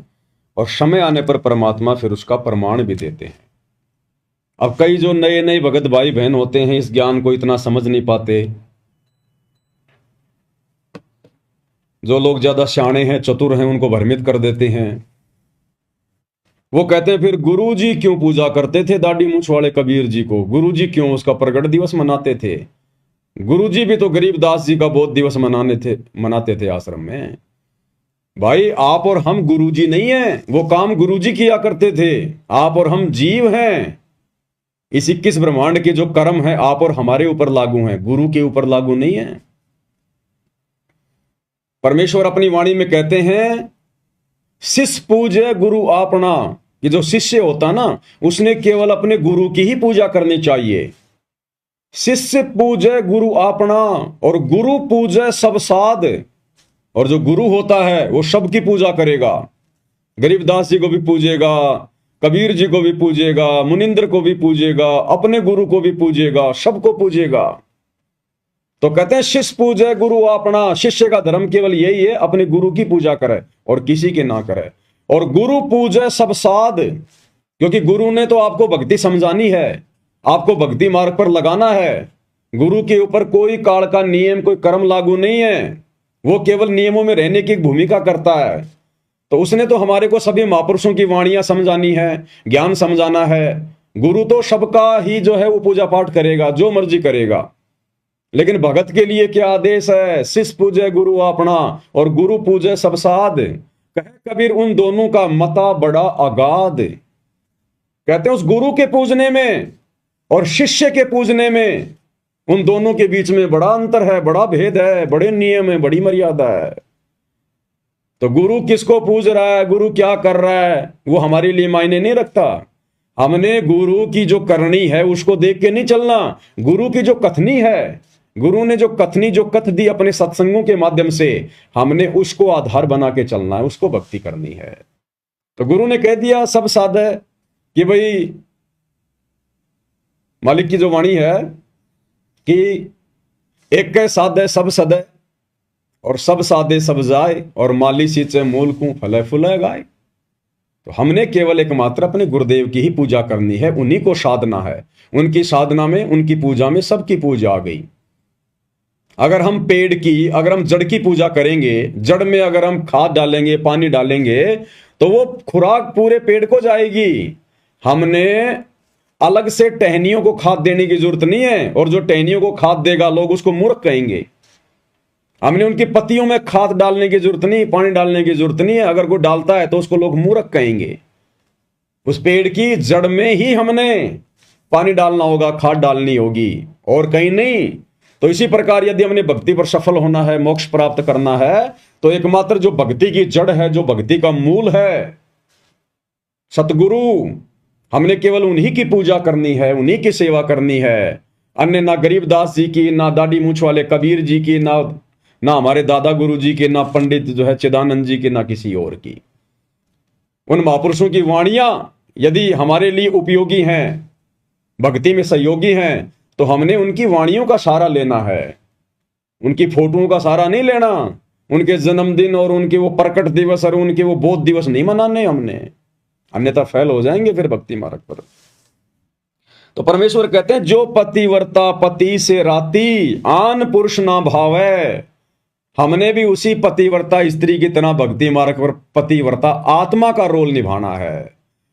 और समय आने पर परमात्मा फिर उसका प्रमाण भी देते हैं। अब कई जो नए नए भगत भाई बहन होते हैं इस ज्ञान को इतना समझ नहीं पाते। जो लोग ज्यादा शाणे हैं, चतुर हैं, उनको भ्रमित कर देते हैं। वो कहते हैं फिर गुरुजी क्यों पूजा करते थे दाढ़ी मूंछ वाले कबीर जी को? गुरुजी क्यों उसका प्रगट दिवस मनाते थे? गुरुजी भी तो गरीबदास जी का बोध दिवस मनाते थे आश्रम में। भाई आप और हम गुरुजी नहीं हैं, वो काम गुरुजी किया करते थे। आप और हम जीव हैं। इस 21 ब्रह्मांड के जो कर्म है आप और हमारे ऊपर लागू हैं, गुरु के ऊपर लागू नहीं है। परमेश्वर अपनी वाणी में कहते हैं शिष्य पूजे गुरु आपना, कि जो शिष्य होता ना उसने केवल अपने गुरु की ही पूजा करनी चाहिए। शिष्य पूजे गुरु आपना और गुरु पूजे सब साध। और जो गुरु होता है वो सबकी पूजा करेगा। गरीबदास जी को भी पूजेगा, कबीर जी को भी पूजेगा, मुनिंद्र को भी पूजेगा, अपने गुरु को भी पूजेगा, सबको पूजेगा। तो कहते हैं शिष्य पूजे गुरु अपना। शिष्य का धर्म केवल यही है, अपने गुरु की पूजा करे और किसी के ना करे। और गुरु पूजे सब साध, क्योंकि गुरु ने तो आपको भक्ति समझानी है, आपको भक्ति मार्ग पर लगाना है। गुरु के ऊपर कोई काल का नियम, कोई कर्म लागू नहीं है। वो केवल नियमों में रहने की भूमिका करता है। तो उसने तो हमारे को सभी महापुरुषों की वाणियां समझानी है, ज्ञान समझाना है। गुरु तो सबका ही जो है वो पूजा पाठ करेगा, जो मर्जी करेगा। लेकिन भगत के लिए क्या आदेश है? शिष्य पूजे गुरु अपना और गुरु पूजे सब साध। कहे कबीर उन दोनों का मता बड़ा अगाध। कहते हैं उस गुरु के पूजने में और शिष्य के पूजने में, उन दोनों के बीच में बड़ा अंतर है, बड़ा भेद है, बड़े नियम है, बड़ी मर्यादा है। तो गुरु किसको पूज रहा है, गुरु क्या कर रहा है, वो हमारे लिए मायने नहीं रखता। हमने गुरु की जो करनी है उसको देख के नहीं चलना। गुरु की जो कथनी है, गुरु ने जो कथनी, जो कथ दी अपने सत्संगों के माध्यम से, हमने उसको आधार बना के चलना है, उसको भक्ति करनी है। तो गुरु ने कह दिया सब साध है कि भाई मालिक की जो वाणी है कि एक के साधे सब सदे और सब साधे सब जाए और माली सींचे मूल को फले फुले गाय। तो हमने केवल एकमात्र अपने गुरुदेव की ही पूजा करनी है, उन्हीं को साधना है। उनकी साधना में, उनकी पूजा में सबकी पूजा आ गई। अगर हम पेड़ की, अगर हम जड़ की पूजा करेंगे, जड़ में अगर हम खाद डालेंगे, पानी डालेंगे, तो वो खुराक पूरे पेड़ को जाएगी। हमने अलग से टहनियों को खाद देने की जरूरत नहीं है, और जो टहनियों को खाद देगा लोग उसको मूर्ख कहेंगे। हमने उनकी पत्तियों में खाद डालने की जरूरत नहीं, पानी डालने की जरूरत नहीं है, अगर कोई डालता है तो उसको लोग मूर्ख कहेंगे। उस पेड़ की जड़ में ही हमने पानी डालना होगा, खाद डालनी होगी, और कहीं नहीं। तो इसी प्रकार यदि हमने भक्ति पर सफल होना है, मोक्ष प्राप्त करना है, तो एकमात्र जो भक्ति की जड़ है, जो भक्ति का मूल है, सतगुरु, हमने केवल उन्हीं की पूजा करनी है, उन्हीं की सेवा करनी है। अन्य ना गरीबदास जी की, ना दाढ़ी मूछ वाले कबीर जी की, ना हमारे दादा गुरु जी के, ना पंडित जो है चिदानंद जी के, ना किसी और की। उन महापुरुषों की वाणियां यदि हमारे लिए उपयोगी हैं, भक्ति में सहयोगी हैं, तो हमने उनकी वाणियों का सहारा लेना है, उनकी फोटोओं का सहारा नहीं लेना। उनके जन्मदिन और उनके वो प्रकट दिवस और उनके वो बोध दिवस नहीं मनाने हमने, अन्यथा फेल हो जाएंगे फिर भक्ति मार्ग पर। तो परमेश्वर कहते हैं, जो पतिव्रता पति से राती, आन पुरुष ना भावै। हमने भी उसी पतिव्रता स्त्री की तरह भक्ति मार्ग पर पतिव्रता आत्मा का रोल निभाना है।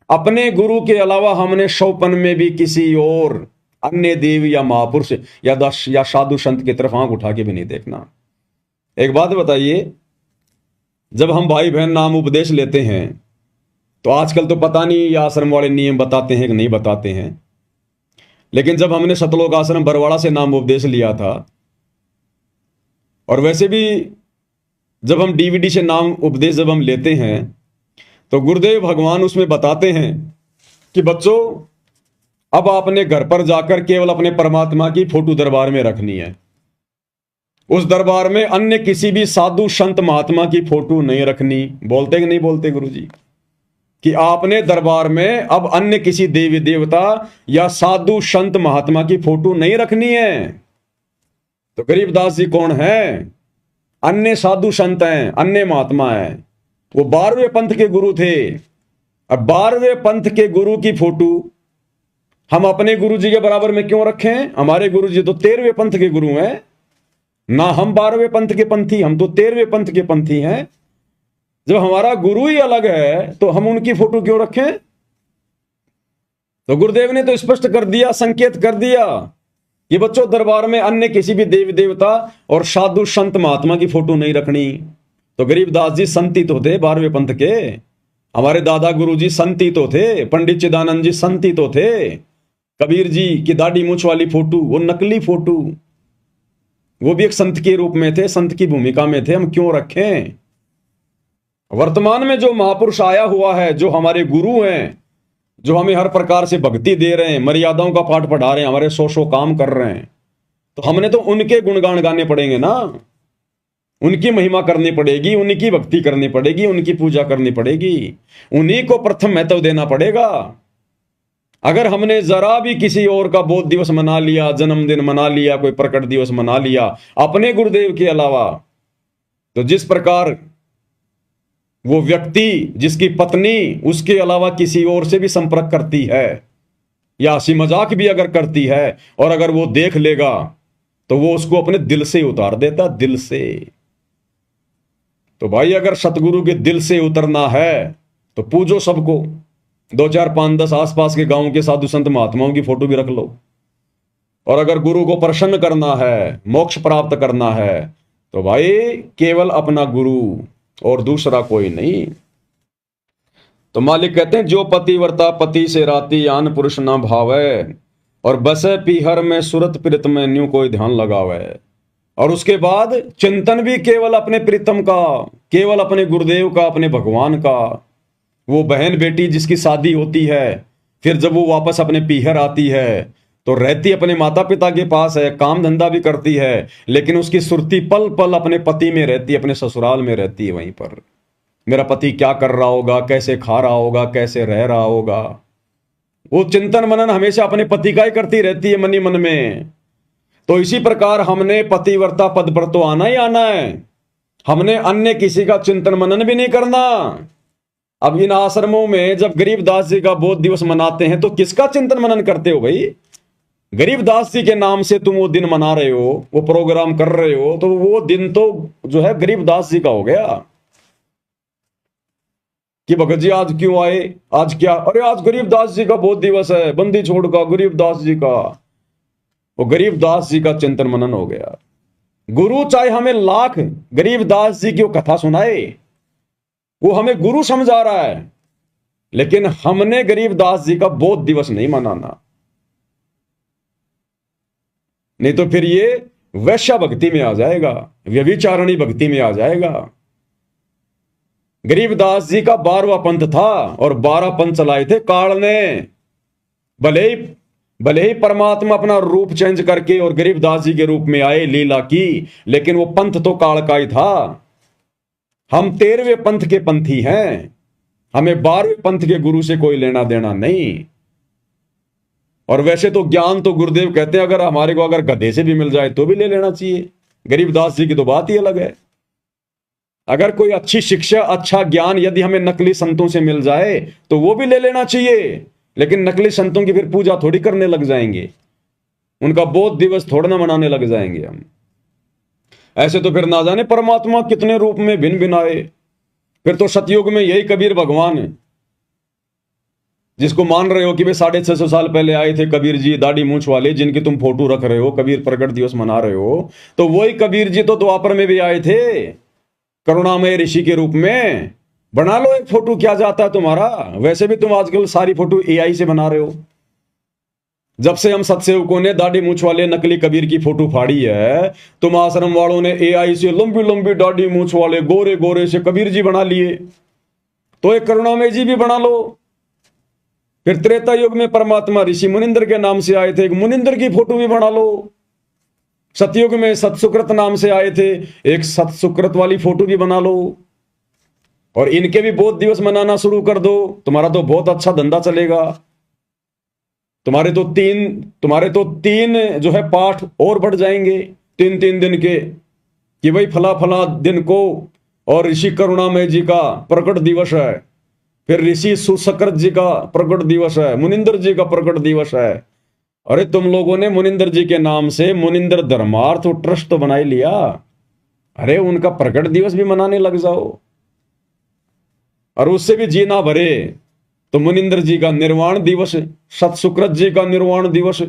अपने गुरु के अलावा हमने शौपन में भी किसी और अन्य देव या महापुरुष या साधु संत की तरफ आंख उठा के भी नहीं देखना। एक बात बताइए, जब हम भाई बहन नाम उपदेश लेते हैं, तो आजकल तो पता नहीं ये आश्रम वाले नियम बताते हैं कि नहीं बताते हैं, लेकिन जब हमने सतलोक आश्रम बरवाड़ा से नाम उपदेश लिया था, और वैसे भी जब हम डीवीडी से नाम उपदेश जब हम लेते हैं, तो गुरुदेव भगवान उसमें बताते हैं कि बच्चों, अब आपने घर पर जाकर केवल अपने परमात्मा की फोटो दरबार में रखनी है। उस दरबार में अन्य किसी भी साधु संत महात्मा की फोटो नहीं रखनी। बोलते कि नहीं बोलते गुरुजी कि आपने दरबार में अब अन्य किसी देवी देवता या साधु संत महात्मा की फोटो नहीं रखनी है। तो गरीबदास जी कौन है? अन्य साधु संत हैं, अन्य महात्मा हैं। वो 12वें पंथ के गुरु थे। अब 12वें पंथ के गुरु की फोटो हम अपने गुरु जी के बराबर में क्यों रखें? हमारे गुरु जी तो 13वें पंथ के गुरु हैं ना, हम 12वें पंथ के पंथी, हम तो 13वें पंथ के पंथी हैं। जब हमारा गुरु ही अलग है तो हम उनकी फोटो क्यों रखें? तो गुरुदेव ने तो स्पष्ट कर दिया, संकेत कर दिया कि बच्चों, दरबार में अन्य किसी भी देवी देवता और साधु संत महात्मा की फोटो नहीं रखनी। तो गरीबदास जी संती तो थे 12वें पंथ के, हमारे दादा गुरु जी संती तो थे, पंडित चिदानंद जी संती तो थे, कबीर जी की दाढ़ी मूछ वाली फोटो वो नकली फोटो, वो भी एक संत के रूप में थे, संत की भूमिका में थे, हम क्यों रखें? वर्तमान में जो महापुरुष आया हुआ है, जो हमारे गुरु हैं, जो हमें हर प्रकार से भक्ति दे रहे हैं, मर्यादाओं का पाठ पढ़ा रहे हैं, हमारे 100 काम कर रहे हैं, तो हमने तो उनके गुणगान गाने पड़ेंगे ना, उनकी महिमा करनी पड़ेगी, उनकी भक्ति करनी पड़ेगी, उनकी पूजा करनी पड़ेगी, उन्हीं को प्रथम महत्व देना पड़ेगा। अगर हमने जरा भी किसी और का बोध दिवस मना लिया, जन्मदिन मना लिया, कोई प्रकट दिवस मना लिया अपने गुरुदेव के अलावा, तो जिस प्रकार वो व्यक्ति, जिसकी पत्नी उसके अलावा किसी और से भी संपर्क करती है या हंसी मजाक भी अगर करती है, और अगर वो देख लेगा तो वो उसको अपने दिल से उतार देता, दिल से। तो भाई, अगर सतगुरु के दिल से उतरना है तो पूजो सबको, 2 4 5 10 आसपास के गांव के साधु संत महात्माओं की फोटो भी रख लो। और अगर गुरु को प्रसन्न करना है, मोक्ष प्राप्त करना है, तो भाई केवल अपना गुरु और दूसरा कोई नहीं। तो मालिक कहते हैं, जो पतिव्रता पति से राती, आन पुरुष ना भावै, और बसे पीहर में सुरत प्रीत में न्यू कोई ध्यान लगावे। और उसके बाद चिंतन भी केवल अपने प्रीतम का, केवल अपने गुरुदेव का, अपने भगवान का। वो बहन बेटी जिसकी शादी होती है, फिर जब वो वापस अपने पीहर आती है तो रहती अपने माता पिता के पास है, काम धंधा भी करती है, लेकिन उसकी सुरती पल पल अपने पति में रहती है, अपने ससुराल में रहती है। वहीं पर मेरा पति क्या कर रहा होगा, कैसे खा रहा होगा, कैसे रह रहा होगा, वो चिंतन मनन हमेशा अपने पति का ही करती रहती है मन ही मन में। तो इसी प्रकार हमने पतिव्रता पद पर तो आना ही आना है, हमने अन्य किसी का चिंतन मनन भी नहीं करना। अब इन आश्रमों में जब गरीबदास जी का बोध दिवस मनाते हैं तो किसका चिंतन मनन करते हो भाई? गरीबदास जी के नाम से तुम वो दिन मना रहे हो, वो प्रोग्राम कर रहे हो, तो वो दिन तो जो है गरीबदास जी का हो गया कि भगत जी आज क्यों आए, आज क्या, अरे आज गरीबदास जी का बहुत दिवस है, बंदी छोड़ का गरीबदास जी का। वो गरीबदास जी का चिंतन मनन हो गया। गुरु चाहे हमें लाख गरीबदास जी की वो कथा सुनाए, वो हमें गुरु समझा रहा है, लेकिन हमने गरीबदास जी का बोध दिवस नहीं मनाना। नहीं तो फिर ये वैश्या भक्ति में आ जाएगा, व्यभिचारणी भक्ति में आ जाएगा। गरीबदास जी का 12वां पंथ था और 12 पंथ चलाए थे काल ने। भले ही परमात्मा अपना रूप चेंज करके और गरीबदास जी के रूप में आए, लीला की, लेकिन वो पंथ तो काल का ही था। हम 13वें पंथ के पंथी हैं, हमें 12वें पंथ के गुरु से कोई लेना देना नहीं। और वैसे तो ज्ञान तो गुरुदेव कहते हैं अगर हमारे को अगर गधे से भी मिल जाए तो भी ले लेना चाहिए। गरीबदास जी की तो बात ही अलग है। अगर कोई अच्छी शिक्षा, अच्छा ज्ञान यदि हमें नकली संतों से मिल जाए तो वो भी ले लेना चाहिए, लेकिन नकली संतों की फिर पूजा थोड़ी करने लग जाएंगे, उनका बोध दिवस थोड़ा ना मनाने लग जाएंगे हम। ऐसे तो फिर ना जाने परमात्मा कितने रूप में भिन्न भिन्न आए। फिर तो सतयुग में यही कबीर भगवान है, जिसको मान रहे हो कि वे 650 साल पहले आए थे कबीर जी, दाढ़ी मूंछ वाले, जिनकी तुम फोटो रख रहे हो, कबीर प्रकट दिवस मना रहे हो, तो वही कबीर जी तो द्वापर में भी आए थे करुणामय ऋषि के रूप में। बना लो एक फोटो, क्या जाता है तुम्हारा। वैसे भी तुम आजकल सारी फोटो एआई से बना रहे हो। जब से हम सत्सेवकों ने दाढ़ी मूंछ वाले नकली कबीर की फोटो फाड़ी है, तुम आश्रम वालों ने एआई से लंबी लंबी दाढ़ी मूंछ वाले गोरे गोरे से कबीर जी बना लिए, तो एक करुणामय जी भी बना लो। फिर त्रेता युग में परमात्मा ऋषि मुनिंद्र के नाम से आए थे, एक मुनिंद्र की फोटो भी बना लो। सतयुग में सतसुकृत नाम से आए थे, एक सतसुकृत वाली फोटो भी बना लो। और इनके भी बोध दिवस मनाना शुरू कर दो, तुम्हारा तो बहुत अच्छा धंधा चलेगा। तुम्हारे तो तीन जो है पाठ और बढ़ जाएंगे 3-3 दिन के, कि भाई फला फला दिन को और ऋषि करुणामय जी का प्रकट दिवस है, फिर ऋषि सुसकृत जी का प्रकट दिवस है, मुनिंदर जी का प्रकट दिवस है। अरे तुम लोगों ने मुनिंदर जी के नाम से मुनिंदर धर्मार्थ ट्रस्ट तो बना ही लिया, अरे उनका प्रकट दिवस भी मनाने लग जाओ। और उससे भी जी ना भरे तो मुनिंदर जी का निर्वाण दिवस, सतसुकृत जी का निर्वाण दिवस,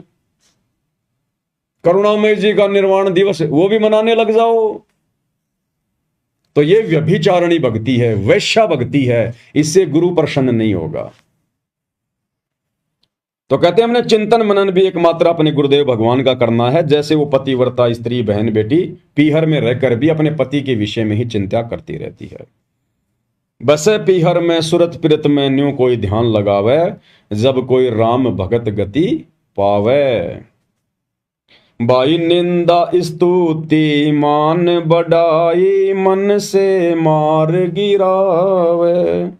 करुणामय जी का निर्वाण दिवस, वो भी मनाने लग जाओ। तो ये व्यभिचारणी भक्ति है, वैश्या भक्ति है, इससे गुरु प्रसन्न नहीं होगा। तो कहते हैं हमने चिंतन मनन भी एकमात्र अपने गुरुदेव भगवान का करना है। जैसे वो पतिव्रता स्त्री बहन बेटी पीहर में रहकर भी अपने पति के विषय में ही चिंता करती रहती है। बसे पीहर में सुरत पिरत में न्यू कोई ध्यान लगावे, जब कोई राम भगत गति पावे। बाई निंदा स्तुति मान बढ़ाई, मन से मार गिरावे।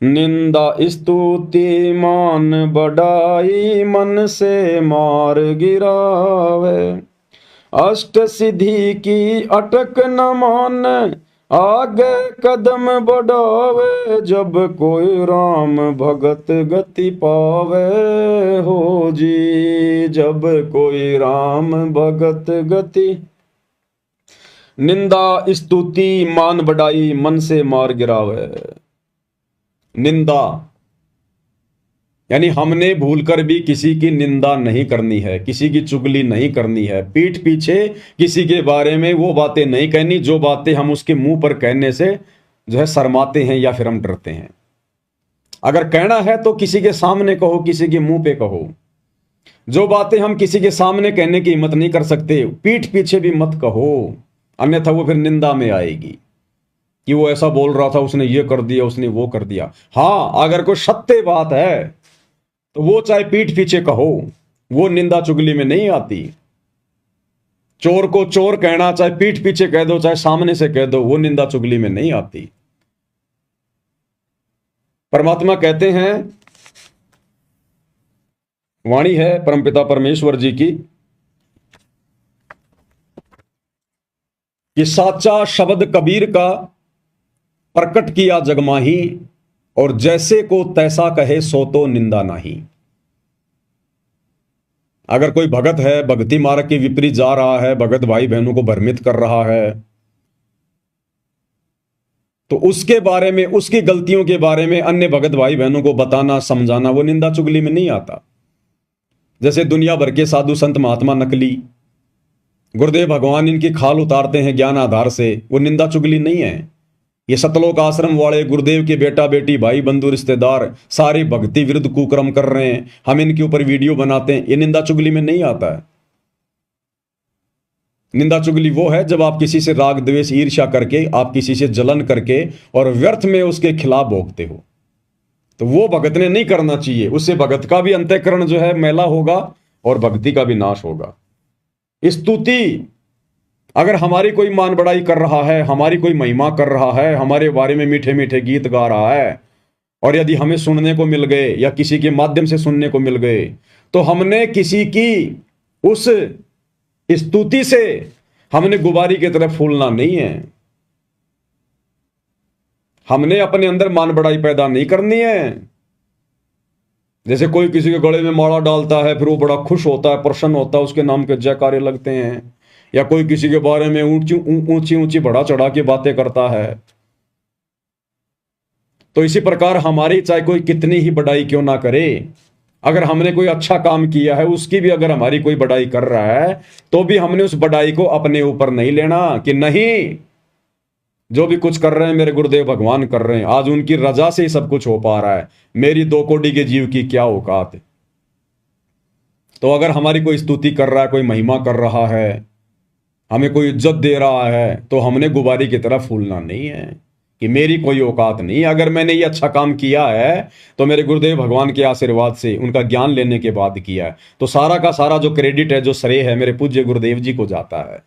निंदा स्तुति मान बढ़ाई, मन से मार गिरावे। अष्ट सिद्धि की अटक न मान, आगे कदम बढ़ावे। जब कोई राम भगत गति पावे हो जी, जब कोई राम भगत गति। निंदा स्तुति मान बढ़ाई, मन से मार गिरावे। निंदा यानी हमने भूलकर भी किसी की निंदा नहीं करनी है, किसी की चुगली नहीं करनी है, पीठ पीछे किसी के बारे में वो बातें नहीं कहनी जो बातें हम उसके मुंह पर कहने से जो है शर्माते हैं या फिर हम डरते हैं। अगर कहना है तो किसी के सामने कहो, किसी के मुंह पे कहो। जो बातें हम किसी के सामने कहने की हिम्मत नहीं कर सकते, पीठ पीछे भी मत कहो, अन्यथा वो फिर निंदा में आएगी कि वो ऐसा बोल रहा था, उसने ये कर दिया, उसने वो कर दिया। हाँ, अगर कोई सत्य बात है तो वो चाहे पीठ पीछे कहो, वो निंदा चुगली में नहीं आती। चोर को चोर कहना चाहे पीठ पीछे कह दो, चाहे सामने से कह दो, वो निंदा चुगली में नहीं आती। परमात्मा कहते हैं, वाणी है परमपिता परमेश्वर जी की, कि साचा शब्द कबीर का प्रकट किया जगमाही, और जैसे को तैसा कहे सो तो निंदा नहीं। अगर कोई भगत है, भक्ति मार्ग के विपरीत जा रहा है, भगत भाई बहनों को भ्रमित कर रहा है, तो उसके बारे में, उसकी गलतियों के बारे में अन्य भगत भाई बहनों को बताना, समझाना, वो निंदा चुगली में नहीं आता। जैसे दुनिया भर के साधु संत महात्मा नकली, गुरुदेव भगवान इनकी खाल उतारते हैं ज्ञान आधार से, वो निंदा चुगली नहीं है। ये सतलोक आश्रम वाले गुरुदेव के बेटा बेटी भाई बंधु रिश्तेदार सारे भक्ति विरुद्ध कुकर्म कर रहे हैं, हम इनके ऊपर वीडियो बनाते हैं, ये निंदा चुगली में नहीं आता है। निंदा चुगली वो है जब आप किसी से राग द्वेष ईर्ष्या करके, आप किसी से जलन करके और व्यर्थ में उसके खिलाफ भोगते हो, तो वो भगत ने नहीं करना चाहिए। उससे भगत का भी अंतःकरण जो है मैला होगा और भक्ति का भी नाश होगा। स्तुति, अगर हमारी कोई मान बढ़ाई कर रहा है, हमारी कोई महिमा कर रहा है, हमारे बारे में मीठे मीठे गीत गा रहा है, और यदि हमें सुनने को मिल गए या किसी के माध्यम से सुनने को मिल गए, तो हमने किसी की उस स्तुति से हमने गुबारी की तरफ फूलना नहीं है। हमने अपने अंदर मान बढ़ाई पैदा नहीं करनी है। जैसे कोई किसी के गले में माला डालता है, फिर वो बड़ा खुश होता है, प्रसन्न होता है, उसके नाम के जयकारे लगते हैं, या कोई किसी के बारे में ऊंची ऊंची बढ़ा चढ़ा के बातें करता है। तो इसी प्रकार हमारी चाहे कोई कितनी ही बढ़ाई क्यों ना करे, अगर हमने कोई अच्छा काम किया है, उसकी भी अगर हमारी कोई बढ़ाई कर रहा है, तो भी हमने उस बढ़ाई को अपने ऊपर नहीं लेना कि नहीं, जो भी कुछ कर रहे हैं मेरे गुरुदेव भगवान कर रहे हैं, आज उनकी रजा से ही सब कुछ हो पा रहा है, मेरी 2 कोटि के जीव की क्या औकात है। तो अगर हमारी कोई स्तुति कर रहा है, कोई महिमा कर रहा है, हमें कोई इज्जत दे रहा है, तो हमने गुबारी की तरफ फूलना नहीं है कि मेरी कोई औकात नहीं। अगर मैंने ये अच्छा काम किया है तो मेरे गुरुदेव भगवान के आशीर्वाद से, उनका ज्ञान लेने के बाद किया है, तो सारा का सारा जो क्रेडिट है, जो श्रेय है, मेरे पूज्य गुरुदेव जी को जाता है।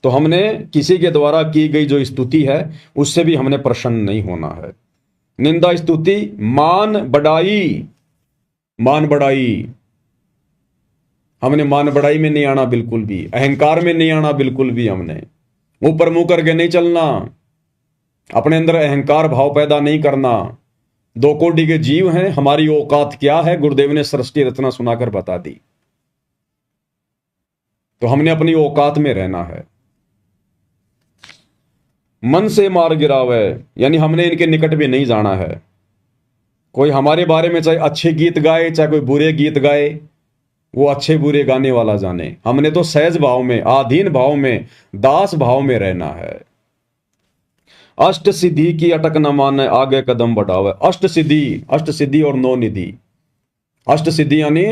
तो हमने किसी के द्वारा की गई जो स्तुति है उससे भी हमने प्रसन्न नहीं होना है। निंदा स्तुति मान बढ़ाई, मान बढ़ाई, हमने मान बढ़ाई में नहीं आना बिल्कुल भी, अहंकार में नहीं आना बिल्कुल भी, हमने ऊपर मुंह करके नहीं चलना, अपने अंदर अहंकार भाव पैदा नहीं करना। 2 कोटि के जीव हैं, हमारी औकात क्या है गुरुदेव ने सृष्टि रचना सुनाकर बता दी। तो हमने अपनी औकात में रहना है। मन से मार गिरावे, यानी हमने इनके निकट भी नहीं जाना है। कोई हमारे बारे में चाहे अच्छे गीत गाए, चाहे कोई बुरे गीत गाए, वो अच्छे बुरे गाने वाला जाने, हमने तो सहज भाव में, आधीन भाव में, दास भाव में रहना है। अष्ट सिद्धि की अटक न माने, आगे कदम बढ़ावे। अष्ट सिद्धि, अष्ट सिद्धि और 9 निधि। अष्ट सिद्धि यानी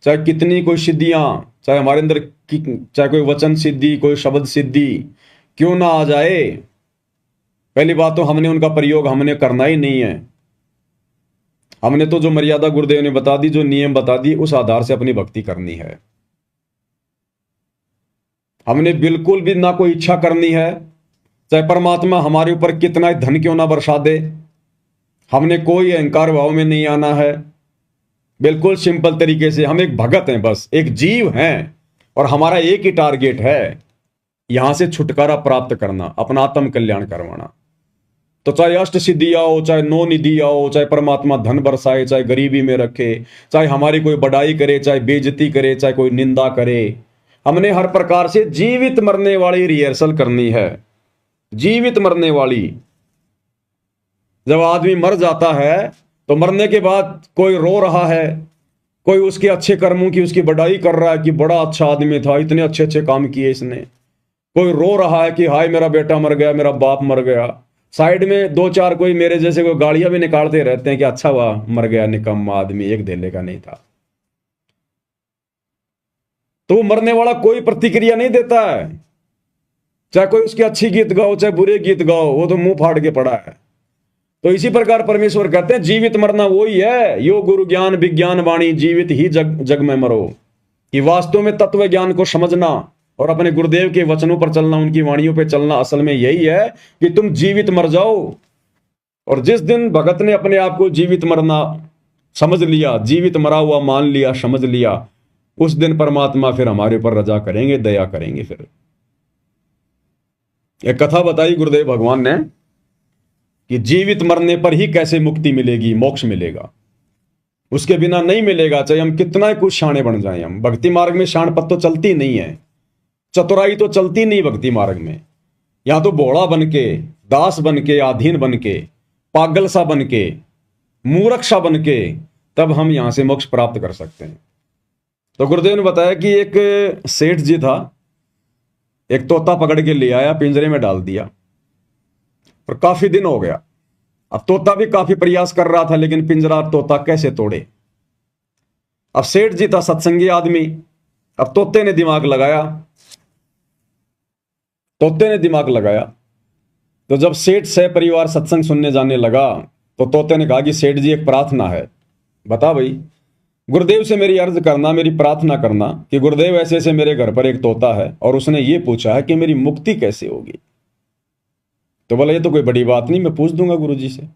चाहे कितनी कोई सिद्धियां, चाहे हमारे अंदर चाहे कोई वचन सिद्धि, कोई शब्द सिद्धि क्यों ना आ जाए, पहली बात तो हमने उनका प्रयोग हमने करना ही नहीं है। हमने तो जो मर्यादा गुरुदेव ने बता दी, जो नियम बता दी, उस आधार से अपनी भक्ति करनी है। हमने बिल्कुल भी ना कोई इच्छा करनी है, चाहे परमात्मा हमारे ऊपर कितना ही धन क्यों ना बरसा दे, हमने कोई अहंकार भाव में नहीं आना है। बिल्कुल सिंपल तरीके से हम एक भगत हैं, बस एक जीव हैं, और हमारा एक ही टारगेट है, यहां से छुटकारा प्राप्त करना, अपना आत्म कल्याण करवाना। तो चाहे अष्ट सिद्धि आओ, चाहे 9 निधि आओ, चाहे परमात्मा धन बरसाए, चाहे गरीबी में रखे, चाहे हमारी कोई बढ़ाई करे, चाहे बेइज्जती करे, चाहे कोई निंदा करे, हमने हर प्रकार से जीवित मरने वाली रिहर्सल करनी है। जीवित मरने वाली, जब आदमी मर जाता है तो मरने के बाद कोई रो रहा है, कोई उसके अच्छे कर्मों की उसकी बढ़ाई कर रहा है कि बड़ा अच्छा आदमी था, इतने अच्छे अच्छे काम किए इसने। कोई रो रहा है कि हाय मेरा बेटा मर गया, मेरा बाप मर गया। साइड में 2-4 कोई मेरे जैसे कोई गालियां भी निकालते रहते हैं कि अच्छा हुआ मर गया, निकम्मा आदमी, एक धेले का नहीं था। तो वो मरने वाला कोई प्रतिक्रिया नहीं देता है, चाहे कोई उसके अच्छी गीत गाओ, चाहे बुरे गीत गाओ, वो तो मुंह फाड़ के पड़ा है। तो इसी प्रकार परमेश्वर कहते हैं जीवित मरना वही है, यो गुरु ज्ञान विज्ञान वाणी, जीवित ही जग जग में मरो। कि वास्तव में तत्व ज्ञान को समझना और अपने गुरुदेव के वचनों पर चलना, उनकी वाणियों पर चलना, असल में यही है कि तुम जीवित मर जाओ। और जिस दिन भगत ने अपने आप को जीवित मरना समझ लिया, जीवित मरा हुआ मान लिया, समझ लिया, उस दिन परमात्मा फिर हमारे ऊपर रजा करेंगे, दया करेंगे। फिर एक कथा बताई गुरुदेव भगवान ने कि जीवित मरने पर ही कैसे मुक्ति मिलेगी, मोक्ष मिलेगा, उसके बिना नहीं मिलेगा, चाहे हम कितना ही कुछ शाणे बन जाएं। हम भक्ति मार्ग में शाणपत तो चलती नहीं है, चतुराई तो चलती नहीं भक्ति मार्ग में। यहां तो भोला बन के, दास बन के, अधीन बन के, पागल सा बन के, मूर्ख सा बन के, तब हम यहां से मोक्ष प्राप्त कर सकते हैं। तो गुरुदेव ने बताया कि एक सेठ जी था, एक तोता पकड़ के ले आया, पिंजरे में डाल दिया और काफी दिन हो गया। अब तोता भी काफी प्रयास कर रहा था, लेकिन पिंजरा तोता कैसे तोड़े। अब सेठ जी था सत्संगी आदमी। अब तोते ने दिमाग लगाया, तो जब सेठ से परिवार सत्संग सुनने जाने लगा तो तोते ने कहा कि सेठ जी एक प्रार्थना है, बता भाई। गुरुदेव से मेरी अर्ज करना, मेरी प्रार्थना करना कि गुरुदेव ऐसे ऐसे मेरे घर पर एक तोता है और उसने ये पूछा है कि मेरी मुक्ति कैसे होगी। तो बोला ये तो कोई बड़ी बात नहीं, मैं पूछ दूंगा गुरुजी से।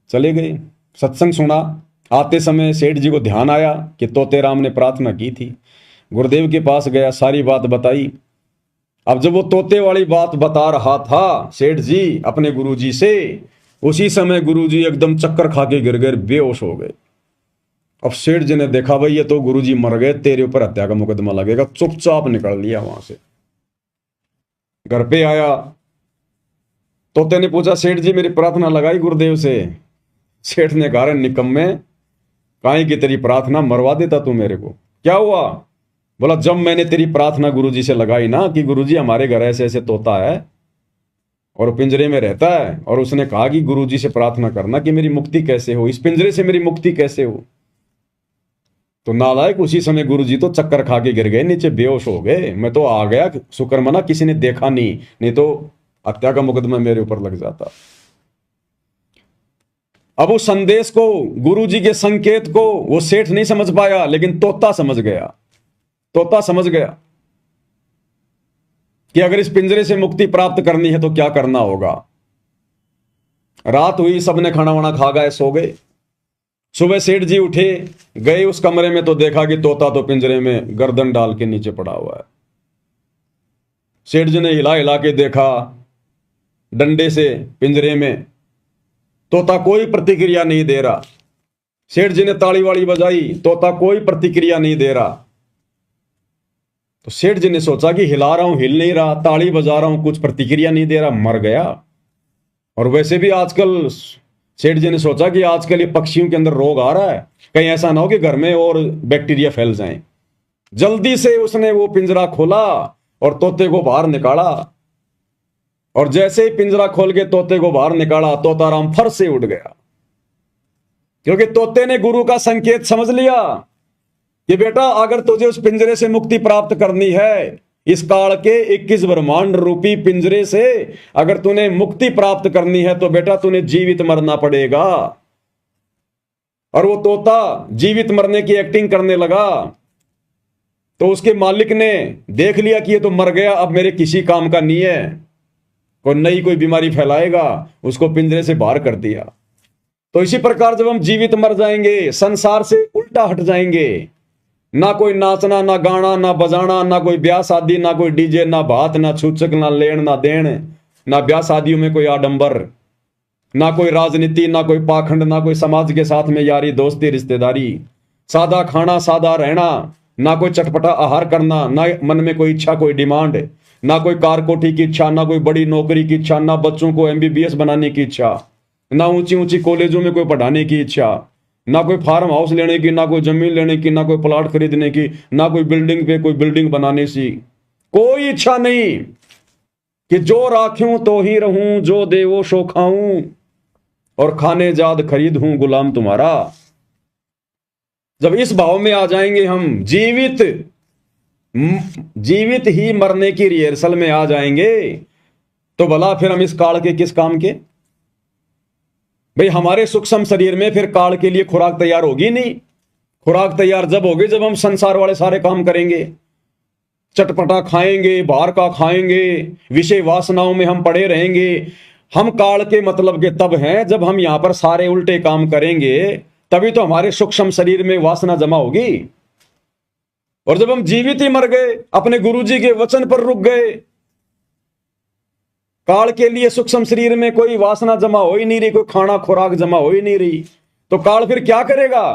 चले गए, सत्संग सुना। आते समय सेठ जी को ध्यान आया कि तोते राम ने प्रार्थना की थी। गुरुदेव के पास गया, सारी बात बताई। अब जब वो तोते वाली बात बता रहा था सेठ जी अपने गुरुजी से, उसी समय गुरुजी एकदम चक्कर खा के गिर गए, बेहोश हो गए। अब सेठ जी ने देखा भाई ये तो गुरुजी मर गए, तेरे ऊपर हत्या का मुकदमा लगेगा। चुपचाप निकल लिया वहां से। घर पे आया, तोते ने पूछा सेठ जी मेरी प्रार्थना लगाई गुरुदेव से। सेठ ने कहा निकम्मे, काहे की तेरी प्रार्थना, मरवा देता तू मेरे को। क्या हुआ? बोला जब मैंने तेरी प्रार्थना गुरुजी से लगाई ना कि गुरुजी हमारे घर ऐसे ऐसे तोता है और पिंजरे में रहता है, और उसने कहा कि गुरुजी से प्रार्थना करना कि मेरी मुक्ति कैसे हो, इस पिंजरे से मेरी मुक्ति कैसे हो। तो नालायक उसी समय गुरुजी तो चक्कर खा के गिर गए, नीचे बेहोश हो गए। मैं तो आ गया, शुक्र मना किसी ने देखा नहीं तो हत्या का मुकदमा मेरे ऊपर लग जाता। अब उस संदेश को, गुरुजी के संकेत को वो सेठ नहीं समझ पाया, लेकिन तोता समझ गया। तोता समझ गया कि अगर इस पिंजरे से मुक्ति प्राप्त करनी है तो क्या करना होगा। रात हुई, सबने खाना वाना खा गए, सो गए। सुबह सेठ जी उठे, गए उस कमरे में तो देखा कि तोता तो पिंजरे में गर्दन डाल के नीचे पड़ा हुआ है। सेठ जी ने हिला हिला के देखा डंडे से पिंजरे में, तोता कोई प्रतिक्रिया नहीं दे रहा। सेठ जी ने ताली वाली बजाई, तोता कोई प्रतिक्रिया नहीं दे रहा। तो सेठ जी ने सोचा कि हिला रहा हूं, हिल नहीं रहा, ताली बजा रहा हूं, कुछ प्रतिक्रिया नहीं दे रहा, मर गया। और वैसे भी आजकल सेठ जी ने सोचा कि आजकल ये पक्षियों के अंदर रोग आ रहा है, कहीं ऐसा ना हो कि घर में और बैक्टीरिया फैल जाएं। जल्दी से उसने वो पिंजरा खोला और तोते को बाहर निकाला। और जैसे ही पिंजरा खोल के तोते को बाहर निकाला, तोताराम फर से उड़ गया, क्योंकि तोते ने गुरु का संकेत समझ लिया कि बेटा अगर तुझे उस पिंजरे से मुक्ति प्राप्त करनी है, इस काल के 21 ब्रह्मांड रूपी पिंजरे से अगर तूने मुक्ति प्राप्त करनी है, तो बेटा तूने जीवित मरना पड़ेगा। और वो तोता जीवित मरने की एक्टिंग करने लगा। तो उसके मालिक ने देख लिया कि ये तो मर गया, अब मेरे किसी काम का नहीं है, कोई बीमारी फैलाएगा, उसको पिंजरे से बाहर कर दिया। तो इसी प्रकार जब हम जीवित मर जाएंगे, संसार से उल्टा हट जाएंगे, ना कोई नाचना, ना गाना, ना बजाना, ना कोई ब्याह शादी, ना कोई डीजे, ना भात, ना छूचक, ना लेन, ना देन, ना ब्याह शादियों में कोई आडंबर, ना कोई राजनीति, ना कोई पाखंड, ना कोई समाज के साथ में यारी दोस्ती रिश्तेदारी, सादा खाना, सादा रहना, ना कोई चटपटा आहार करना, ना मन में कोई इच्छा, कोई डिमांड, ना कोई कार कोठी की इच्छा, ना कोई बड़ी नौकरी की इच्छा, ना बच्चों को MBBS बनाने की इच्छा, ना ऊंची ऊंची कॉलेजों में कोई पढ़ाने की इच्छा, ना कोई फार्म हाउस लेने की, ना कोई जमीन लेने की, ना कोई प्लॉट खरीदने की, ना कोई बिल्डिंग पे कोई बिल्डिंग बनाने की कोई इच्छा नहीं कि जो राख्यूं तो ही रहूं, जो देवो सो खाऊं, और खाने जाद खरीद हूं गुलाम तुम्हारा। जब इस भाव में आ जाएंगे हम, जीवित ही मरने की रिहर्सल में आ जाएंगे, तो भला फिर हम इस काल के किस काम के। भाई हमारे सूक्ष्म शरीर में फिर काल के लिए खुराक तैयार होगी नहीं। खुराक तैयार जब होगी जब हम संसार वाले सारे काम करेंगे, चटपटा खाएंगे, बाहर का खाएंगे, विषय वासनाओं में हम पड़े रहेंगे। हम काल के मतलब के तब हैं जब हम यहां पर सारे उल्टे काम करेंगे, तभी तो हमारे सूक्ष्म शरीर में वासना जमा होगी। और जब हम जीवित ही मर गए, अपने गुरुजी के वचन पर रुक गए, काल के लिए सूक्ष्म शरीर में कोई वासना जमा हो ही नहीं रही, कोई खाना खुराक जमा हो ही नहीं रही, तो काल फिर क्या करेगा?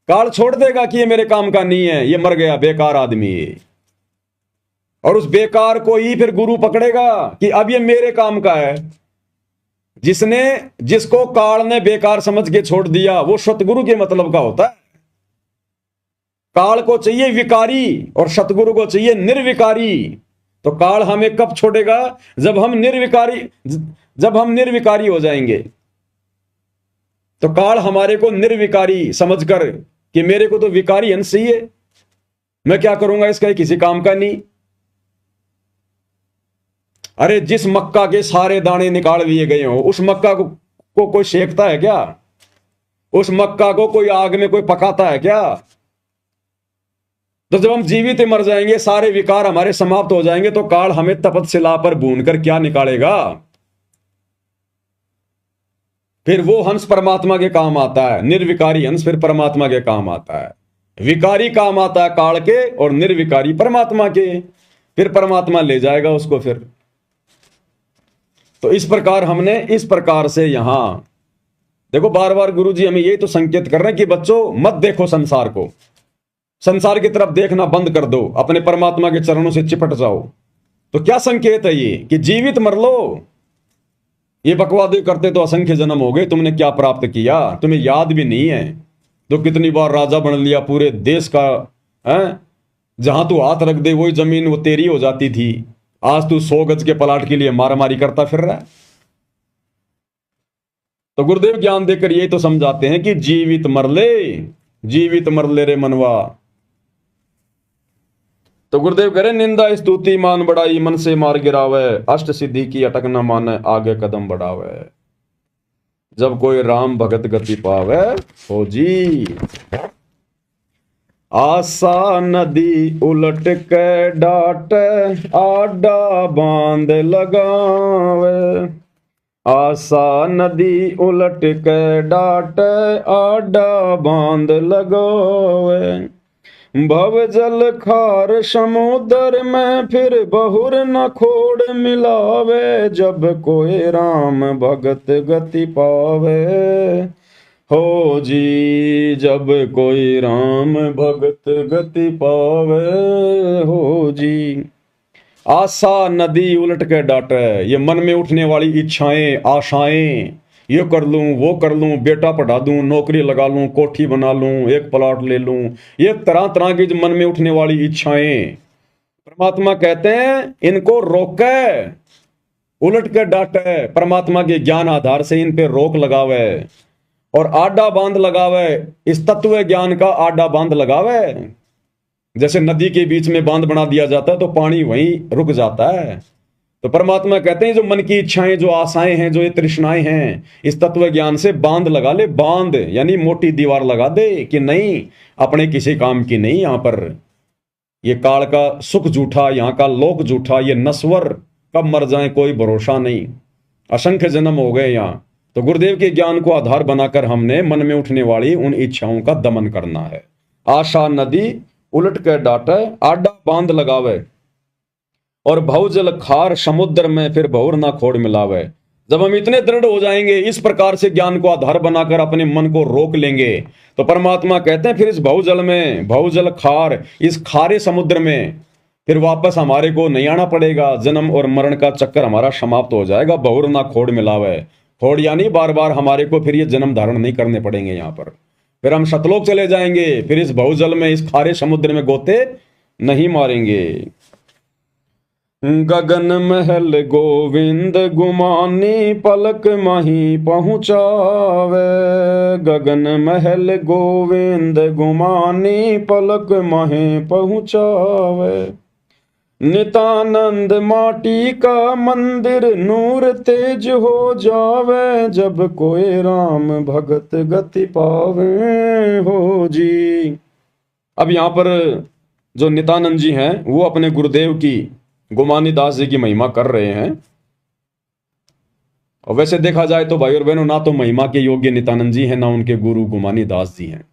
काल छोड़ देगा कि ये मेरे काम का नहीं है, ये मर गया, बेकार आदमी है। और उस बेकार को ही फिर गुरु पकड़ेगा कि अब ये मेरे काम का है। जिसको काल ने बेकार समझ के छोड़ दिया वो सतगुरु के मतलब का होता है। काल को चाहिए विकारी और सतगुरु को चाहिए निर्विकारी। तो काल हमें कब छोड़ेगा? जब हम निर्विकारी हो जाएंगे। तो काल हमारे को निर्विकारी समझकर कि मेरे को तो विकारी अंश ही है, मैं क्या करूंगा, इसका किसी काम का नहीं। अरे जिस मक्का के सारे दाने निकाल दिए गए हो, उस मक्का को कोई सेकता है क्या? उस मक्का को कोई आग में कोई पकाता है क्या? तो जब हम जीवित मर जाएंगे, सारे विकार हमारे समाप्त हो जाएंगे, तो काल हमें तपतशिला पर भूनकर क्या निकालेगा? फिर वो हंस परमात्मा के काम आता है। निर्विकारी हंस फिर परमात्मा के काम आता है। विकारी काम आता है काल के और निर्विकारी परमात्मा के। फिर परमात्मा ले जाएगा उसको। फिर तो इस प्रकार से यहां देखो, बार बार गुरु जी हमें यही तो संकेत कर रहे हैं कि बच्चों मत देखो संसार को, संसार की तरफ देखना बंद कर दो, अपने परमात्मा के चरणों से चिपट जाओ। तो क्या संकेत है ये कि जीवित मर लो। ये बकवादी करते तो असंख्य जन्म हो गए, तुमने क्या प्राप्त किया तुम्हें याद भी नहीं है। तो कितनी बार राजा बन लिया पूरे देश का, है? जहां तू हाथ रख दे वही जमीन वो तेरी हो जाती थी। आज तू 100 गज के प्लाट के लिए मारामारी करता फिर रहा है। तो गुरुदेव ज्ञान देकर यही तो समझाते हैं कि जीवित मर ले रे मनवा। तो गुरुदेव कह रहे निंदा स्तुति मान बढ़ाई, मन से मार गिरावे, अष्ट सिद्धि की अटक न माने, आगे कदम बढ़ावे। जब कोई राम भगत गति पावे हो जी। आशा नदी उलट के डाटे, आडा बांध लगावे। आशा नदी उलट के डाटे, आडा बांध लगावे। भव जल खार समुद्र में, फिर बहुर न खोड़ मिलावे। जब कोई राम भगत गति पावे हो जी। जब कोई राम भगत गति पावे हो जी। आशा नदी उलट के डाटे, ये मन में उठने वाली इच्छाएं आशाएं, ये कर लूं वो कर लूं, बेटा पढ़ा दूं, नौकरी लगा लूं, कोठी बना लूं, एक प्लॉट ले लूं, ये तरह तरह की जो मन में उठने वाली इच्छाएं, परमात्मा कहते हैं इनको रोके, उलट के डाटे, परमात्मा के ज्ञान आधार से इन पे रोक लगावे और आडा बांध लगावे। इस तत्व ज्ञान का आडा बांध लगावे। जैसे नदी के बीच में बांध बना दिया जाता है तो पानी वहीं रुक जाता है। तो परमात्मा कहते हैं जो मन की इच्छाएं, जो आशाएं हैं, जो ये तृष्णाएं हैं, इस तत्व ज्ञान से बांध लगा ले। बांध यानी मोटी दीवार लगा दे कि नहीं, अपने किसी काम की नहीं। यहां पर ये काल का सुख झूठा, यहाँ का लोक झूठा, ये नश्वर, कब मर जाए कोई भरोसा नहीं, असंख्य जन्म हो गए यहाँ। तो गुरुदेव के ज्ञान को आधार बनाकर हमने मन में उठने वाली उन इच्छाओं का दमन करना है। आशा नदी उलट के डाटे, आडा बांध लगावे। और भवजल खार समुद्र में, फिर बहुर ना खोड़ मिलावे। जब हम इतने दृढ़ हो जाएंगे, इस प्रकार से ज्ञान को आधार बनाकर अपने मन को रोक लेंगे, तो परमात्मा कहते हैं फिर इस भवजल में, भवजल खार, इस खारे समुद्र में फिर वापस हमारे को नहीं आना पड़ेगा। जन्म और मरण का चक्कर हमारा समाप्त हो जाएगा। बहुर ना खोड़ मिलावे, खोड़ यानी बार बार हमारे को फिर ये जन्म धारण नहीं करने पड़ेंगे। यहाँ पर फिर हम सतलोक चले जाएंगे, फिर इस भवजल में, इस खारे समुद्र में गोते नहीं मारेंगे। गगन महल गोविंद गुमानी, पलक माही पहुँचावे। गगन महल गोविंद गुमानी, पलक माही पहुँचावे। नितानंद माटी का मंदिर, नूर तेज हो जावे। जब कोई राम भगत गति पावे हो जी। अब यहाँ पर जो नितानंद जी हैं वो अपने गुरुदेव की, गुमानी दास जी की महिमा कर रहे हैं। और वैसे देखा जाए तो भाई और बहनों, ना तो महिमा के योग्य नित्यानंद जी हैं, ना उनके गुरु गुमानी दास जी हैं।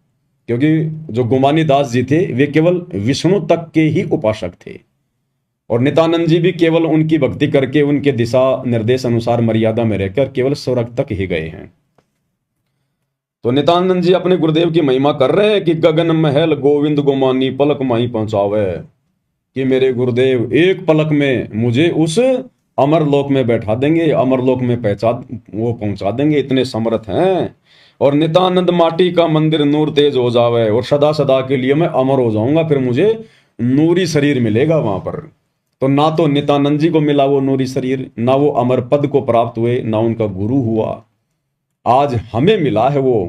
क्योंकि जो गुमानी दास जी थे वे केवल विष्णु तक के ही उपासक थे, और नित्यानंद जी भी केवल उनकी भक्ति करके, उनके दिशा निर्देश अनुसार मर्यादा में रहकर केवल स्वर्ग तक ही गए हैं। तो नित्यानंद जी अपने गुरुदेव की महिमा कर रहे हैं कि गगन महल गोविंद गुमानी, पलक माही पहुंचावे, कि मेरे गुरुदेव एक पलक में मुझे उस अमरलोक में बैठा देंगे, अमरलोक में पहुंचा देंगे, इतने समर्थ हैं। और नित्यानंद माटी का मंदिर नूर तेज हो जावे और सदा सदा के लिए मैं अमर हो जाऊंगा, फिर मुझे नूरी शरीर मिलेगा वहां पर। तो ना तो नित्यानंद जी को मिला वो नूरी शरीर, ना वो अमर पद को प्राप्त हुए, ना उनका गुरु हुआ। आज हमें मिला है वो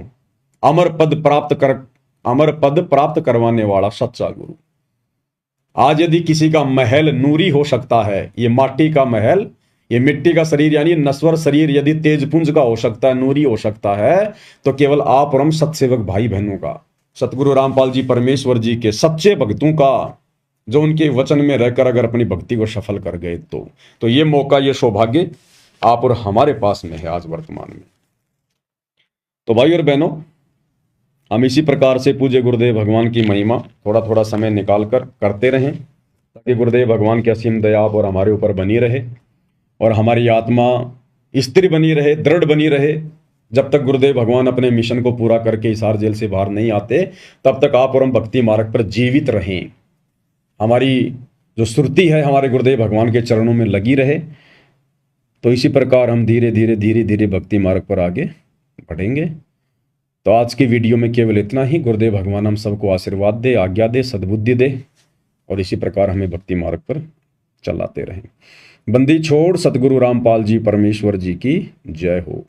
अमर पद प्राप्त करवाने वाला सच्चा गुरु। आज यदि किसी का महल नूरी हो सकता है, ये माटी का महल, ये मिट्टी का शरीर यानी नश्वर शरीर यदि तेजपुंज का हो सकता है, नूरी हो सकता है, तो केवल आप और हम सत्सेवक भाई बहनों का, सतगुरु रामपाल जी परमेश्वर जी के सच्चे भक्तों का, जो उनके वचन में रहकर अगर अपनी भक्ति को सफल कर गए तो ये मौका, ये सौभाग्य आप और हमारे पास में है आज वर्तमान में। तो भाई और बहनों, हम इसी प्रकार से पूज्य गुरुदेव भगवान की महिमा थोड़ा थोड़ा समय निकाल कर करते रहें, ताकि गुरुदेव भगवान की असीम दया आप और हमारे ऊपर बनी रहे और हमारी आत्मा स्थिर बनी रहे, दृढ़ बनी रहे। जब तक गुरुदेव भगवान अपने मिशन को पूरा करके हिसार जेल से बाहर नहीं आते, तब तक आप और हम भक्ति मार्ग पर जीवित रहें। हमारी जो सुरती है हमारे गुरुदेव भगवान के चरणों में लगी रहे। तो इसी प्रकार हम धीरे धीरे भक्ति मार्ग पर आगे बढ़ेंगे। तो आज की वीडियो में केवल इतना ही। गुरुदेव भगवान हम सबको आशीर्वाद दे, आज्ञा दे, सद्बुद्धि दे और इसी प्रकार हमें भक्ति मार्ग पर चलाते रहें। बंदी छोड़ सतगुरु रामपाल जी परमेश्वर जी की जय हो।